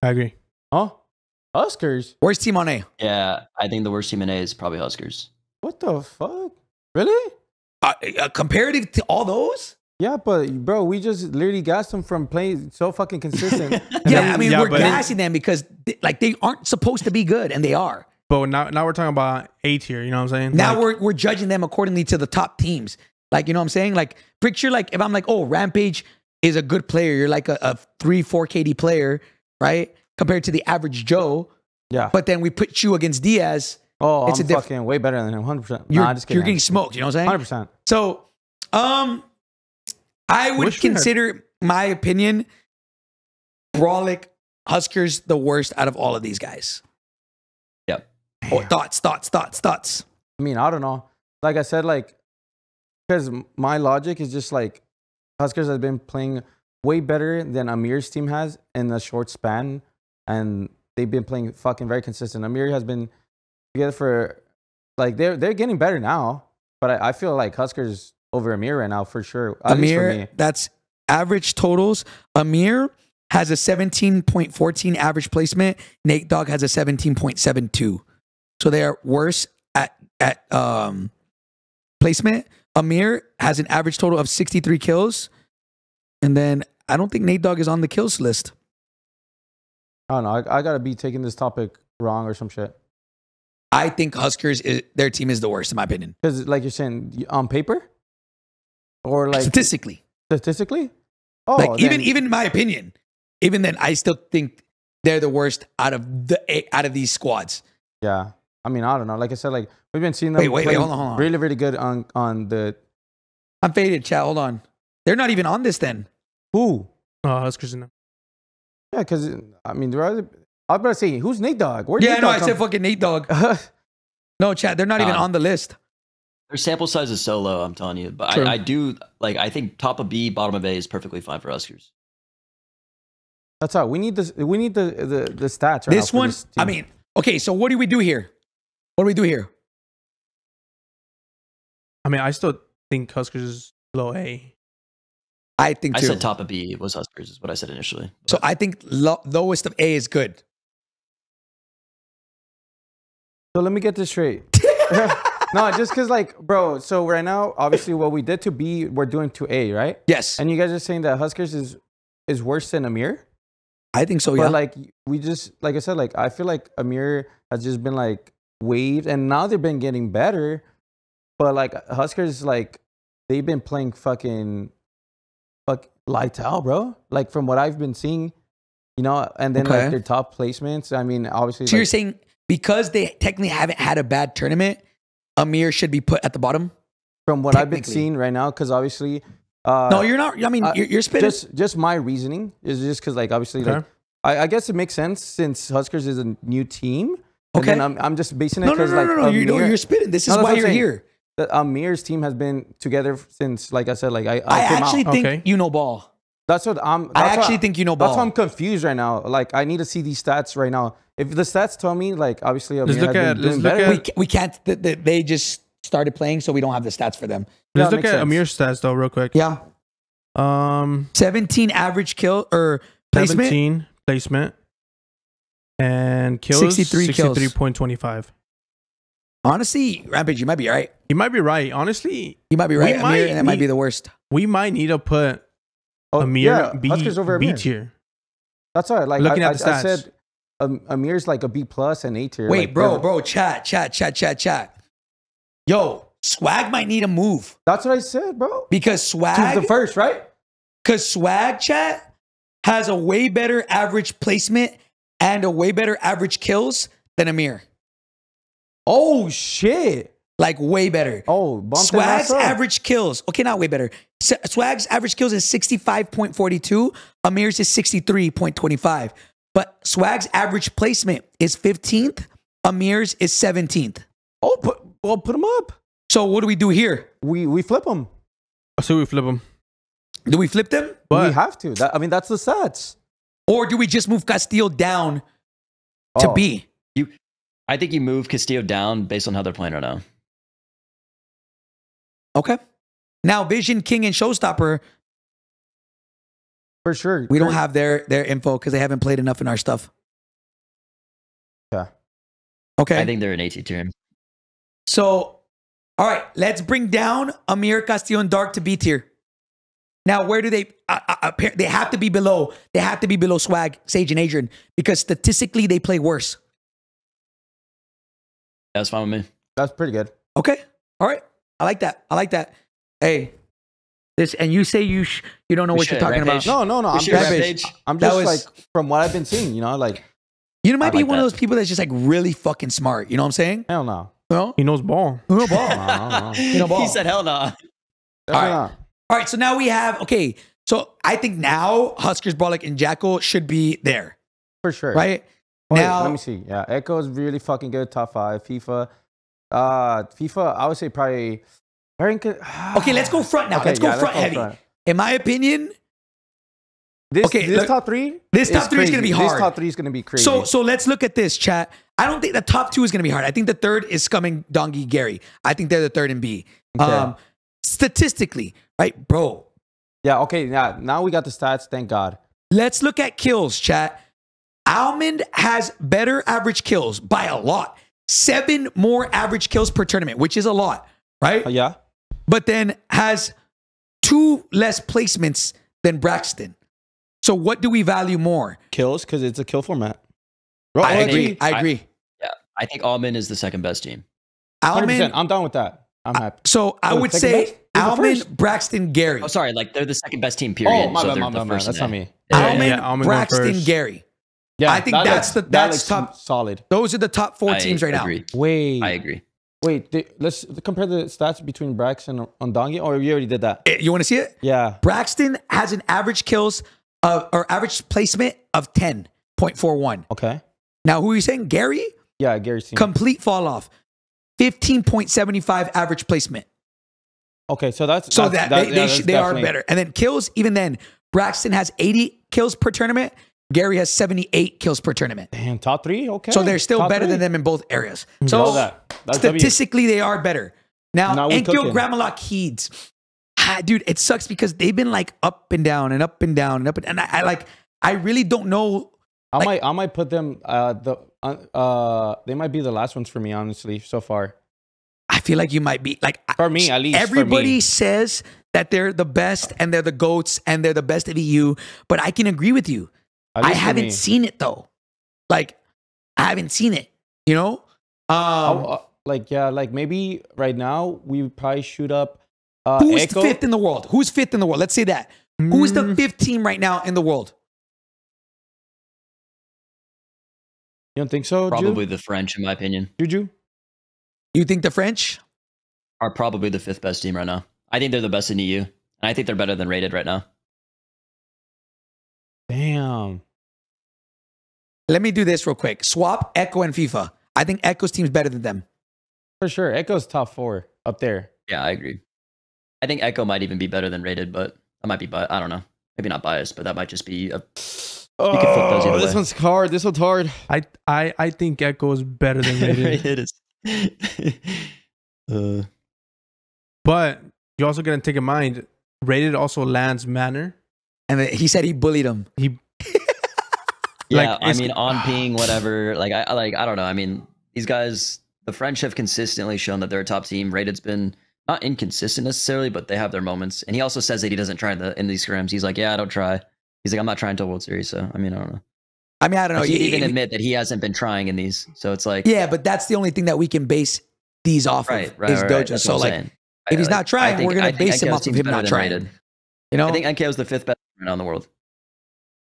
I agree. Oh, Huskers. Worst team on A. Yeah, I think the worst team in A is probably Huskers. What the fuck? Really? Comparative to all those? Yeah, but bro, we just literally gassed them from playing so fucking consistent. Yeah, I mean, yeah, we're but- gassing them because they aren't supposed to be good, and they are. But now we're talking about A tier, you know what I'm saying? Now Like, we're judging them accordingly to the top teams. Like, you know what I'm saying? Like, picture like if I'm like, oh, Rampage is a good player. You're like a 3-4 KD player, right? Compared to the average Joe. Yeah. But then we put you against Diaz. Oh, It's I'm a diff- fucking way better than him. 100%. You're, Nah, just kidding. you're getting smoked. You know what I'm saying? 100%. So, I would Wish we had- consider, my opinion, Brawlic, Huskers the worst out of all of these guys. Yep. Oh, thoughts. I mean, I don't know. Like I said, like, because my logic is just like Huskers have been playing way better than Amir's team has in a short span, and they've been playing fucking very consistent. Amir has been together for like they're getting better now, but I feel like Huskers over Amir right now for sure. At least for me. Amir, that's average totals. Amir has a 17.14 average placement. Nate Dogg has a 17.72. So they are worse at placement. Amir has an average total of 63 kills. And then I don't think Nate Dogg is on the kills list. I don't know. I gotta be taking this topic wrong or some shit. I think Huskers, their team is the worst, in my opinion. Because like you're saying, on paper, or like Statistically. statistically, oh, Like then- even in my opinion, even then, I still think they're the worst out of these squads. yeah. I mean, I don't know. Like I said, like we've been seeing them Wait, play hold on. really, really good on the I'm faded, chat. Hold on. They're not even on this then. who. Huskers in them. Yeah, because I mean, there are I was about to say, who's Nate Dogg? Where'd Yeah, Nate no, Dogg I come said fucking Nate Dogg. No, chat, they're not even on the list. Their sample size is so low, I'm telling you. But I do like. I think top of B, bottom of A is perfectly fine for Huskers. That's all. We need this. We need the stats. Right This now for one, this team. I mean, okay, so what do we do here? What do we do here? I mean, I still think Huskers is low A. I think I too. said top of B was Huskers, is what I said initially. So I think lowest of A is good. So let me get this straight. No, just because, like, bro, so right now, obviously, what we did to B, we're doing to A, right? Yes. And you guys are saying that Huskers is worse than Amir? I think so, But, yeah. like, we just, like I said, like, I feel like Amir has just been, like, waived, and now they've been getting better. But, like, Huskers, like, they've been playing fucking lights out, bro. Like, from what I've been seeing, you know, and then, like, their top placements. I mean, obviously. So like, you're saying because they technically haven't had a bad tournament, Amir should be put at the bottom? from what I've been seeing right now, because obviously. No, you're not. I mean, you're spitting. Just my reasoning is just because, like, obviously, like, I guess it makes sense since Huskers is a new team. Okay. And then I'm just basing it No, because, like, you're spitting. This is why you're here. Amir's team has been together since, like I said, like, I actually think you know ball. That's what I'm. I actually think you know ball. That's why I'm confused right now. Like, I need to see these stats right now. If the stats tell me, like, obviously, Amir has been doing better. We can't. They just started playing, so we don't have the stats for them. Let's look at Amir's stats though, real quick. Yeah. 17 average kill or placement. 17 placement and kills 63.25. Honestly, Rampage, you might be right. You might be right. Honestly, you might be right. Amir, and that might be the worst. We might need to put Amir B tier. That's all right. Like, looking at the stats. I said Amir's like a B plus and A tier. Wait, like, bro, chat. Yo, Swag might need a move. That's what I said, bro. Because Swag the first, right? Because Swag, chat, has a way better average placement and a way better average kills than Amir. Oh shit! Like way better. Oh, Swag's average kills. Okay, not way better. Swag's average kills is 65.42. Amir's is 63.25. But Swag's average placement is 15th. Amir's is 17th. Oh, put them up. So what do we do here? We flip them. So we flip them. Do we flip them? But we have to. I mean, that's the stats. Or do we just move Castillo down to B? I think you move Castillo down based on how they're playing right now. Okay. Now, Vision, King, and Showstopper. For sure. We don't have their info because they haven't played enough in our stuff. Yeah. Okay. I think they're an AT tier. So, all right, let's bring down Amir, Castillo, and Dark to B tier. Now, where do they? They have to be below. They have to be below Swag, Sage, and Adrian because statistically they play worse. That's fine with me. That's pretty good. Okay. All right. I like that. Hey, this and you say you don't know what you're talking about. No. I'm just like from what I've been seeing. You know, like you might be one of those people that's just like really fucking smart. You know what I'm saying? Hell no. No. He knows ball. You know ball. You know ball. He said hell no. All right. So now we have So I think now Huskers, Brolic, and Jackal should be there for sure. Right now, let me see. Yeah, Echo is really fucking good. Top 5. FIFA, I would say probably. Okay, let's go front now. Let's go front heavy. In my opinion, this top 3. This top 3 is going to be hard. This top 3 is going to be crazy. So let's look at this, chat. I don't think the top 2 is going to be hard. I think the third is Scumming, Dongi, Gary. I think they're the third in B. Okay. Statistically, right, bro? Yeah. Okay. Yeah. Now we got the stats. Thank God. Let's look at kills, chat. Almond has better average kills by a lot. 7 more average kills per tournament, which is a lot, right? Yeah. But then has 2 less placements than Braxton. So what do we value more? Kills, because it's a kill format. Bro, I agree. Yeah, I think Almond is the second best team. Almond, I'm done with that. I'm happy. So I would say Almond, Braxton, Gary. Oh, sorry, like they're the second best team. Period. Oh, my bad. That's not me. Almond, Braxton, Gary. Yeah, I think that's top solid. Those are the top 4 teams right now. Wait, I agree. Wait, let's compare the stats between Braxton and Dongi, or you already did that? You want to see it? Yeah. Braxton has an average kills or average placement of 10.41. Okay. Now, who are you saying? Gary? Yeah, Gary's team. Complete fall off. 15.75 average placement. Okay, so that's So that's, they are better. And then kills, even then, Braxton has 80 kills per tournament. Gary has 78 kills per tournament. Damn, top 3? Okay. So they're still top better 3. than them in both areas. All So that's statistically, they are better. Now we Enkyo cooking. Gramalok Heeds. Dude, it sucks because they've been like up and down and up and down and up and I really don't know. I might put them they might be the last ones for me, honestly, so far. I feel like you might be like, For me, at least. everybody says that they're the best and they're the GOATs and they're the best of EU, but I can agree with you. I haven't seen it though. Like, I haven't seen it, you know? Like maybe right now we probably shoot up Who's Echo. fifth in the world? Who's fifth in the world? Let's say that. Who is the fifth team right now in the world? You don't think so, Probably the French, in my opinion, Juju? You think the French? are probably the 5th best team right now. I think they're the best in EU, and I think they're better than Rated right now. Damn. Let me do this real quick. Swap Echo and FIFA. I think Echo's team's better than them. For sure. Echo's top 4 up there. Yeah, I agree. I think Echo might even be better than Rated, but I might be biased. I don't know. Maybe not biased, but that might just be a... Oh, You can flip those either this way. one's hard. This one's hard. I think Echo is better than Rated. Rated is... But you also gotta take in mind, Rated also lands manner. And then he said he bullied him. He Yeah, Like, I it's- mean, on ping, whatever. I don't know. I mean, these guys, the French have consistently shown that they're a top team. Rated's been not inconsistent necessarily, but they have their moments. And he also says that he doesn't try in these scrims. He's like, yeah, I don't try. He's like, I'm not trying to World Series. So, I mean, I don't know. I mean, I don't know. He even admit that he hasn't been trying in these. So it's like, Yeah, but that's the only thing that we can base these off of is Doja. That's So what I'm like, saying. if he's I not trying, we're gonna I think base him NKO's off of team's him better not than trying. Rated. You know? I think NKO is the 5th best right now in the world.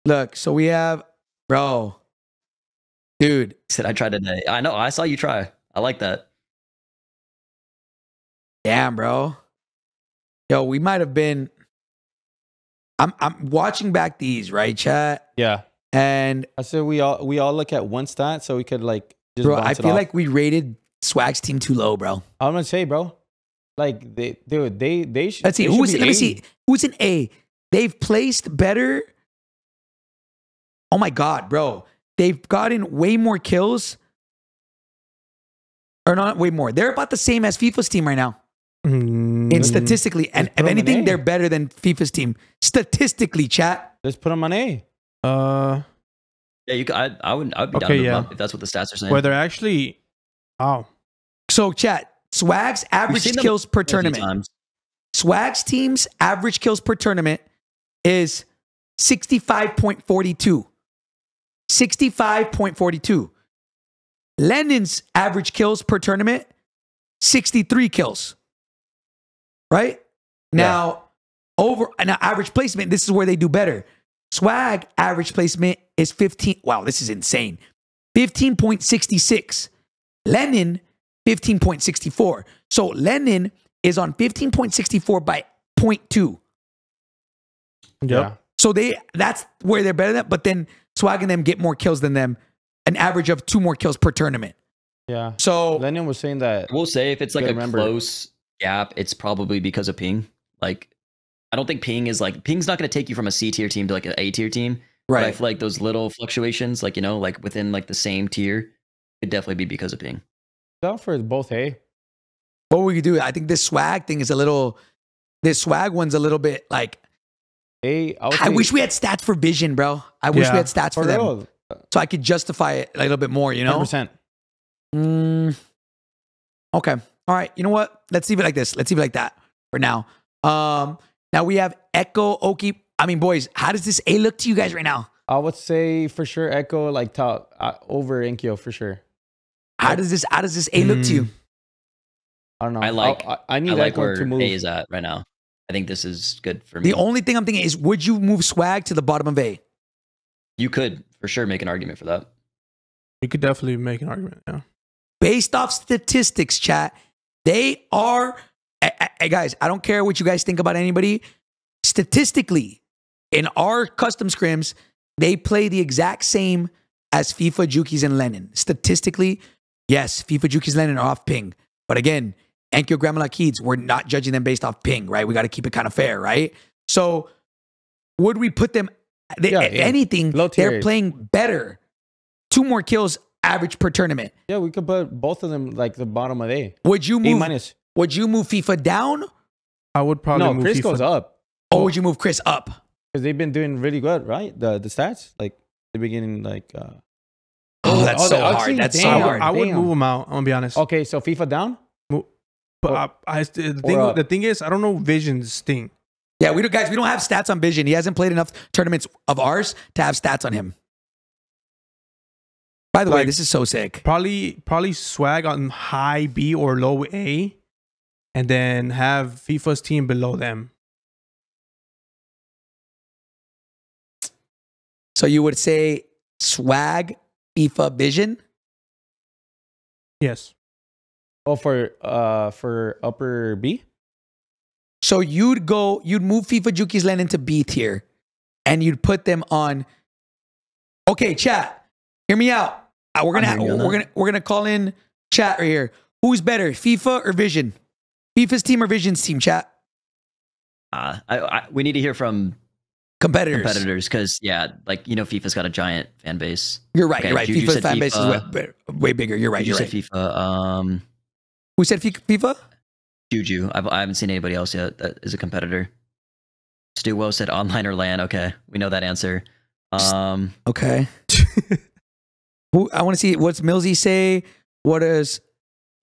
Look, so we have, bro, dude. He said, I tried today. I know. I saw you try. I like that. Damn, bro. Yo, we might have been. I'm watching back these, right, chat? Yeah. And I said we all look at one stat so we could like just bro, bounce I it feel off. like we rated Swag's team too low, bro. I'm gonna say, bro. Like they should. Let's see. they should be Let me A. see. Who's in A? They've placed better. Oh my God, bro. They've gotten way more kills. Or not way more. They're about the same as FIFA's team right now. In statistically. And if put 'em in anything, A. they're better than FIFA's team. Statistically, chat. Let's put them on A. Yeah, you could, I would be down Okay, to yeah. bump if that's what the stats are saying. where they're actually So, chat. Swag's We've average seen them kills per a few tournament. times. Swag's team's average kills per tournament is 65.42. 65.42. Lennon's average kills per tournament, 63 kills. Right? Now, average placement, this is where they do better. Swag average placement is 15. Wow, this is insane. 15.66. Lennon, 15.64. So Lennon is on 15.64 by 0.2. Yeah. So that's where they're better than, but then Swag and them get more kills than them, an average of 2 more kills per tournament. Yeah. So Lennon was saying that. I will say if it's like Gotta a remember. close gap, it's probably because of ping. Like, I don't think ping's not going to take you from a C tier team to like an A tier team. But I right. feel like those little fluctuations, like, you know, like within like the same tier, could definitely be because of ping. Down for both A. What we could do, I think this Swag thing is this Swag one's a little bit like, A. I wish we had stats for Vision, bro. I wish we had stats for them. real. So I could justify it a little bit more, you know? 100%. Okay. All right. You know what? Let's leave it like this. Let's leave it like that for now. Now we have Echo, Oki. I mean, boys, how does this A look to you guys right now? I would say for sure Echo like top over Enkyo for sure. How does this A look to you? I don't know. I like- I need I like Echo where to move. A is at right now. I think this is good for me. The only thing I'm thinking is, would you move Swag to the bottom of A? You could for sure make an argument for that. you could definitely make an argument. Yeah. Based off statistics, chat, they are, hey guys, I don't care what you guys think about anybody. Statistically, in our custom scrims, they play the exact same as FIFA, Jukies, and Lennon. Statistically, yes, FIFA, Jukies, Lennon are off ping. But again, Enkyo, Gramala, Keeds, we're not judging them based off ping, right? We got to keep it kind of fair, right? So would we put them, anything, they're playing better. 2 more kills average per tournament. Yeah, we could put both of them like the bottom of A. Would you move A-. Would you move FIFA down? I would probably move Chris FIFA. goes up. Or would you move Chris up? Because they've been doing really good, right? The stats, like the beginning, like. That's so hard. That's so hard. I would move them out. I'm gonna be honest. Okay, so FIFA down. But the thing is, I don't know Vision's thing. Yeah, we don't have stats on Vision. He hasn't played enough tournaments of ours to have stats on him. By the way, this is so sick. Probably Swag on high B or low A, and then have FIFA's team below them. So you would say Swag, FIFA, Vision? Yes. Oh, for upper B? So you'd move FIFA, Jukies, Lennon to B tier, and you'd put them on. Okay, chat, hear me out. We're gonna call in chat right here. Who's better, FIFA or Vision? FIFA's team or Vision's team, chat? We need to hear from competitors, because FIFA's got a giant fan base. You're right. Okay, you're right. FIFA's fan base is way bigger. You're right. You said FIFA. Who said FIFA? Juju. I haven't seen anybody else yet that is a competitor. Stu said online or LAN. Okay, we know that answer. Okay. I want to see what's Millsy say. What is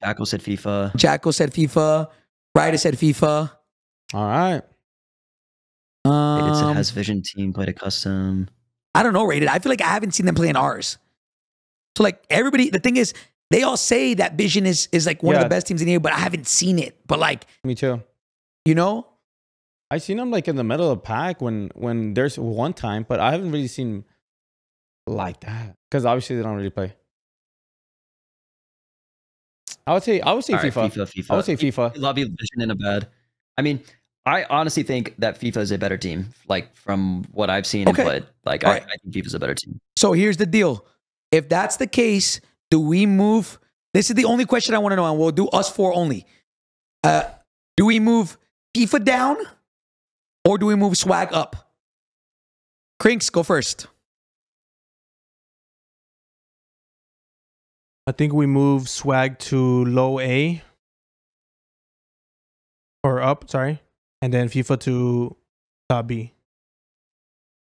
Jackal said FIFA. Jackal said FIFA. Ryder said FIFA. All right. Rated said has Vision team played a custom. I don't know, Rated. I feel like I haven't seen them play in ours. So like everybody, the thing is, they all say that Vision is like one of the best teams in the year, but I haven't seen it. But like, me too. You know, I seen them like in the middle of the pack when there's one time, but I haven't really seen like that because obviously they don't really play. I would say FIFA. FIFA. I would say FIFA. Love you, Vision in a bad. I mean, I honestly think that FIFA is a better team. Like from what I've seen and played, like I think FIFA's a better team. So here's the deal: if that's the case, do we move? This is the only question I want to know, and we'll do us 4 only. Do we move FIFA down, or do we move Swag up? Crinks, go first. I think we move Swag to low A. Or up, sorry. And then FIFA to top B.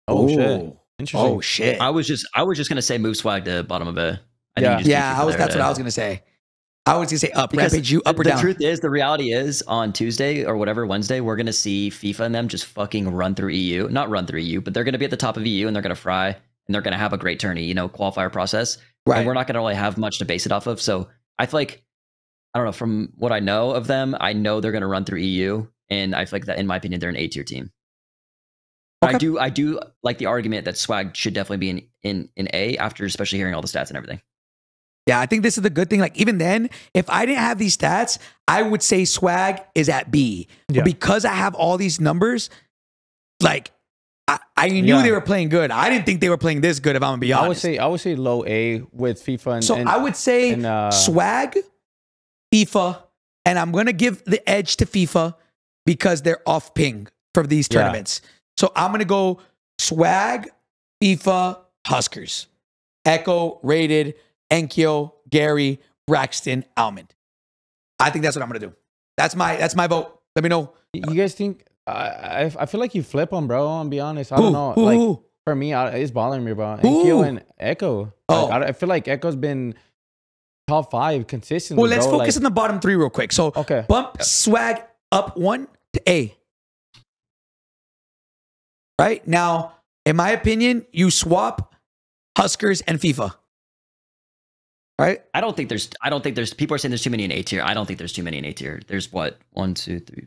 Oh, shit. Interesting. Oh, shit. I was just gonna say move Swag to bottom of A. That's what I was gonna say. I was gonna say up. Rampage, you up or down? The truth is, the reality is, on Tuesday or whatever, Wednesday, we're gonna see FIFA and them just fucking run through EU. Not run through EU, but they're gonna be at the top of EU and they're gonna fry and they're gonna have a great tourney, qualifier process. Right. And we're not gonna really have much to base it off of. So I feel like, I don't know, from what I know of them, I know they're gonna run through EU, and I feel like that, in my opinion, they're an A-tier team. Okay. I do like the argument that Swag should definitely be in A after especially hearing all the stats and everything. Yeah, I think this is the good thing. Like, even then, if I didn't have these stats, I would say Swag is at B. Yeah. But because I have all these numbers, like, I knew they were playing good. I didn't think they were playing this good, if I'm going to be honest. I would say low A with FIFA. I would say Swag, FIFA, and I'm going to give the edge to FIFA because they're off ping for these tournaments. So I'm going to go Swag, FIFA, Huskers. Echo, Rated, Enkyo, Gary, Braxton, Almond. I think that's what I'm gonna do. That's my vote. Let me know. You guys think? I feel like you flip them, bro. I'm be honest. I don't know. For me, it's bothering me, bro. Enkyo and Echo. I feel like Echo's been top 5 consistently. Well, let's focus on the bottom 3 real quick. So bump Swag up 1 to A. Right now, in my opinion, you swap Huskers and FIFA. Right? I don't think there's people are saying there's too many in A tier. I don't think there's too many in A tier. There's what? 1, 2, 3,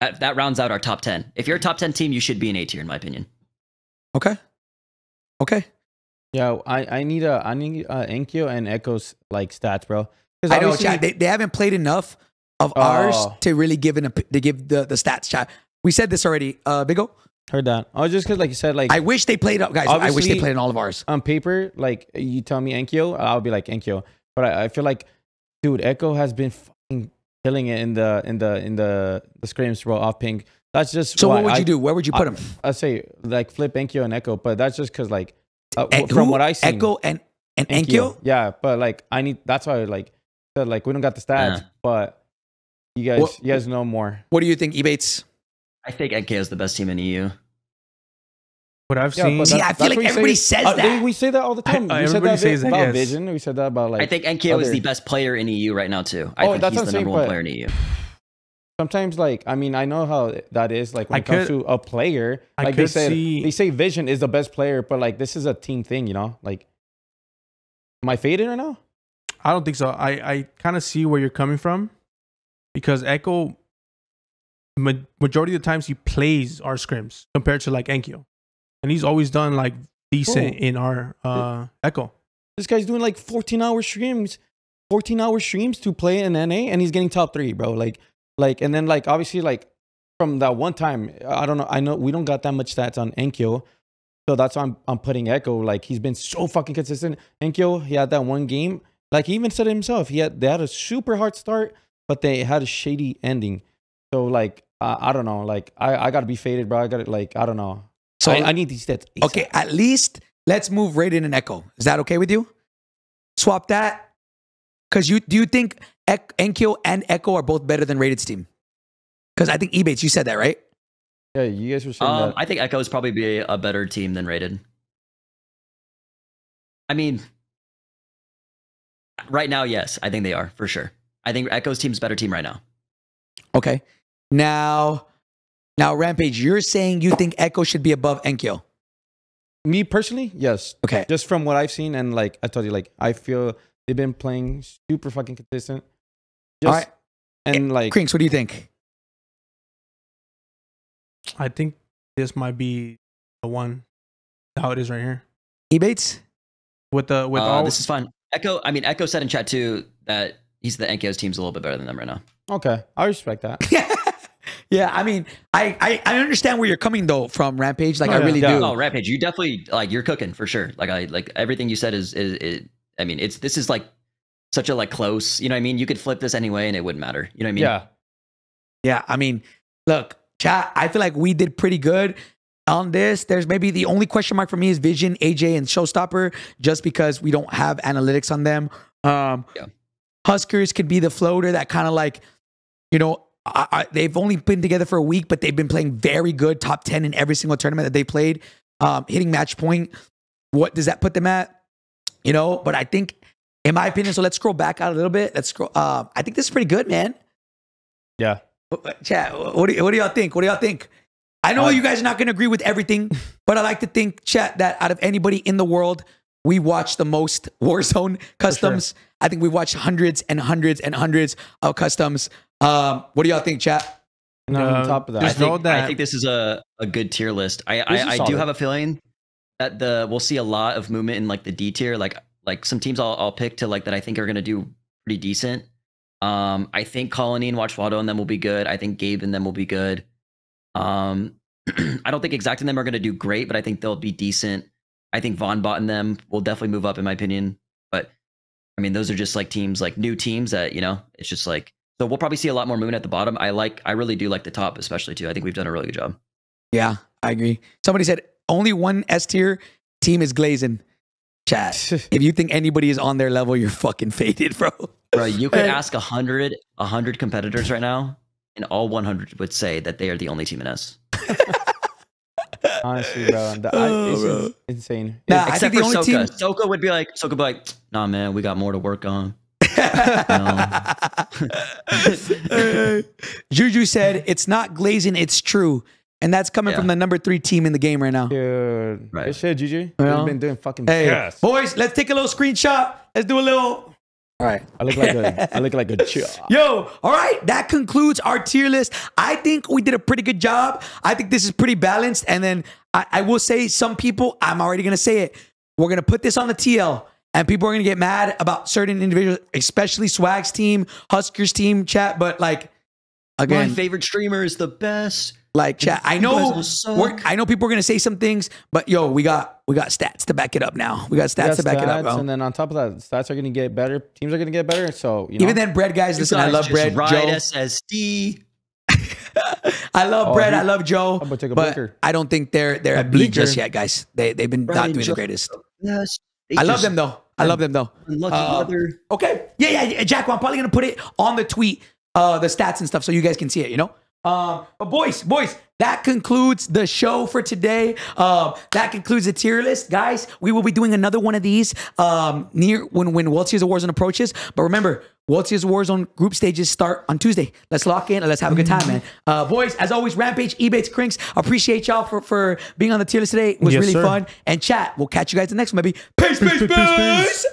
4. That rounds out our top 10. If you're a top 10 team, you should be in A tier, in my opinion. Okay. Yeah, I need Enkyo and Echo's like stats, bro. I know, chat. They haven't played enough of ours to really give the stats, chat. We said this already. Big O? Heard that. Oh, just because, like you said, like I wish they played, guys. I wish they played in all of ours. On paper, like you tell me Enkyo, I'll be like Enkyo. But I feel like, dude, Echo has been fucking killing it in the scrims, bro, off pink. That's just so. What would you do? Where would you put him? I'd say like flip Enkyo and Echo, but that's just because like from what I see, Echo and Enkyo. Yeah, but like I need. That's why like said like we don't got the stats, but you guys know more. What do you think, Ebates? I think Enkyo is the best team in EU. What I've seen. See, I feel like everybody says that. We say that all the time. We said that about Vision. We said that about like. I think Enkyo is the best player in EU right now too. I think he's the number one player in EU. Sometimes, like, I mean, I know how that is. Like, when it comes to a player, like they say Vision is the best player, but like this is a team thing, you know. Like, am I faded right now? I don't think so. I kind of see where you're coming from, because Echo, majority of the times he plays our scrims compared to like Enkyo, and he's always done like decent in our Echo. This guy's doing like 14-hour streams to play in NA, and he's getting top 3, bro. Like, and then like obviously like from that one time, I don't know. I know we don't got that much stats on Enkyo, so that's why I'm putting Echo. Like, he's been so fucking consistent. Enkyo, he had that one game. Like, he even said it himself. They had a super hard start, but they had a shady ending. So like I don't know. Like I gotta be faded, bro. I don't know. So I need these stats. Okay, at least let's move Raiden and Echo. Is that okay with you? Swap that. Because do you think Enkyo and Echo are both better than Raided's team? Because I think Ebates, you said that, right? Yeah, you guys were saying that. I think Echo is probably be a better team than Raided. I mean, right now, yes, I think they are for sure. I think Echo's team's a better team right now. Okay. Now, Rampage, you're saying you think Echo should be above Enkyo? Me personally, yes. Okay. Just from what I've seen, and like I told you, like I feel they've been playing super fucking consistent. All right. And like Krinks, what do you think? I think this might be the one. How it is right here. Ebates? With all this is fine. Echo said in chat too that he's the Enkyo's team's a little bit better than them right now. Okay, I respect that. Yeah, I mean, I understand where you're coming though from, Rampage. Like, I really do. Oh, Rampage, you definitely you're cooking for sure. Like everything you said is I mean, this is like such a like close. You know what I mean? You could flip this anyway and it wouldn't matter. You know what I mean? Yeah. Yeah. I mean, look, chat. I feel like we did pretty good on this. There's maybe the only question mark for me is Vision, AJ, and Showstopper, just because we don't have analytics on them. Huskers could be the floater that kind of like, you know, they've only been together for a week, but they've been playing very good, top 10 in every single tournament that they played, hitting match point. What does that put them at? You know, but I think, in my opinion, so let's scroll back out a little bit. Let's scroll. I think this is pretty good, man. Yeah. Chat, what do y'all think? What do y'all think? I know you guys are not going to agree with everything, but I like to think, chat, that out of anybody in the world, we watch the most Warzone customs. Sure. I think we watched hundreds and hundreds and hundreds of customs. What do y'all think, chat? And on top of that, I think this is a good tier list. I do have a feeling that we'll see a lot of movement in like the D tier. Like some teams I'll pick to like that I think are going to do pretty decent. I think Colony and Watchwado and them will be good. I think Gabe and them will be good. I don't think Exact and them are going to do great, but I think they'll be decent. I think Von Bot and them will definitely move up in my opinion. But I mean, those are just like teams, like new teams that, you know, it's just like, so we'll probably see a lot more movement at the bottom. I really do like the top, especially too. I think we've done a really good job. Yeah, I agree. Somebody said only one S tier team is Glazing. Chat. If you think anybody is on their level, you're fucking faded, bro. Bro, you could ask 100 competitors right now, and all 100 would say that they are the only team in S. Honestly, bro, it's insane. Nah, except for Soka. Soka would be like, nah, man, we got more to work on. Juju said, it's not Glazing, it's true. And that's coming from the number 3 team in the game right now. Dude, right. Good shit, GG. We've been doing fucking boys, let's take a little screenshot. Let's do a little. All right. I look like a Yo, all right. That concludes our tier list. I think we did a pretty good job. I think this is pretty balanced. And then I will say some people, I'm already going to say it. We're going to put this on the TL. And people are going to get mad about certain individuals, especially Swag's team, Huskers team, chat. But like, Again, my favorite streamer is the best. Like, chat. I know, You guys will suck. I know people are gonna say some things, but yo, we got stats to back it up now. We got stats to back it up, bro. And then on top of that, stats are going to get better. Teams are going to get better. So, you know. Even then, Bread guys, listen, I love Bread. Ride Joe. SSD. I love Bread. I love Joe. I'm gonna take a but blinker. I don't think they're at B just yet, guys. They've been not doing the greatest. Yes. I love them though. I love them though. Unlucky weather. Okay. Yeah, Jack. I'm probably gonna put it on the tweet, the stats and stuff, so you guys can see it. You know. But boys, that concludes the show for today. That concludes the tier list, guys. We will be doing another one of these near when World Series of Warzone approaches. But remember, World Series of Warzone group stages start on Tuesday. Let's lock in and let's have a good time, man. Boys, as always, Rampage, Ebates, Crinks, appreciate y'all for being on the tier list today. It was really fun. And chat, we'll catch you guys the next one, maybe. Peace.